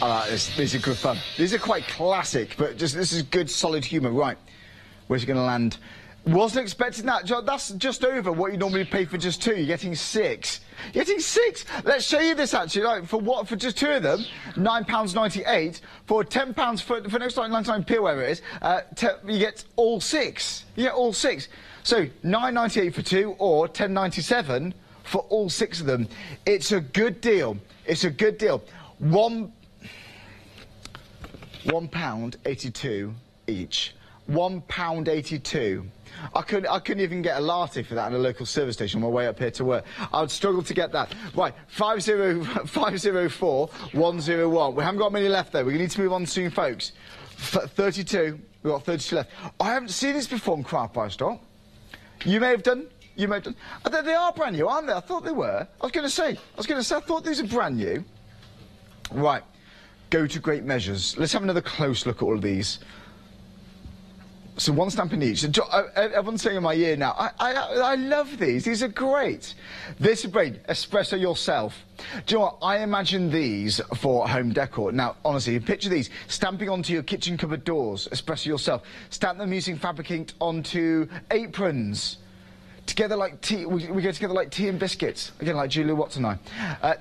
I like this. These are good fun. These are quite classic, but this is good, solid humour. Right. Where's it going to land? Wasn't expecting that. That's just over what you normally pay for just 2. You're getting 6. You're getting 6. Let's show you this actually. Like for just 2 of them, £9.98. For £10 for next time 99p, wherever it is, you get all 6. You get all 6. So £9.98 for 2 or £10.97 for all 6 of them. It's a good deal. It's a good deal. £1.82 each. £1.82. I couldn't even get a latte for that in a local service station on my way up here to work. I would struggle to get that. Right, 504101. We haven't got many left though. We need to move on soon, folks. 32. We've got 32 left. I haven't seen this before in Craft Price Drop. You may have done. You may have done. They are brand new, aren't they? I thought they were. I was going to say, I thought these are brand new. Right, go to Great Measures. Let's have another close look at all of these. So 1 stamp in each. Everyone's saying in my ear now, I love these. These are great. This is great. Espresso yourself. Do you know what? I imagine these for home decor. Now, honestly, picture these. Stamping onto your kitchen cupboard doors. Espresso yourself. Stamp them using fabric inked onto aprons. Together like tea, we go together like tea and biscuits. Again, like Julia Watts and I.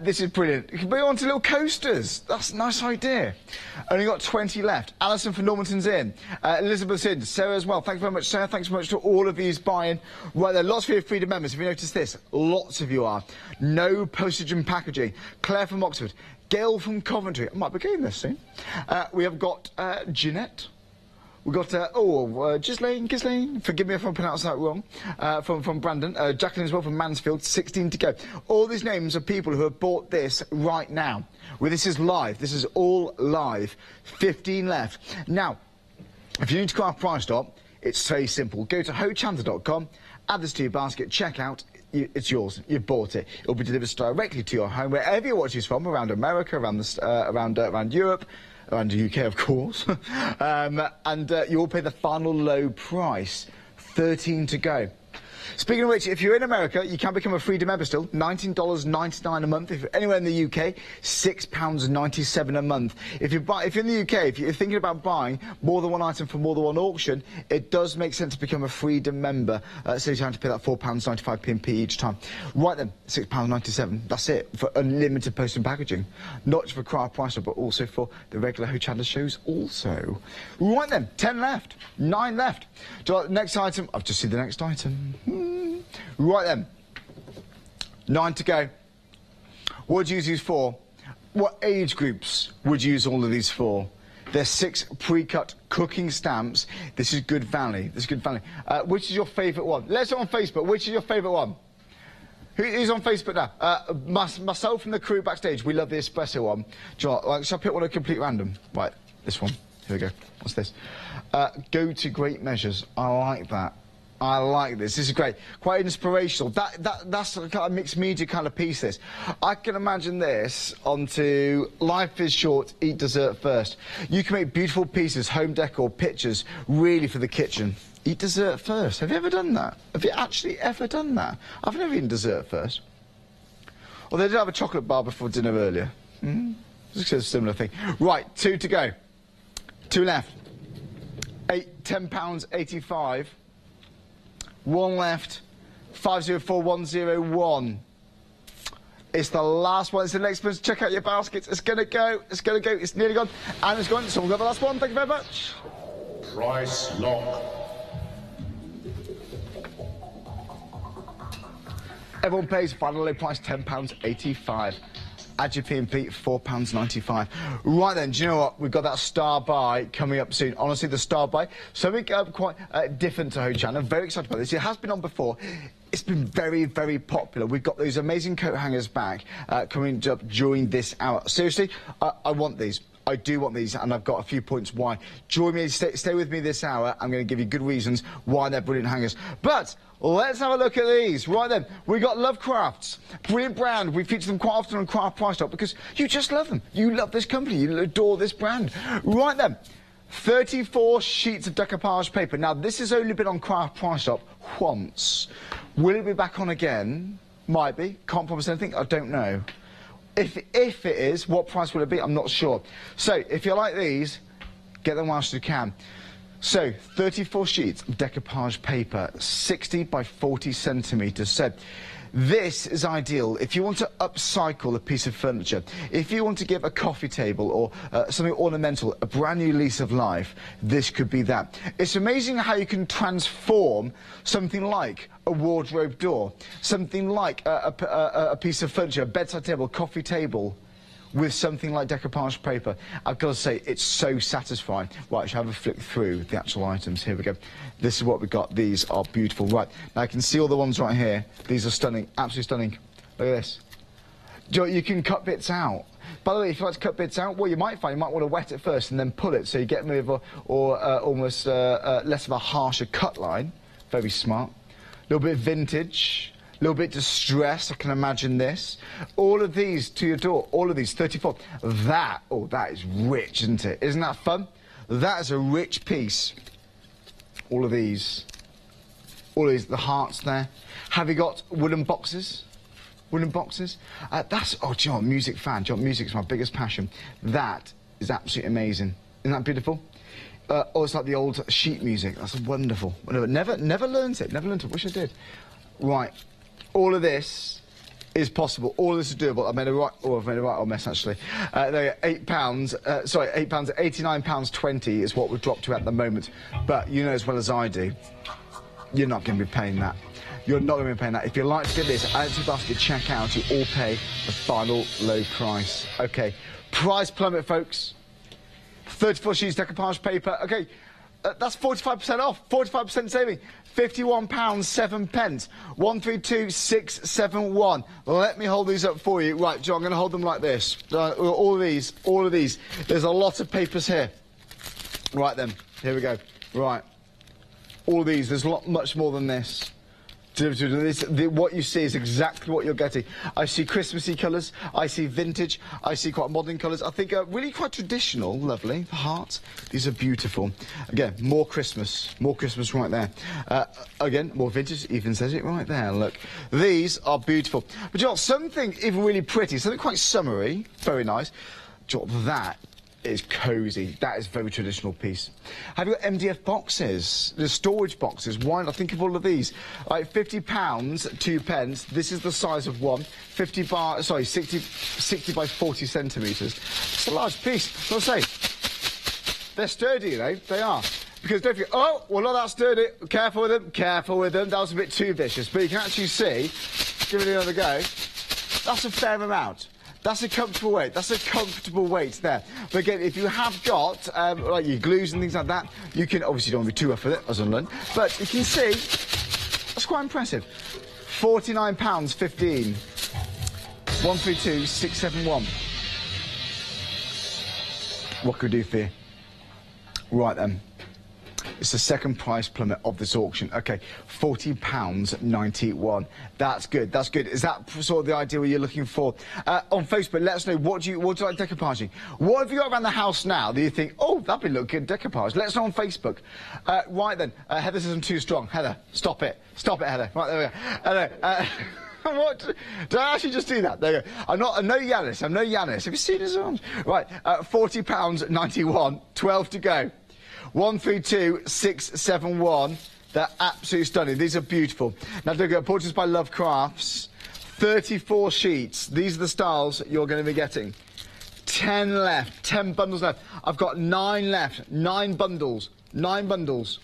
This is brilliant. You can put it onto little coasters. That's a nice idea. Only got 20 left. Alison from Normanton's in. Elizabeth's in. Sarah as well. Thank you very much, Sarah. Thanks so much to all of you buying. Right there, lots of you are Freedom members. Have you noticed this? Lots of you are. No postage and packaging. Claire from Oxford. Gail from Coventry. I might be getting this soon. We have got Jeanette. We've got, Ghislaine, forgive me if I pronounce that wrong, from Brandon, Jacqueline as well from Mansfield, 16 to go. All these names are people who have bought this right now. Well, this is live, this is all live, 15 left. Now, if you need to Craft Price Drop, it's very simple. Go to Hochanda.com, add this to your basket, check out, it's yours, you've bought it. It'll be delivered directly to your home, wherever you're watching this from, around America, around Europe, around the UK, of course, and you will pay the final low price, 13 to go. Speaking of which, if you're in America, you can become a Freedom member still, $19.99 a month. If you're anywhere in the UK, £6.97 a month. If you're in the UK, if you're thinking about buying more than one item from more than one auction, it does make sense to become a Freedom member. So you have to pay that £4.95p each time. Right then, £6.97. That's it for unlimited post and packaging, not just for Craft Price, but also for the regular Hochanda shows. Also, right then, 10 left, 9 left. Do you like the next item? I've just seen the next item. Right then, 9 to go. What do you use these for? What age groups would you use all of these for? There's 6 pre-cut cooking stamps. This is good value. This is good value. Which is your favourite one? Let's go on Facebook. Which is your favourite one? Who's on Facebook now? Myself and the crew backstage. We love the espresso one. Do you know what? Shall I pick one at complete random? Right, this one. Here we go. What's this? Go to great measures. I like that. I like this. This is great. Quite inspirational. That's a kind of mixed media kind of piece, this. I can imagine this onto Life is Short, Eat Dessert First. You can make beautiful pieces, home decor, pictures, really for the kitchen. Eat dessert first. Have you ever done that? Have you actually ever done that? I've never eaten dessert first. Well, they did have a chocolate bar before dinner earlier. It's a similar thing. Right, 2 to go. 2 left. £10.85. 1 left. 504101. It's the last one. It's the next one. Check out your baskets. It's going to go. It's going to go. It's nearly gone. And it's gone. So we've got the last one. Thank you very much. Price lock. Everyone pays final low price £10.85. Add your P&P £4.95. Right then, do you know what? We've got that star buy coming up soon. Honestly, the star buy, something quite different to Hochanda. I'm very excited about this. It has been on before. It's been very, very popular. We've got those amazing coat hangers back coming up during this hour. Seriously, I want these. I do want these, and I've got a few points why. Join me, stay with me this hour. I'm going to give you good reasons why they're brilliant hangers. But let's have a look at these. Right then, we got Lovecrafts. Brilliant brand. We feature them quite often on Craft Price Drop because you just love them. You love this company. You adore this brand. Right then, 34 sheets of decoupage paper. Now, this has only been on Craft Price Drop once. Will it be back on again? Might be. Can't promise anything. I don't know. If it is, what price will it be? I'm not sure. So, if you like these, get them whilst you can. So, 34 sheets of decoupage paper, 60 by 40 centimetres. So, this is ideal if you want to upcycle a piece of furniture. If you want to give a coffee table or something ornamental a brand new lease of life, this could be that. It's amazing how you can transform something like a wardrobe door, something like a piece of furniture, a bedside table, coffee table, with something like decoupage paper. I've got to say, it's so satisfying. Right, I should have a flick through the actual items. Here we go. This is what we've got. These are beautiful. Right, now I can see all the ones right here. These are stunning, absolutely stunning. Look at this. You can cut bits out. By the way, if you like to cut bits out, what you might find, you might want to wet it first and then pull it, so you get rid of almost less of a harsher cut line. Very smart. A little bit vintage. A little bit distressed, I can imagine this. All of these to your door, all of these, 34. That is rich, isn't it? Isn't that fun? That is a rich piece. All of these, the hearts there. Have you got wooden boxes? Wooden boxes? Do you know what, music fan. Do you know what, music's my biggest passion. That is absolutely amazing. Isn't that beautiful? It's like the old sheet music. That's wonderful. Never learned it. Never learned it. Wish I did. Right. All of this is possible. All of this is doable. I've made a right mess, actually. There are £8, sorry, £8, £89.20 is what we've dropped to at the moment. But you know as well as I do, you're not going to be paying that. You're not going to be paying that. If you'd like to get this, add it to your basket, check out, you all pay the final low price. OK, price plummet, folks. 34 sheets decoupage paper. OK, that's 45% off, 45% saving. £51.07. 132671. Let me hold these up for you. Right, John, I'm going to hold them like this. All of these. There's a lot of papers here. Right then, here we go. Right. All of these, there's much more than this. What you see is exactly what you're getting. I see Christmassy colours, I see vintage, I see quite modern colours. I think really quite traditional, lovely. The hearts, these are beautiful. Again, more Christmas right there. Again, more vintage, even says it right there, look. These are beautiful. But you know, something even really pretty, something quite summery, very nice. Do you know, that is cosy. That is a very traditional piece. Have you got MDF boxes? The storage boxes. Why not think of all of these? Right, £50, 2 pence. This is the size of one. 60 by 40 centimetres. It's a large piece. I'll say, they're sturdy, you know. They are. Because don't forget, oh, well, not that sturdy. Careful with them. Careful with them. That was a bit too vicious. But you can actually see, give it another go. That's a fair amount. That's a comfortable weight. That's a comfortable weight there. But again, if you have got like your glues and things like that, you can obviously don't want to be too rough with it, as I learned. But you can see that's quite impressive. £49.15. 132671. What can we do for you? Right then. It's the second price plummet of this auction. Okay, £40.91. That's good. That's good. Is that sort of the idea what you're looking for? On Facebook, let us know what do you like decoupaging. What have you got around the house now that you think, oh, that'd be look good decoupage? Let us know on Facebook. Right then, Heather says I'm too strong. Heather, stop it. Stop it, Heather. Right, there we go. Hello. What? Did I actually just do that? There you go. I'm no Yanis. I'm no Yanis. Have you seen his arms? Right, £40.91. 12 to go. 132671. They're absolutely stunning. These are beautiful. Now, look at Portraits by Love Crafts. 34 sheets. These are the styles you're going to be getting. 10 left. 10 bundles left. I've got 9 left. 9 bundles. 9 bundles.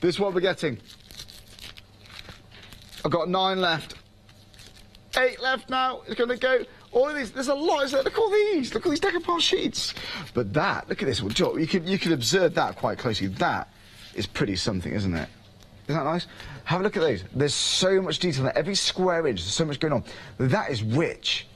This is what we're getting. I've got 9 left. 8 left now. It's going to go. All of these. There's a lot. Isn't there? Look at all these. Look at all these decoupage sheets. But that. Look at this one. You can observe that quite closely. That is pretty something, isn't it? Isn't that nice? Have a look at those. There's so much detail there. Every square inch. There's so much going on. That is rich.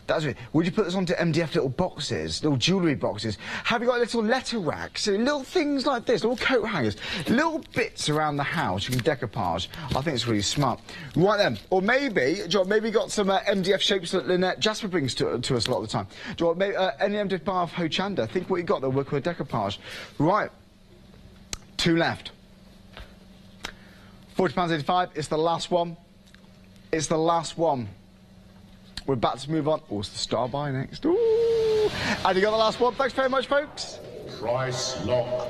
That's it. Would you put this onto MDF little boxes, little jewellery boxes? Have you got little letter racks? So little things like this, little coat hangers, little bits around the house you can decoupage. I think it's really smart. Right then, or maybe, John, maybe got some MDF shapes that Lynette Jasper brings to us a lot of the time. John, maybe any MDF bar of Hochanda. Think what you got. They'll work with a decoupage. Right, 2 left. £40.85. It's the last one. It's the last one. We're about to move on. Oh, it's the star buy next. Ooh. And you got the last one. Thanks very much, folks. Price lock.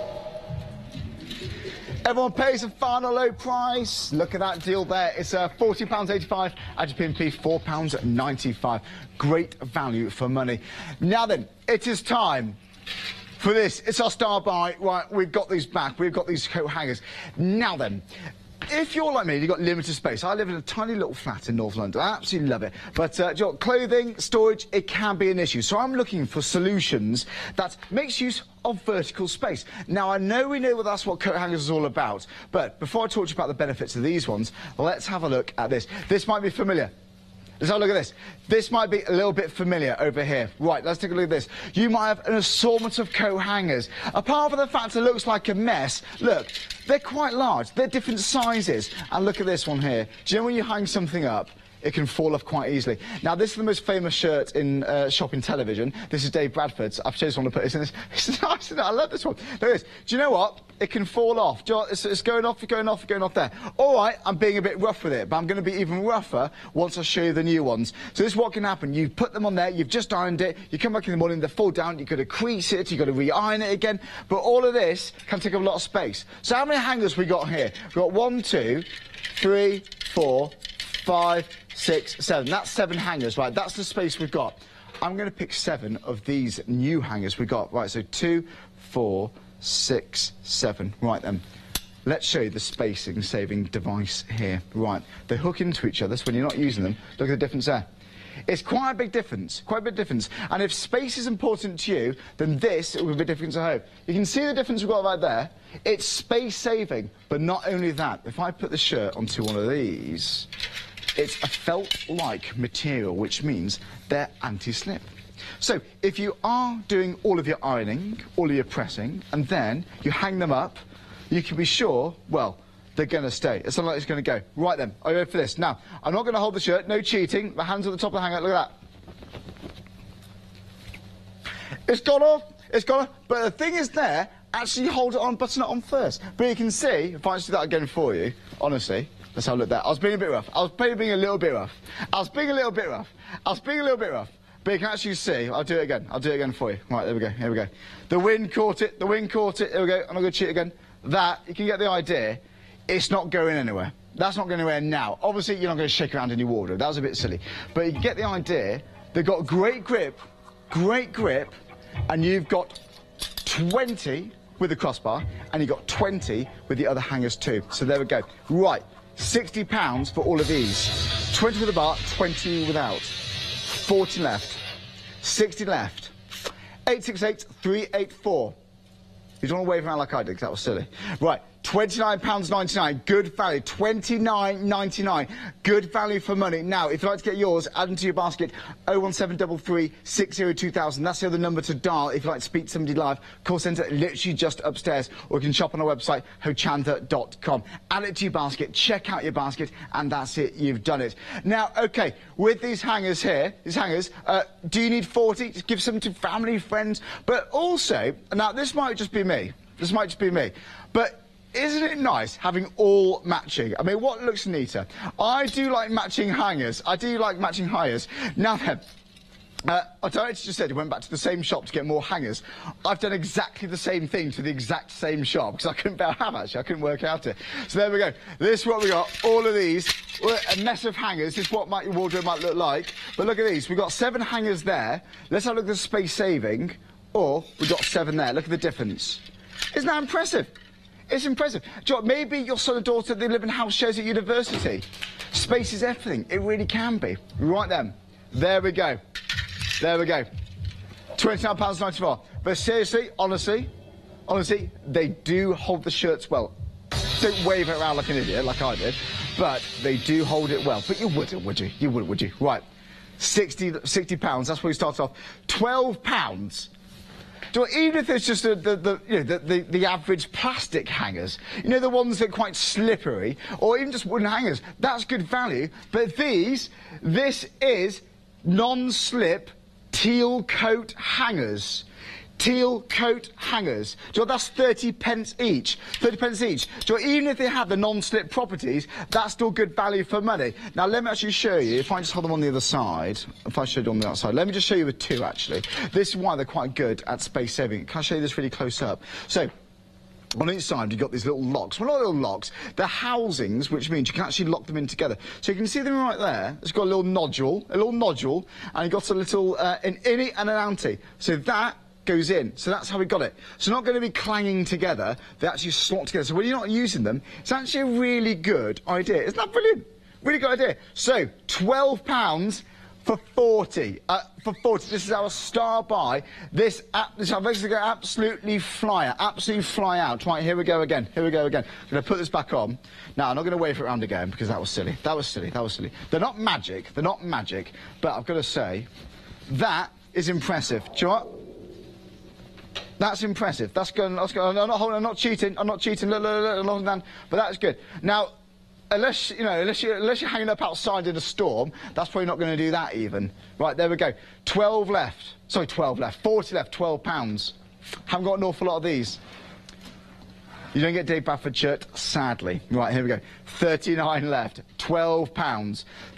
Everyone pays a final low price. Look at that deal there. It's £40.85. Add your P&P, £4.95. Great value for money. Now then, it is time for this. It's our star buy. Right, we've got these back. We've got these coat hangers. Now then, if you're like me, you've got limited space. I live in a tiny little flat in North London. I absolutely love it. But clothing, storage, it can be an issue. So I'm looking for solutions that makes use of vertical space. Now, I know we know that's what coat hangers is all about. But before I talk to you about the benefits of these ones, let's have a look at this. This might be familiar. Let's have a look at this. This might be a little bit familiar over here. Right, let's take a look at this. You might have an assortment of coat hangers. Apart from the fact it looks like a mess, look, they're quite large. They're different sizes. And look at this one here. Do you know when you hang something up, it can fall off quite easily? Now, this is the most famous shirt in shopping television. This is Dave Bradford's. I've chosen one to put this in this. It's nice, isn't it? I love this one. Look at this. Do you know what? It can fall off. Do you know what? It's going off, going off, going off there. All right, I'm being a bit rough with it, but I'm going to be even rougher once I show you the new ones. So this is what can happen. You put them on there, you've just ironed it, you come back in the morning, they fall down, you've got to crease it, you've got to re-iron it again. But all of this can take up a lot of space. So how many hangers we got here? We've got 1, 2, 3, 4, 5, 6, 7. That's 7 hangers, right? That's the space we've got. I'm going to pick 7 of these new hangers we got. Right, so 2, 4, 6, 7. Right then. Let's show you the spacing saving device here. Right, they hook into each other, so when you're not using them, look at the difference there. It's quite a big difference, quite a big difference. And if space is important to you, then this will be a difference I hope. You can see the difference we've got right there. It's space saving, but not only that. If I put the shirt onto one of these, it's a felt-like material, which means they're anti-slip. So if you are doing all of your ironing, all of your pressing, and then you hang them up, you can be sure, well, they're going to stay. It's not like it's going to go. Right then, I go for this. Now, I'm not going to hold the shirt. No cheating. The hands at the top of the hanger. Look at that. It's gone off. It's gone off. But the thing is there, actually hold it on, button it on first. But you can see, if I just do that again for you, honestly, let's have a look there. I was being a bit rough. I was being a little bit rough. I was being a little bit rough. I was being a little bit rough. But you can actually see. I'll do it again. I'll do it again for you. Right, there we go. Here we go. The wind caught it. The wind caught it. Here we go. I'm not going to cheat again. That, you can get the idea. It's not going anywhere. That's not going anywhere now. Obviously, you're not going to shake around in your wardrobe. That was a bit silly. But you get the idea. They've got great grip, and you've got 20 with the crossbar, and you've got 20 with the other hangers too. So there we go. Right, £60 for all of these. 20 with the bar, 20 without. 40 left. 60 left. 868-384. You don't want to wave around like I did, because that was silly. Right, £29.99, good value. £29.99, good value for money. Now, if you'd like to get yours, add them to your basket, 01733 602,000. That's the other number to dial if you'd like to speak to somebody live. Call centre literally just upstairs, or you can shop on our website, hochanda.com. Add it to your basket, check out your basket, and that's it, you've done it. Now, OK, with these hangers here, do you need 40? Just give some to family, friends, but also, now this might just be me, but isn't it nice having all matching? I mean, what looks neater? I do like matching hangers. I do like matching hires. Now then, I just said he went back to the same shop to get more hangers. I've done exactly the same thing to the exact same shop, because I couldn't bear how actually. I couldn't work out it. So there we go. This is what we got. All of these. A mess of hangers. This is what your wardrobe might look like. But look at these. We've got 7 hangers there. Let's have a look at the space saving. Or we've got 7 there. Look at the difference. Isn't that impressive? It's impressive. Do you know what, maybe your son or daughter, they live in house shares at university. Space is everything. It really can be. Right then. There we go. There we go. £29.94. But seriously, honestly, they do hold the shirts well. Don't wave it around like an idiot, like I did, but they do hold it well. But you wouldn't, would you? You wouldn't, would you? Right. £60, that's where we start off. £12. Even if it's just the average plastic hangers, you know, the ones that are quite slippery, or even just wooden hangers, that's good value. But this is non-slip teal coat hangers. Teal coat hangers. Do you know, that's 30 pence each. 30 pence each. Do you know, even if they have the non-slip properties, that's still good value for money. Now, let me actually show you, if I just hold them on the other side, if I showed you on the outside, let me just show you with 2, actually. This is why they're quite good at space saving. Can I show you this really close up? So, on each side, you've got these little locks. Well, not little locks. They're housings, which means you can actually lock them in together. So you can see them right there. It's got a little nodule, and you've got a little an innie and an outie. So that goes in. So that's how we got it. So not going to be clanging together. They actually slot together. So when you're not using them, it's actually a really good idea. Isn't that brilliant? Really good idea. So £12 for 40. This is our star buy. This is basically going to absolutely fly out. Right, here we go again. I'm going to put this back on. Now, I'm not going to wave it around again, because that was silly. They're not magic, but I've got to say, that is impressive. Do you know what? That's impressive. That's going. I'm not cheating. Look, but that's good. Now, unless you're hanging up outside in a storm, that's probably not going to do that even. Right, there we go. 12 left. Sorry, 12 left. 40 left. £12. Haven't got an awful lot of these. You don't get Dave Bradford shirt, sadly. Right, here we go. 39 left. £12.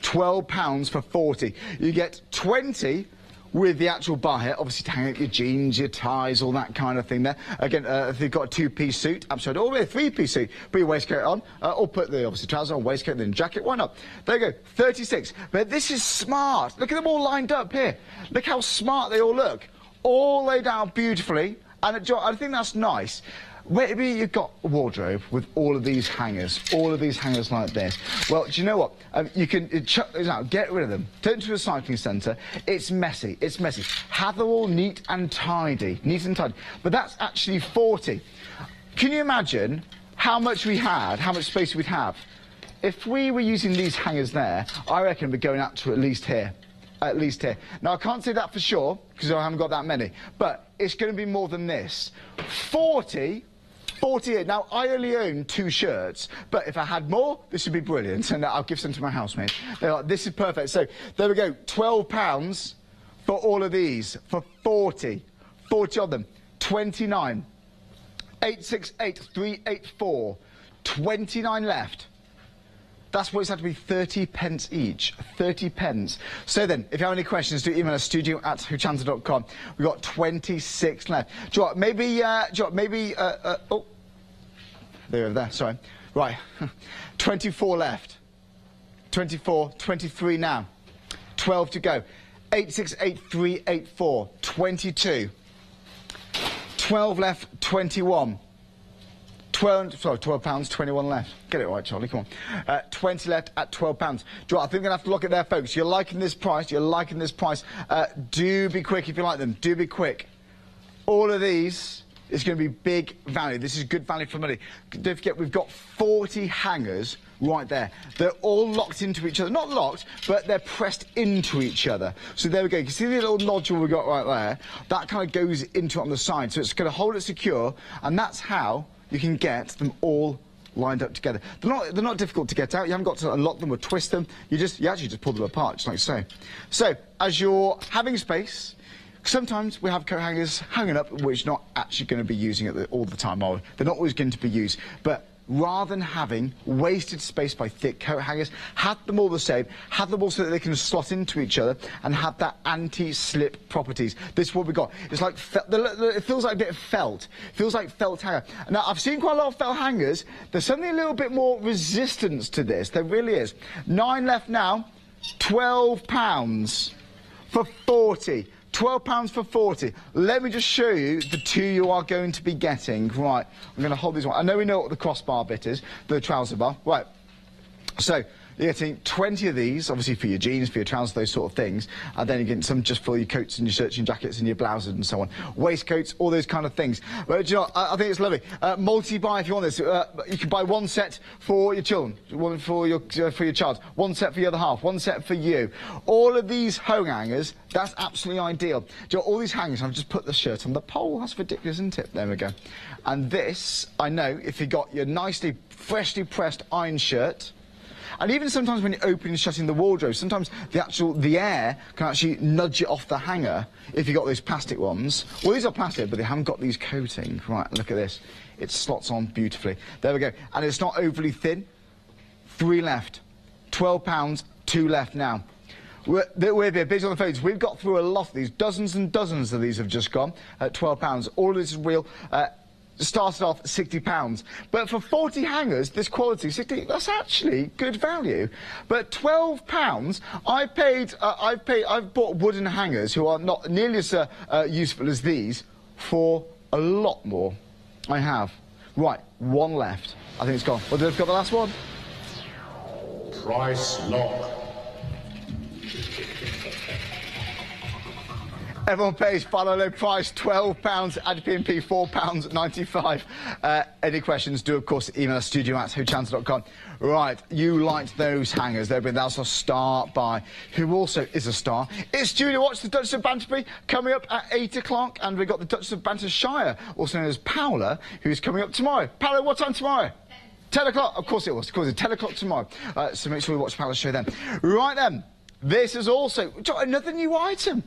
£12 for 40. You get 20 with the actual bar here, obviously to hang up your jeans, your ties, all that kind of thing there. Again, if you've got a 2-piece suit, absolutely, or a 3-piece suit, put your waistcoat on, or put the, obviously, trousers on, waistcoat, then jacket, why not? There you go, 36. But this is smart. Look at them all lined up here. Look how smart they all look. All laid out beautifully, and I think that's nice. Maybe you've got a wardrobe with all of these hangers like this. Well, do you know what? You can chuck those out, get rid of them, take them to a recycling centre. It's messy. Have them all neat and tidy. But that's actually 40. Can you imagine how much space we'd have? If we were using these hangers there, I reckon we're going up to at least here. Now, I can't say that for sure, because I haven't got that many, but it's going to be more than this. 40. Now, I only own 2 shirts, but if I had more, this would be brilliant, and I'll give some to my housemates. They're like, this is perfect. So, there we go, £12 for all of these, for 40. 40 of them. 29. 868-384. 29 left. That's what it's had to be, 30 pence each. 30 pence. So then, if you have any questions, do email us, studio@hochanda.com. We've got 26 left. Do you know what, oh, they're over there, sorry. Right, 24 left. 24, 23 now. 12 to go. 868-384. 22. 12 left, 21. £12, 21 left. Get it right, Charlie, come on. 20 left at £12. Do you know what? I think we're going to have to look at there, folks. You're liking this price, do be quick if you like them. Do be quick. All of these is going to be big value. This is good value for money. Don't forget, we've got 40 hangers right there. They're all locked into each other. Not locked, but they're pressed into each other. So there we go. You can see the little nodule we've got right there? That kind of goes into it on the side. So it's going to hold it secure, and that's how you can get them all lined up together. They're not difficult to get out. You haven't got to unlock them or twist them. You actually just pull them apart, just like so. So, as you're having space, sometimes we have coat hangers hanging up which not actually going to be using it all the time. They're not always going to be used. But rather than having wasted space by thick coat hangers, have them all the same, have them all so that they can slot into each other and have that anti-slip properties. This is what we got. It's like, it feels like a bit of felt. It feels like felt hanger. Now, I've seen quite a lot of felt hangers. There's something a little bit more resistance to this. There really is. 9 left now. £12 for 40. £12 for 40. Let me just show you the two you are going to be getting. Right, I'm going to hold these one. I know we know what the crossbar bit is, the trouser bar. Right, so you're getting 20 of these, obviously for your jeans, for your trousers, those sort of things. And then you're getting some just for your coats and your shirts and jackets and your blouses and so on. Waistcoats, all those kind of things. But do you know, I think it's lovely. Multi-buy if you want this. You can buy one set for your children, one for your child, one set for the other half, one set for you. All of these home hangers, that's absolutely ideal. Do you know, all these hangers, I've just put the shirt on the pole. That's ridiculous, isn't it? There we go. And this, I know, if you got your nicely, freshly pressed iron shirt, and even sometimes when you're opening and shutting the wardrobe, sometimes the air can actually nudge it off the hanger if you've got those plastic ones. Well, these are plastic, but they haven't got these coating. Right, look at this. It slots on beautifully. There we go. And it's not overly thin. 3 left. £12, 2 left now. We're busy on the phones. We've got through a lot of these. Dozens and dozens of these have just gone at £12. All of this is real. Started off £60, but for 40 hangers, this quality, 60, that's actually good value. But £12, I've bought wooden hangers who are not nearly as useful as these for a lot more. I have. Right, 1 left. I think it's gone. Well, they've got the last one. Price lock. Everyone pays final low price, £12, add P&P £4.95. Any questions, do of course email us studio@hochanda.com. Right, you liked those hangers. That's a star by who also is a star. It's due to watch the Duchess of Banterbury coming up at 8 o'clock, and we've got the Duchess of Bantershire, also known as Paola, who's coming up tomorrow. Paola, what time tomorrow? 10 o'clock? Of course it was. Of course it's 10 o'clock tomorrow. So make sure you watch Paola's show then. Right then, this is also another new item.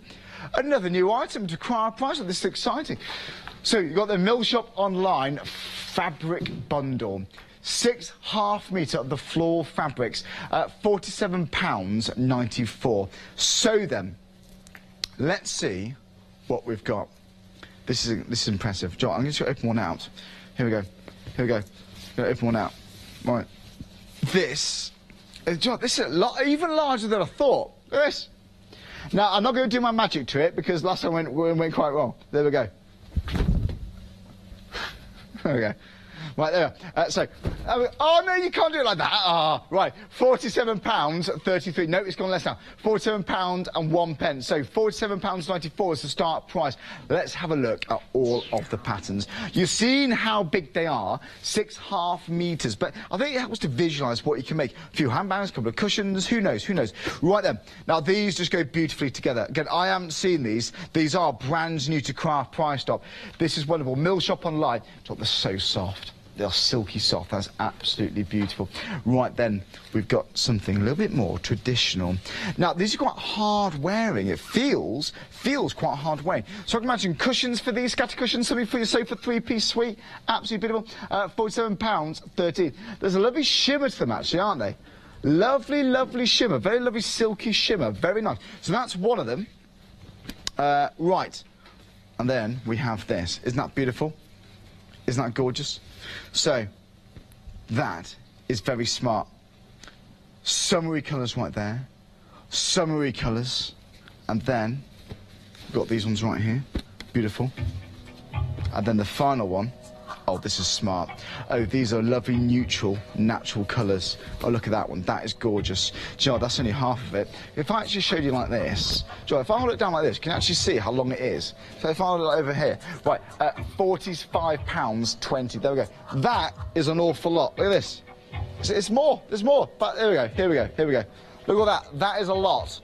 Another new item to cry our price. This is exciting. So you've got the Mill Shop Online fabric bundle. 6 half-metre of the floor fabrics, £47.94. So then, let's see what we've got. This is impressive. John, I'm going to open one out. Here we go. Here we go. I'm going to open one out. Right. This is even larger than I thought. Look at this. Now, I'm not going to do my magic to it because last time went quite wrong. There we go. There we go. Right there. Oh no, you can't do it like that. Right. £47.33. No, it's gone less now. £47 and 1 pence. So £47.94 is the start price. Let's have a look at all of the patterns. You've seen how big they are. 6 half-metres. But I think it helps to visualise what you can make. A few handbags, a couple of cushions. Who knows? Who knows? Right then. Now these just go beautifully together. Again, I haven't seen these. These are brand new to Craft Price Stop. This is wonderful. Mill Shop Online. They're so soft. They're silky soft. That's absolutely beautiful. Right then, we've got something a little bit more traditional. Now, these are quite hard wearing. It feels quite hard wearing. So I can imagine cushions for these, scatter cushions, something for your sofa, 3-piece suite. Absolutely beautiful. £47.13. There's a lovely shimmer to them, actually, aren't they? Lovely, lovely shimmer. Very lovely silky shimmer. Very nice. So that's one of them. Right. And then we have this. Isn't that beautiful? Isn't that gorgeous? So, that is very smart. Summery colours right there. Summery colours. And then, we've got these ones right here. Beautiful. And then the final one Oh, this is smart. Oh, these are lovely, neutral, natural colours. Oh, look at that one. That is gorgeous. Do you know what? That's only half of it. If I actually showed you like this, do you know, if I hold it down like this, you can actually see how long it is. So if I hold it over here, right, £45.20. There we go. That is an awful lot. Look at this. It's more. There's more. But there we go. Here we go. Here we go. Look at that. That is a lot.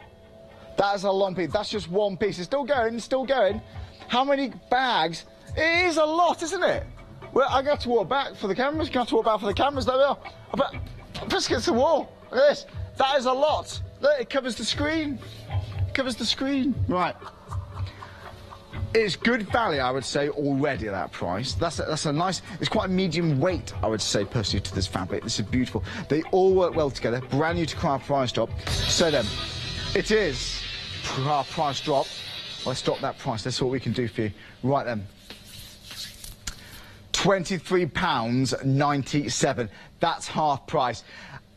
That is a long piece. That's just one piece. It's still going. Still going. How many bags? It is a lot, isn't it? Well, I'm going to have to walk back for the cameras. I'm going to have to walk back for the cameras. There we are. I'm pressed against the wall. Look at this. That is a lot. Look, it covers the screen. It covers the screen. Right. It's good value, I would say, already at that price. That's a nice... It's quite a medium weight, I would say, personally, to this fabric. This is beautiful. They all work well together. Brand new to Craft Price Drop. So then, it is Craft Price Drop. Let's drop that price. Let's see what we can do for you. Right then. £23.97. That's half price.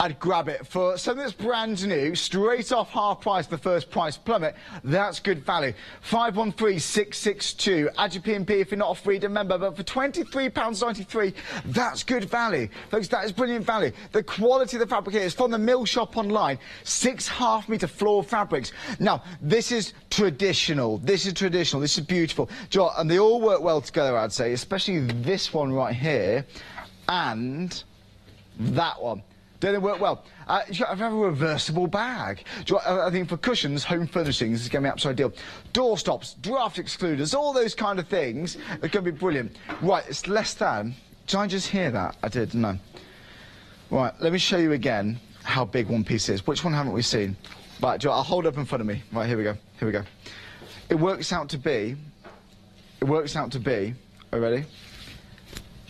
I'd grab it for something that's brand new, straight off half price, the first price plummet. That's good value. 513662. Add your P&P if you're not a Freedom member, but for £23.93, that's good value. Folks, that is brilliant value. The quality of the fabric here is from the Mill Shop online. 6 half-metre floor fabrics. Now, this is traditional. This is traditional. This is beautiful. And they all work well together, I'd say, especially this one right here and that one. Don't they work well? You have a reversible bag. I think for cushions, home furnishings, this is going to be absolutely ideal. Door stops, draft excluders, all those kind of things are going to be brilliant. Right, it's less than. Did I just hear that? I did, no. Right, let me show you again how big one piece is. Which one haven't we seen? Right, I'll hold it up in front of me. Right, here we go. Here we go. It works out to be. Are you ready?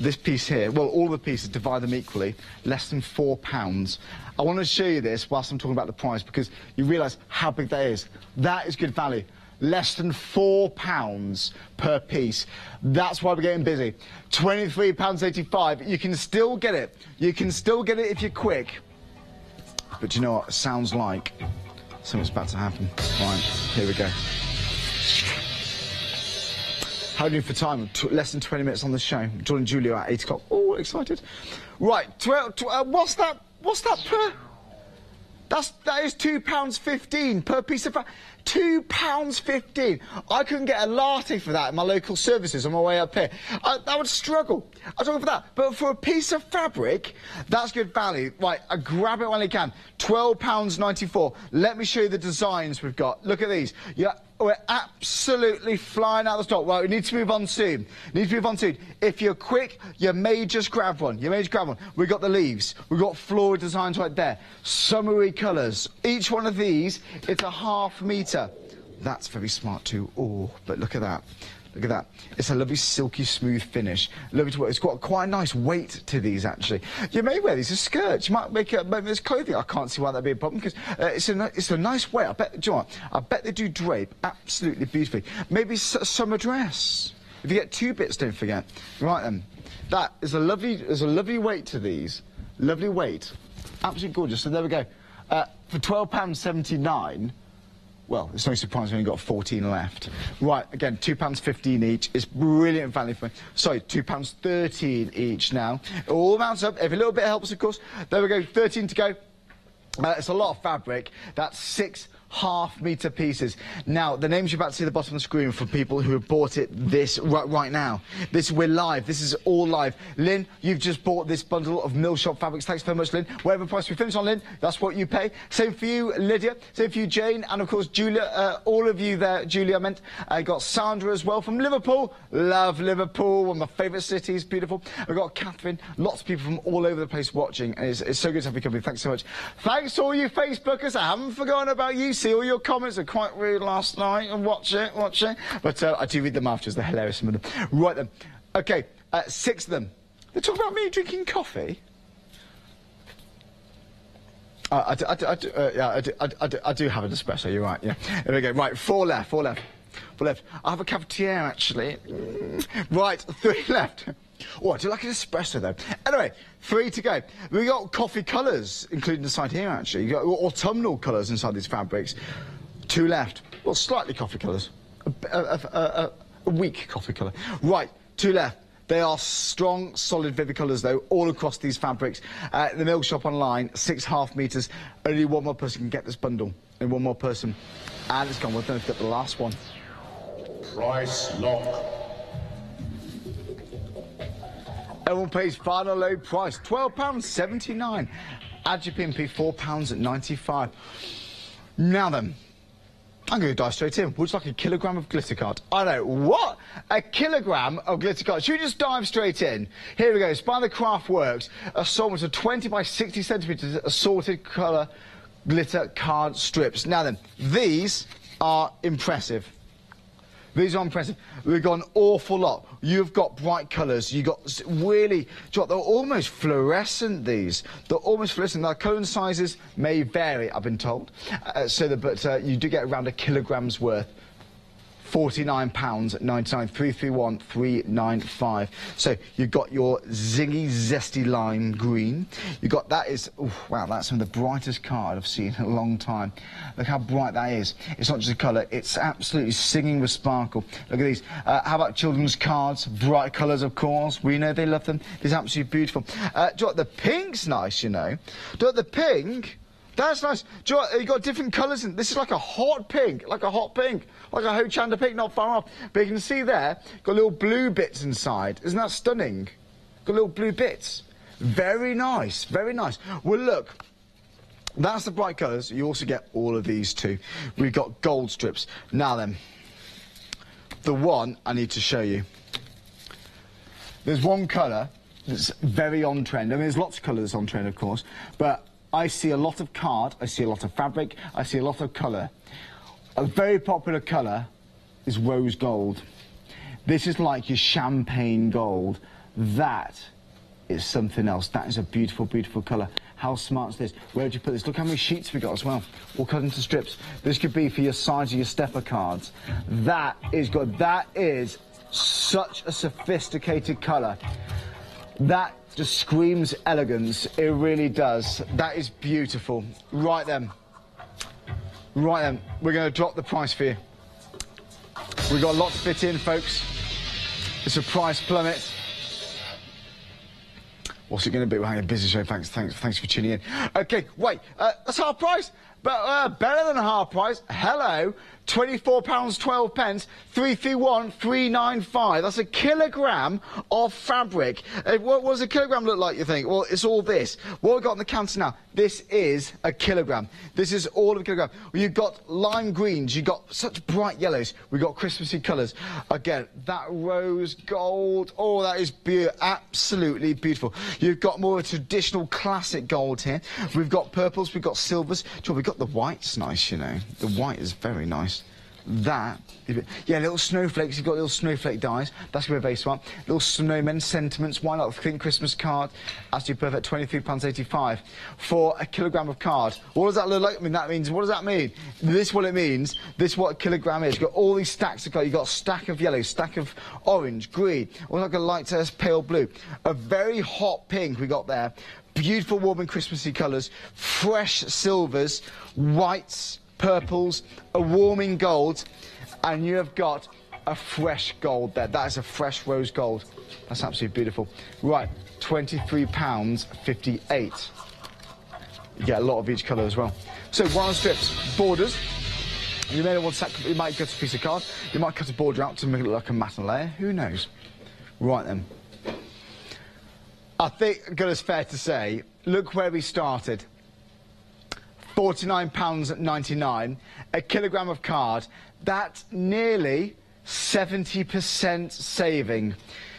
This piece here, well, all the pieces, divide them equally, less than £4. I want to show you this whilst I'm talking about the price because you realise how big that is. That is good value. Less than £4 per piece. That's why we're getting busy. £23.85. You can still get it. You can still get it if you're quick. But you know what? It sounds like something's about to happen. Right, here we go. How are you doing for time? Less than 20 minutes on the show. John and Julia at 8 o'clock. Oh, excited. Right, what's that per? That is £2.15 per piece of fabric. £2.15. I couldn't get a latte for that in my local services on my way up here. I would struggle. I'd struggle for that. But for a piece of fabric, that's good value. Right, I grab it when I can. £12.94. Let me show you the designs we've got. Look at these. Yeah. We're absolutely flying out of stock. Right, we need to move on soon. If you're quick, you may just grab one. We've got the leaves. We've got floral designs right there. Summery colours. Each one of these, it's a half metre. That's very smart too. Oh, but look at that. Look at that. It's a lovely silky smooth finish. Lovely to wear. It's got quite a nice weight to these actually. You may wear these as skirts. You might make this clothing. I can't see why that'd be a problem because it's a nice weight. I bet, do you know what? I bet they do drape absolutely beautifully. Maybe a summer dress. If you get 2 bits, don't forget. Right then. That is a lovely weight to these. Lovely weight. Absolutely gorgeous. So there we go. For £12.79. Well, it's no surprise we only got 14 left. Right, again, £2.15 each. It's brilliant value for me. Sorry, £2.13 each now. It all mounts up. Every little bit helps, of course. There we go, 13 to go. It's a lot of fabric. That's 6 half-metre pieces. Now, the names you're about to see at the bottom of the screen for people who have bought it right now. We're live. This is all live. Lynn, you've just bought this bundle of Mill Shop fabrics. Thanks very much, Lynn. Whatever price we finish on, Lynn, that's what you pay. Same for you, Lydia. Same for you, Jane. And, of course, Julia. All of you there, Julia, I meant. I got Sandra as well from Liverpool. Love Liverpool. One of my favourite cities. Beautiful. We've got Catherine. Lots of people from all over the place watching. And it's so good to have you company. Thanks so much. Thanks to all you Facebookers. I haven't forgotten about you. See all your comments are quite rude last night, and watch it. But I do read them afterwards. They're hilarious, some of them. Right then. Okay, 6 of them. They talk about me drinking coffee. I do have an espresso. You're right. Yeah. There we go. Right, 4 left. I have a cafetiere actually. Right, 3 left. Oh, I do like an espresso though. Anyway, 3 to go. We got coffee colours, including the side here actually. You got autumnal colours inside these fabrics. 2 left. Well, slightly coffee colours. A weak coffee colour. Right, 2 left. They are strong, solid, vivid colours, though, all across these fabrics. The Mill Shop online, 6.5 metres. Only one more person can get this bundle. And one more person. And it's gone. Well, don't forget the last one. Price lock. Everyone pays final low price, £12.79. Add your PMP, £4.95. Now then, I'm going to dive straight in. Would you like a kilogram of glitter card? I know. What? A kilogram of glitter card? Should we just dive straight in? Here we go. It's by the Craft Works. Assortment of 20 by 60 centimetres assorted colour glitter card strips. Now then, these are impressive. These are impressive. We've got an awful lot. You've got bright colours. You've got really... They're almost fluorescent, these. They're almost fluorescent. Now, colour and sizes may vary, I've been told. But you do get around a kilogram's worth. £49.99, 331 395. So you've got your zingy, zesty lime green. You've got, that is, oh, wow, that's some of the brightest card I've seen in a long time. Look how bright that is. It's not just a colour, it's absolutely singing with sparkle. Look at these. How about children's cards? Bright colours, of course. We know they love them. It's absolutely beautiful. Do you know what? The pink's nice, you know. Do you know what? The pink... That's nice. Do you know what? You've got different colours in. This is like a hot pink, like a Hochanda pink, not far off. But you can see there, got little blue bits inside. Isn't that stunning? Got little blue bits. Very nice, very nice. Well, look, that's the bright colours. You also get all of these too. We've got gold strips. Now then, the one I need to show you. There's one colour that's very on trend. I mean, there's lots of colours on trend, of course, but I see a lot of card, I see a lot of fabric, I see a lot of colour. A very popular colour is rose gold. This is like your champagne gold. That is something else. That is a beautiful, beautiful colour. How smart is this? Where would you put this? Look how many sheets we got as well. All cut into strips. This could be for your sides of your stepper cards. That is good. That is such a sophisticated colour. That just screams elegance. It really does. That is beautiful. Right then. Right then. We're going to drop the price for you. We've got a lot to fit in, folks. It's a price plummet. What's it going to be? We're having a busy show. Thanks for tuning in. Okay, wait. That's half price. But better than half price. Hello. £24.12, 331 395. That's a kilogram of fabric. What does a kilogram look like, you think? Well, it's all this. What we've got on the counter now, this is a kilogram. This is all of a kilogram. Well, you've got lime greens, you've got such bright yellows, we've got Christmassy colours. Again, that rose gold, oh, that is absolutely beautiful. You've got more of a traditional classic gold here. We've got purples, we've got silvers. We've got the white's nice, you know. The white is very nice. That, yeah, little snowflakes. You've got little snowflake dies. That's going to be very smart. Little snowmen sentiments. Why not? Think Christmas card. Absolutely perfect. £23.85 for a kilogram of card. What does that look like? I mean, that means, what does that mean? This what it means. This what a kilogram is. You've got all these stacks of colour. You've got a stack of yellow, stack of orange, green, or like a light pale blue. A very hot pink we got there. Beautiful, warm and Christmassy colours. Fresh silvers, whites, purples, a warming gold, and you have got a fresh gold there. That is a fresh rose gold. That's absolutely beautiful. Right, £23.58. You get a lot of each colour as well. So, wire strips, borders. You may want to, you might cut a piece of card. You might cut a border out to make it look like a matte layer. Who knows? Right then. I think it's fair to say, look where we started. £49.99, a kilogram of card. That's nearly 70% saving.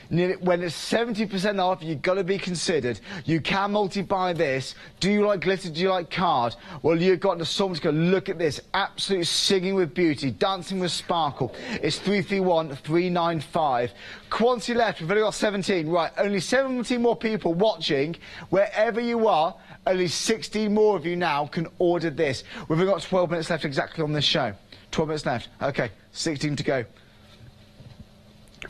When it's 70% off, you've got to be considered. You can multi-buy this. Do you like glitter? Do you like card? Well, you've got so much to go. Look at this. Absolutely singing with beauty, dancing with sparkle. It's 331 395. Quantity left. We've only got 17. Right, only 17 more people watching. Wherever you are, only 16 more of you now can order this. We've only got 12 minutes left exactly on this show. 12 minutes left. Okay, 16 to go.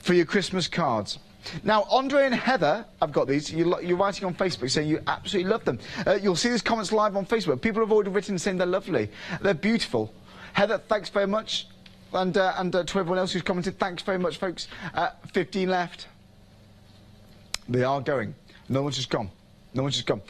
For your Christmas cards. Now, Andre and Heather, I've got these. You're writing on Facebook saying you absolutely love them. You'll see these comments live on Facebook. People have already written saying they're lovely. They're beautiful. Heather, thanks very much. And to everyone else who's commented, thanks very much, folks. 15 left. They are going. No one's just gone. No one's just gone.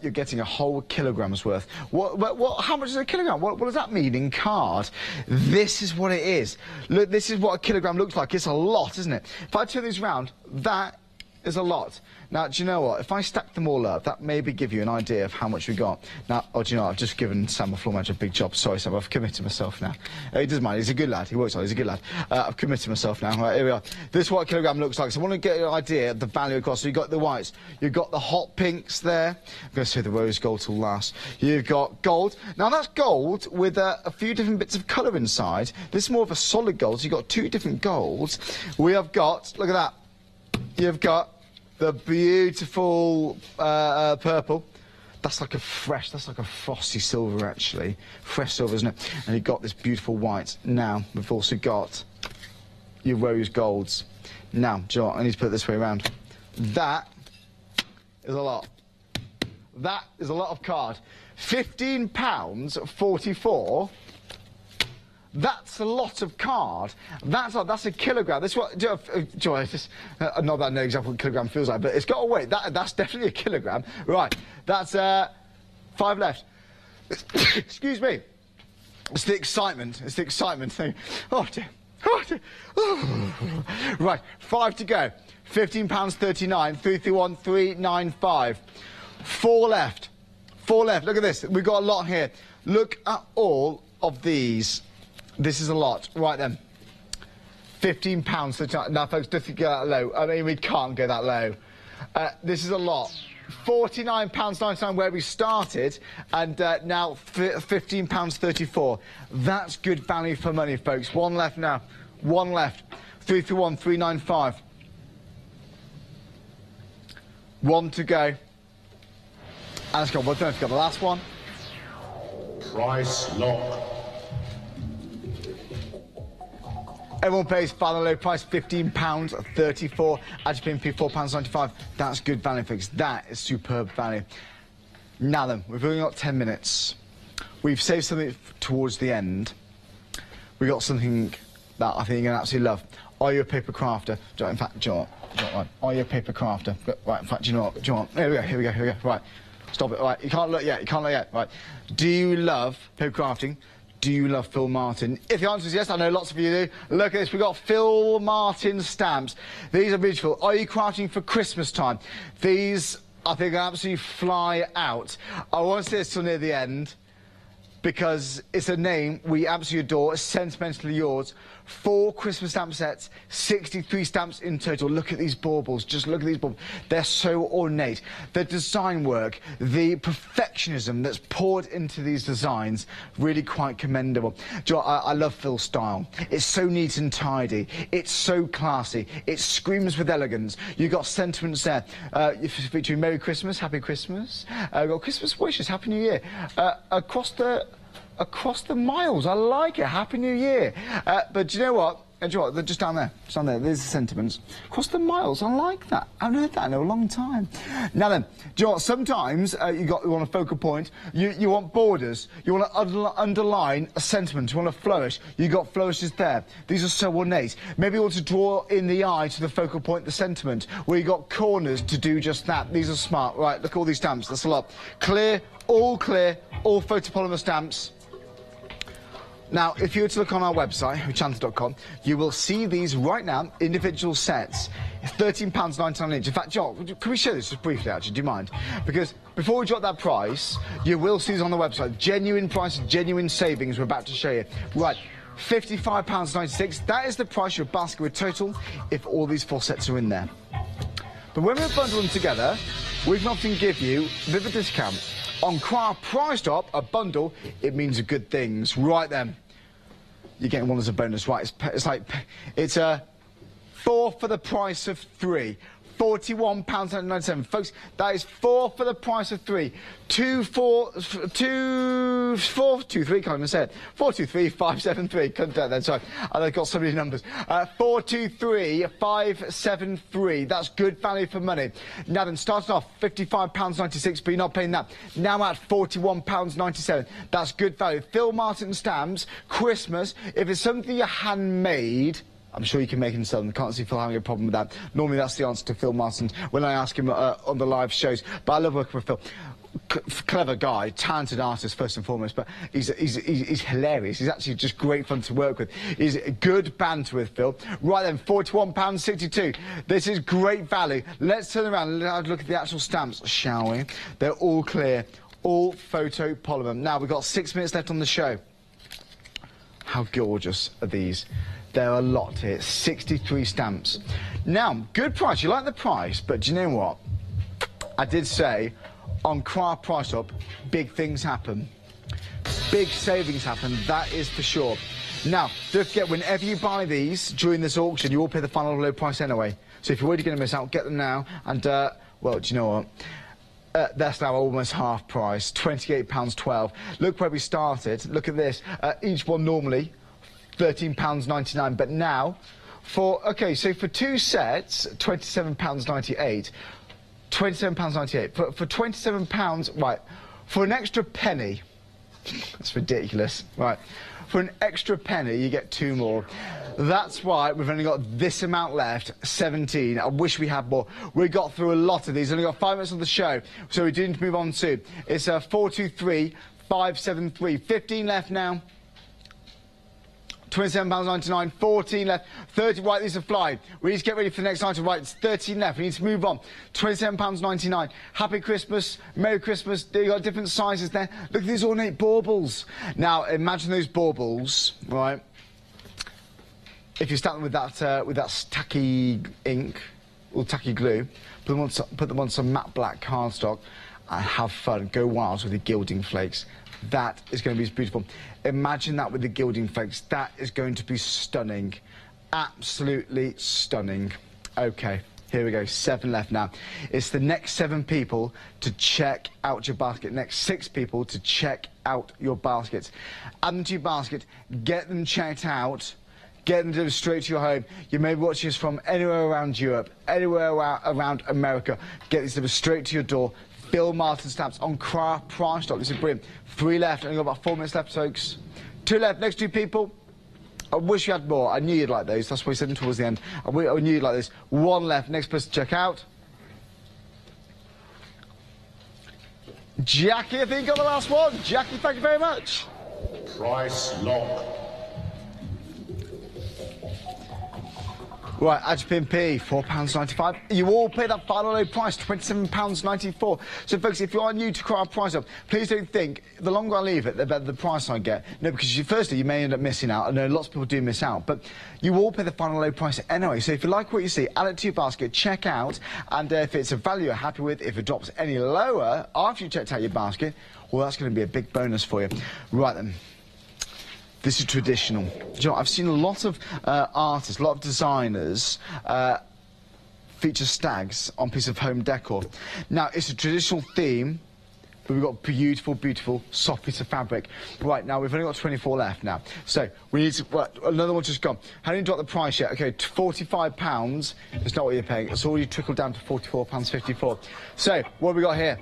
You're getting a whole kilogram's worth. How much is a kilogram? What does that mean in card? This is what it is. Look, this is what a kilogram looks like. It's a lot, isn't it? If I turn these round, that is a lot. Now, do you know what? If I stack them all up, that maybe give you an idea of how much we got. Now, do you know what? I've just given Sam, the floor manager, a big job. Sorry, Sam, I've committed myself now. He doesn't mind. He's a good lad. He works hard. He's a good lad. I've committed myself now. Right, here we are. This is what a kilogram looks like. So I want to get an idea of the value across. So you've got the whites. You've got the hot pinks there. I'm going to say the rose gold till last. You've got gold. Now, that's gold with a few different bits of colour inside. This is more of a solid gold. So you've got two different golds. We have got, look at that. You've got the beautiful purple. That's like a frosty silver, actually. Fresh silver, isn't it? And you've got this beautiful white. Now, we've also got your rose golds. Now, do you know what? I need to put it this way around. That is a lot. That is a lot of card. £15.44. That's a lot of card. That's a kilogram. That's what. Not that I know exactly what a kilogram feels like, but it's got a weight. That's definitely a kilogram. Right. That's 5 left. Excuse me. It's the excitement. It's the excitement thing. Oh dear. Oh dear. Oh. Right. 5 to go. £15.39. 331,395. 4 left. 4 left. Look at this. We've got a lot here. Look at all of these. This is a lot. Right then. £15. Now, folks, don't go that low. I mean, we can't go that low. This is a lot. £49.99 where we started, and now £15.34. That's good value for money, folks. 1 left now. 1 left. 331,395. 1 to go. And let's go. Well, don't forget the last one. Price lock. Everyone pays final low price, £15.34. As you pay £4.95. That's good value, folks. That is superb value. Now then, we've only got 10 minutes. We've saved something towards the end. We got something that I think you're going to absolutely love. Are you a paper crafter? In fact, do you know what? Are you a paper crafter? Right, in fact, do you know what? Do you know what? Here we go, here we go, here we go. Right, stop it. Right, you can't look yet, you can't look yet. Right, do you love paper crafting? Do you love Phil Martin? If the answer is yes, I know lots of you do. Look at this, we've got Phil Martin stamps. These are beautiful. Are you crafting for Christmas time? These, I think, absolutely fly out. I won't say this till near the end, because it's a name we absolutely adore. It's sentimentally yours. 4 Christmas stamp sets, 63 stamps in total. Look at these baubles. Just look at these baubles. They're so ornate. The design work, the perfectionism that's poured into these designs, really quite commendable. Do you know, I love Phil's style. It's so neat and tidy. It's so classy. It screams with elegance. You've got sentiments there. Featuring Merry Christmas, Happy Christmas. You've got Christmas wishes, Happy New Year. Across the miles, I like it. Happy New Year. But do you know what? They're just down there. Just down there. There's the sentiments. Across the miles, I like that. I haven't heard that in a long time. Now then, do you know what? Sometimes you want a focal point. You want borders. You want to underline a sentiment. You want to flourish. You got flourishes there. These are so ornate. Maybe you want to draw in the eye to the focal point, the sentiment, where you got corners to do just that. These are smart. Right, look at all these stamps. That's a lot. Clear, all photopolymer stamps. Now, if you were to look on our website, hochanda.com, you will see these right now, individual sets. It's £13.99 each. In fact, John, can we show this just briefly, actually? Do you mind? Because before we drop that price, you will see these on the website. Genuine price, genuine savings we're about to show you. Right, £55.96. That is the price of your basket with total if all these 4 sets are in there. But when we bundle them together, we can often give you a bit of a discount. On Craft Price Drop, a bundle, it means good things. Right then. You're getting one as a bonus, right? It's 4 for the price of 3. £41.97. Folks, that is 4 for the price of 3. 423, can't even say it. 423,573. Couldn't do that then, sorry. I've got so many numbers. 423,573. That's good value for money. Now then, starting off £55.96, but you're not paying that. Now at £41.97. That's good value. Phil Martin stamps, Christmas. If it's something you handmade, I'm sure you can make and sell them. I can't see Phil having a problem with that. Normally that's the answer to Phil Martin when I ask him on the live shows. But I love working with Phil. Clever guy, talented artist first and foremost, but he's hilarious. He's actually just great fun to work with. He's good banter with Phil. Right then, £41.62. This is great value. Let's turn around and have a look at the actual stamps, shall we? They're all clear, all photo polymer. Now, we've got 6 minutes left on the show. How gorgeous are these? There are a lot here, 63 stamps. Now, good price. You like the price, but do you know what? I did say, on Craft Price Drop, big things happen. Big savings happen, that is for sure. Now, don't forget, whenever you buy these during this auction, you will pay the final low price anyway. So if you're already going to miss out, get them now. And, well, do you know what? That's now almost half price, £28.12. Look where we started. Look at this. Each one normally, £13.99. But now, OK, so for 2 sets, £27.98. £27.98 for £27, right, for an extra penny. That's ridiculous, right? For an extra penny, you get 2 more. That's why we've only got this amount left, 17. I wish we had more. We got through a lot of these. Only got 5 minutes on the show, so we do need to move on soon. It's 423 573. 15 left now. £27.99, 14 left, 30, right, these are flying. We need to get ready for the next item, right, it's 13 left, we need to move on. £27.99, Happy Christmas, Merry Christmas, you've got different sizes there. Look at these ornate baubles. Now, imagine those baubles, right, if you start them with that tacky ink, or tacky glue, put them on some matte black cardstock, and have fun, go wild with the gilding flakes. That is going to be beautiful. Imagine that with the gilding flakes. That is going to be stunning. Absolutely stunning. OK, here we go. 7 left now. It's the next 7 people to check out your basket. Next 6 people to check out your baskets. Add them to your basket. Get them checked out. Get them delivered straight to your home. You may be watching us from anywhere around Europe, anywhere around America. Get these delivered straight to your door. Phil Martin stamps on Craft Price Drop. This is brilliant. 3 left. Only got about 4 minutes left, folks. 2 left. Next 2 people. I wish you had more. I knew you'd like those. That's why we said them towards the end. I knew you'd like this. 1 left. Next person to check out. Jackie, I think, got the last one. Jackie, thank you very much. Price lock. Right, Adjupin P, £4.95. You all pay that final low price, £27.94. So, folks, if you are new to Craft Price Up, please don't think the longer I leave it, the better the price I get. No, because firstly, you may end up missing out. I know lots of people do miss out, but you all pay the final low price anyway. So if you like what you see, add it to your basket, check out, and if it's a value you're happy with, if it drops any lower after you checked out your basket, well, that's going to be a big bonus for you. Right then. This is traditional. Do you know, I've seen a lot of artists, a lot of designers feature stags on piece of home decor. Now, it's a traditional theme, but we've got beautiful, beautiful soft piece of fabric. Right, now, we've only got 24 left now. So, we need to... Well, another one just gone. Haven't dropped the price yet. OK, £45. It's not what you're paying. It's already trickled down to £44.54. So, what have we got here?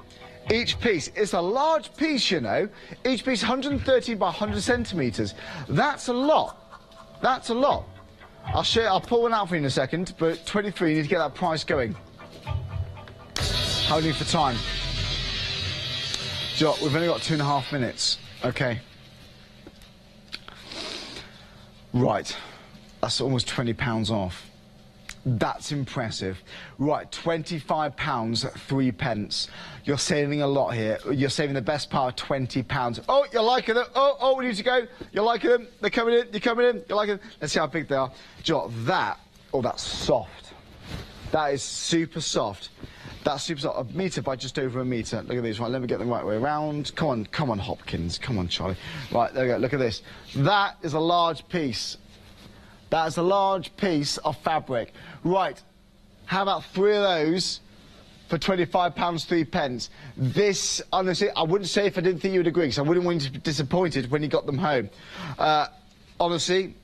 Each piece, it's a large piece, you know. Each piece 130 by 100 centimetres. That's a lot. That's a lot. I'll pull one out for you in a second, but 23, you need to get that price going. How do you need for time? So we've only got 2.5 minutes. OK. Right. That's almost £20 off. That's impressive. Right, £25, 3 pence. You're saving a lot here. You're saving the best part of £20. Oh, you're liking them. Oh, we need to go. You're liking them. They're coming in. You're coming in. You're liking them. Let's see how big they are. Do you know what? That, oh, that's soft. That is super soft. That's super soft. A metre by just over a metre. Look at these. Right, let me get them the right way around. Come on, Hopkins. Come on, Charlie. Right, there we go. Look at this. That is a large piece. That's a large piece of fabric. Right, how about 3 of those for £25, 3 pence? This, honestly, I wouldn't say if I didn't think you would agree, because I wouldn't want you to be disappointed when you got them home. Honestly,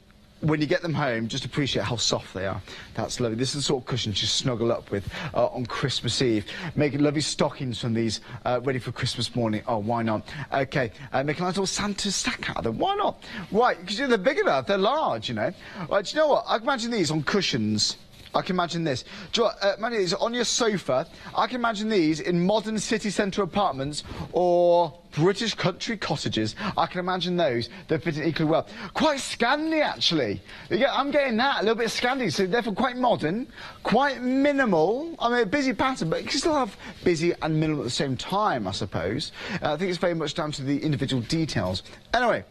when you get them home, just appreciate how soft they are. That's lovely. This is the sort of cushions you snuggle up with on Christmas Eve. Making lovely stockings from these ready for Christmas morning. Oh, why not? Okay, make a nice little Santa sack out of them. Why not? Right, because they're big enough. They're large, you know. Right, do you know what? I can imagine these on cushions. I can imagine this. Do you know what, imagine these on your sofa. I can imagine these in modern city centre apartments or British country cottages. I can imagine those. They're fitting equally well. Quite Scandi, actually. I'm getting that, a little bit of Scandi. So therefore quite modern, quite minimal. I mean, a busy pattern, but you can still have busy and minimal at the same time, I suppose. I think it's very much down to the individual details. Anyway,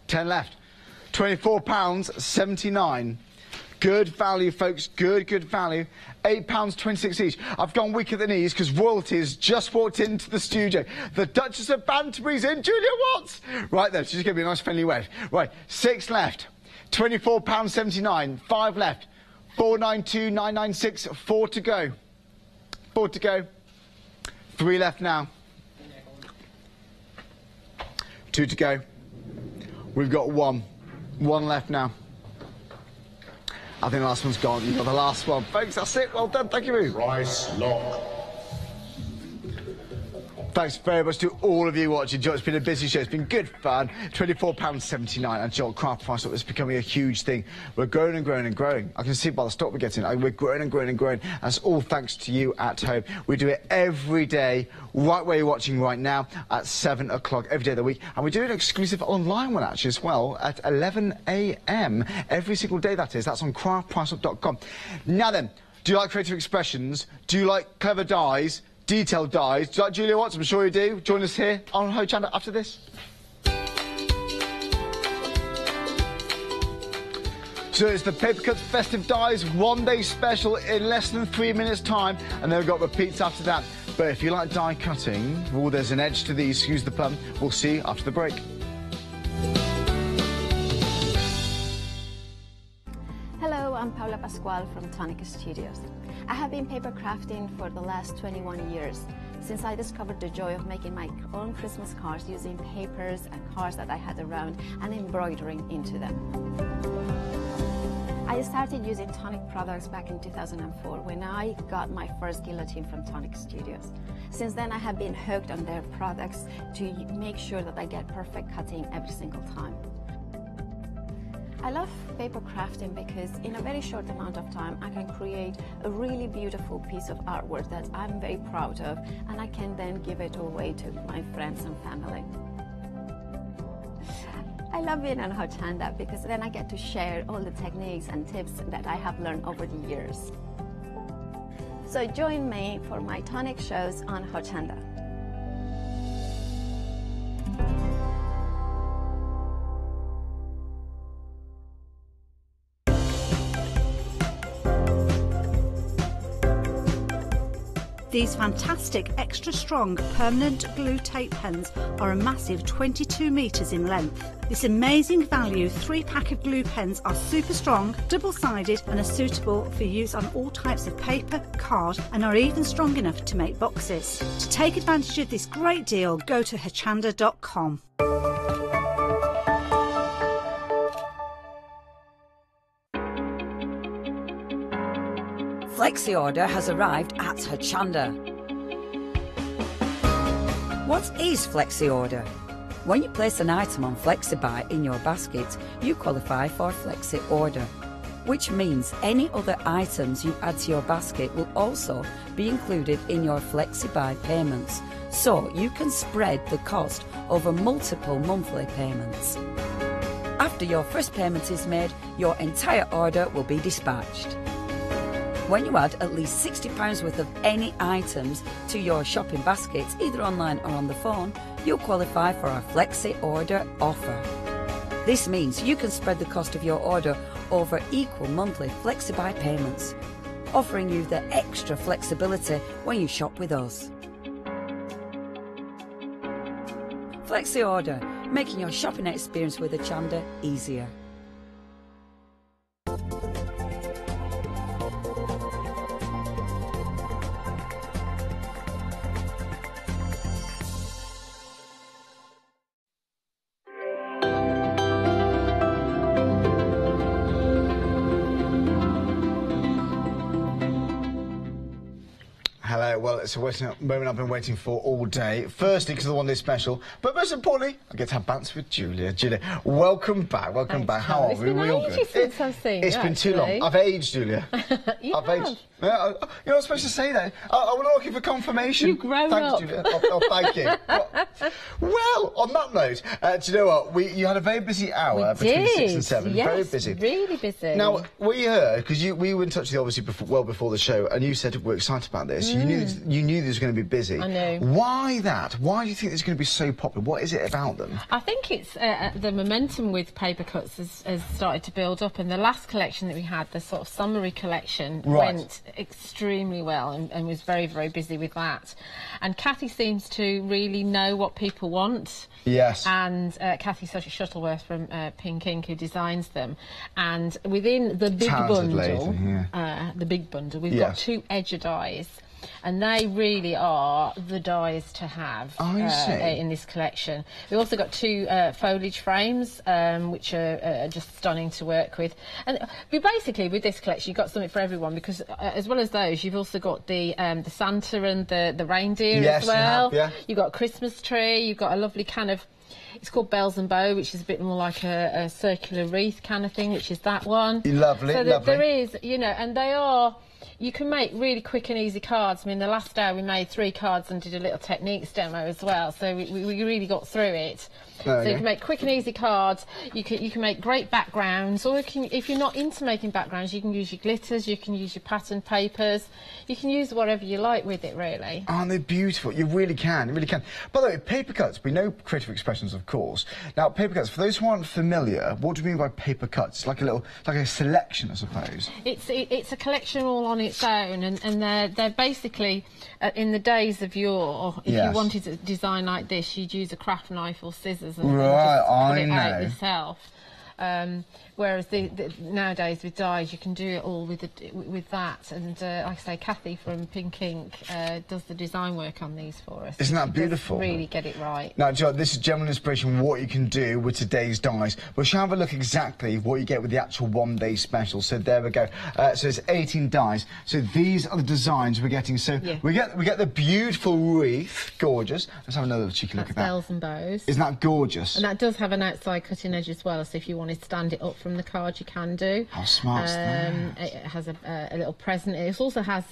10 left. £24.79. Good value, folks. Good value. £8.26 each. I've gone weak at the knees because royalty has just walked into the studio. The Duchess of Banterbury's in. Julia Watts. Right there. She's going to be a nice friendly wave. Right. 6 left. £24.79. 5 left. 492,996. 4 to go. 4 to go. 3 left now. 2 to go. We've got 1. 1 left now. I think the last one's gone. You've got the last one. Folks, that's it. Well done. Thank you. Price lock. Thanks very much to all of you watching. Joe, it's been a busy show. It's been good fun. £24.79. And Joel, craft price up is becoming a huge thing. We're growing and growing and growing. I can see by the stock we're getting. We're growing and growing and growing. And it's all thanks to you at home. We do it every day, right where you're watching right now, at 7 o'clock every day of the week. And we do an exclusive online one, actually, as well, at 11 a.m. every single day, that is. That's on craftpriceup.com. Now then, do you like creative expressions? Do you like clever dies? Detailed dies. Do you like Julia Watts? I'm sure you do. Join us here on Hochanda after this. So it's the Paper Cuts Festive Dies one-day special in less than 3 minutes' time, and then we've got repeats after that. But if you like die cutting, well, there's an edge to these, excuse the pun. We'll see you after the break. Hello, I'm Paula Pascual from Tonic Studios. I have been paper crafting for the last 21 years, since I discovered the joy of making my own Christmas cards using papers and cards that I had around and embroidering into them. I started using Tonic products back in 2004 when I got my first guillotine from Tonic Studios. Since then I have been hooked on their products to make sure that I get perfect cutting every single time. I love paper crafting because in a very short amount of time I can create a really beautiful piece of artwork that I'm very proud of, and I can then give it away to my friends and family. I love being on Hochanda because then I get to share all the techniques and tips that I have learned over the years. So join me for my Tonic shows on Hochanda. These fantastic extra strong permanent glue tape pens are a massive 22 metres in length. This amazing value 3-pack of glue pens are super strong, double-sided and are suitable for use on all types of paper, card and are even strong enough to make boxes. To take advantage of this great deal, go to hochanda.com. Flexi order has arrived at Hochanda. What is Flexi order? When you place an item on FlexiBuy in your basket, you qualify for Flexi order, which means any other items you add to your basket will also be included in your FlexiBuy payments, so you can spread the cost over multiple monthly payments. After your first payment is made, your entire order will be dispatched. When you add at least £60 worth of any items to your shopping basket, either online or on the phone, you'll qualify for our Flexi Order offer. This means you can spread the cost of your order over equal monthly FlexiBuy payments, offering you the extra flexibility when you shop with us. Flexi Order, making your shopping experience with Hochanda easier. well, it's a moment I've been waiting for all day. Firstly, because of the one day special, but most importantly, I get to have banter with Julia. Julia, welcome back. Welcome back. How are we? We all good? Since I've seen It's been too long. I've aged, Julia. I've aged. You're not supposed to say that. I was looking for confirmation. You've grown Thanks, up. Julia. Oh, thank you. Well, on that note, do you know what? You had a very busy hour between 6 and 7. Yes, very busy. Really busy. Now, we heard, because we were in touch with you obviously well before the show, and you said we're excited about this. You knew this was going to be busy. I know. Why that? Why do you think it's going to be so popular? What is it about them? I think it's the momentum with paper cuts has started to build up, and the last collection that we had, the sort of summary collection, went extremely well and was very, very busy with that. And Kathy seems to really know what people want. Yes. And Kathy Shuttleworth from Pink Ink, who designs them. And within the big Talented bundle, we've got 2 edger dies. And they really are the dies to have in this collection. We've also got 2 foliage frames, which are just stunning to work with. And basically, with this collection, you've got something for everyone, because as well as those, you've also got the Santa and the reindeer as well. You've got a Christmas tree. You've got a lovely kind of... It's called Bells and Bow, which is a bit more like a circular wreath kind of thing, which is that one. Lovely, so lovely. There is, you know, and they are... You can make really quick and easy cards. I mean, the last day we made 3 cards and did a little techniques demo as well, so we really got through it. So you can make quick and easy cards. You can make great backgrounds, or if you're not into making backgrounds, you can use your glitters, you can use your pattern papers, you can use whatever you like with it, really. Aren't they beautiful? You really can, you really can. By the way, paper cuts, we know creative expressions, of course. Now, paper cuts, for those who aren't familiar, what do you mean by paper cuts? It's like a selection, I suppose. It's a collection all on its own, and they're basically in the days of yore. If you wanted a design like this, you'd use a craft knife or scissors and just put it out yourself. Whereas nowadays with dyes, you can do it all with that. And like I say, Kathy from Pink Ink does the design work on these for us. Isn't that beautiful? Really get it right. Now, Joe, this is general inspiration what you can do with today's dyes. We shall have a look exactly what you get with the actual one-day special. So there we go. So it's 18 dyes. So these are the designs we're getting. So we get the beautiful wreath, gorgeous. Let's have another cheeky look at that. Bells and bows. Isn't that gorgeous? And that does have an outside cutting edge as well. So if you want to stand it up from the card, you can do. How smart's that? It has a little present. It also has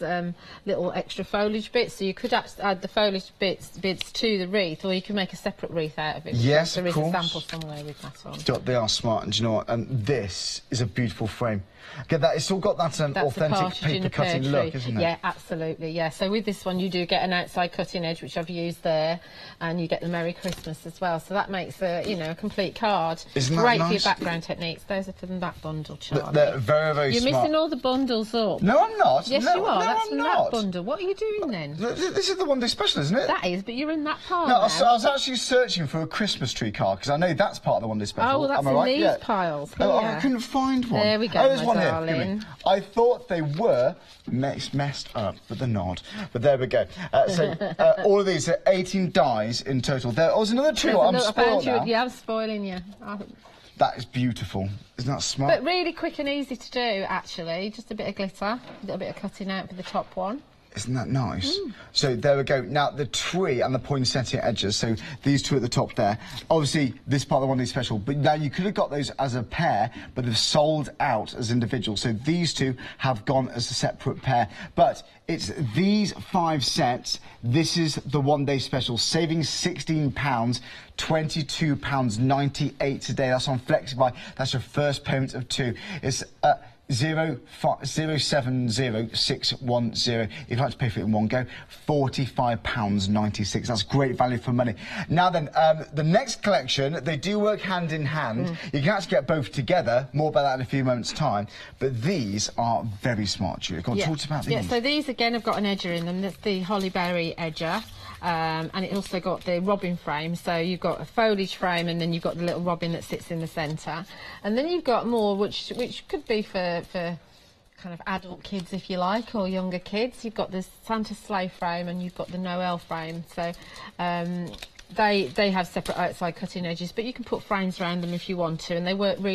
little extra foliage bits, so you could add the foliage bits to the wreath, or you can make a separate wreath out of it. Yes, there of course. is a sample somewhere with that on. They are smart, and do you know what? And this is a beautiful frame. Get that? It's all got that authentic paper cutting look, isn't it? Yeah, absolutely. Yeah. So with this one, you do get an outside cutting edge, which I've used there, and you get the Merry Christmas as well. So that makes a a complete card. Isn't that great nice? for your background techniques. Those are from that bundle, Charlie. They're very, very You're smart. missing all the bundles up. No, I'm not. Yes, no, you are. No, That's I'm from not. that bundle. What are you doing then? This is the one day special, isn't it? That is, but you're in that part. No, now. I was actually searching for a Christmas tree card, because I know that's part of the one day special. Oh, well, that's Am I in right? these piles. Oh, I couldn't find one. There we go, Oh, there's my one darling. here. Give me. I thought they were messed up, but they're not. But there we go. So all of these are 18 dies in total. There was another tree. I'm spoiled now. Yeah, I'm spoiling you. That is beautiful. Isn't that smart? But really quick and easy to do, actually. Just a bit of glitter, a little bit of cutting out for the top one. Isn't that nice? So there we go. Now the tree and the poinsettia edges, so these 2 at the top there. Obviously this part of the one day special, but now you could have got those as a pair, but they've sold out as individuals. So these 2 have gone as a separate pair. But it's these 5 sets. This is the one day special, saving £16, £22.98 today. That's on FlexiBuy. That's your first payment of 2. It's 070610. If you'd like to pay for it in one go, £45.96. That's great value for money. Now then, the next collection, they do work hand in hand. You can actually get both together. More about that in a few moments' time. But these are very smart, Julia. Go on, talk to about these. Yeah, so these again have got an edger in them. That's the Holly Berry edger. And it also got the robin frame, so you've got a foliage frame, and then you've got the little robin that sits in the centre, and then you've got more which could be for kind of adult kids, if you like, or younger kids. You've got the Santa sleigh frame, and you've got the Noel frame. So they have separate outside cutting edges, but you can put frames around them if you want to, and they work really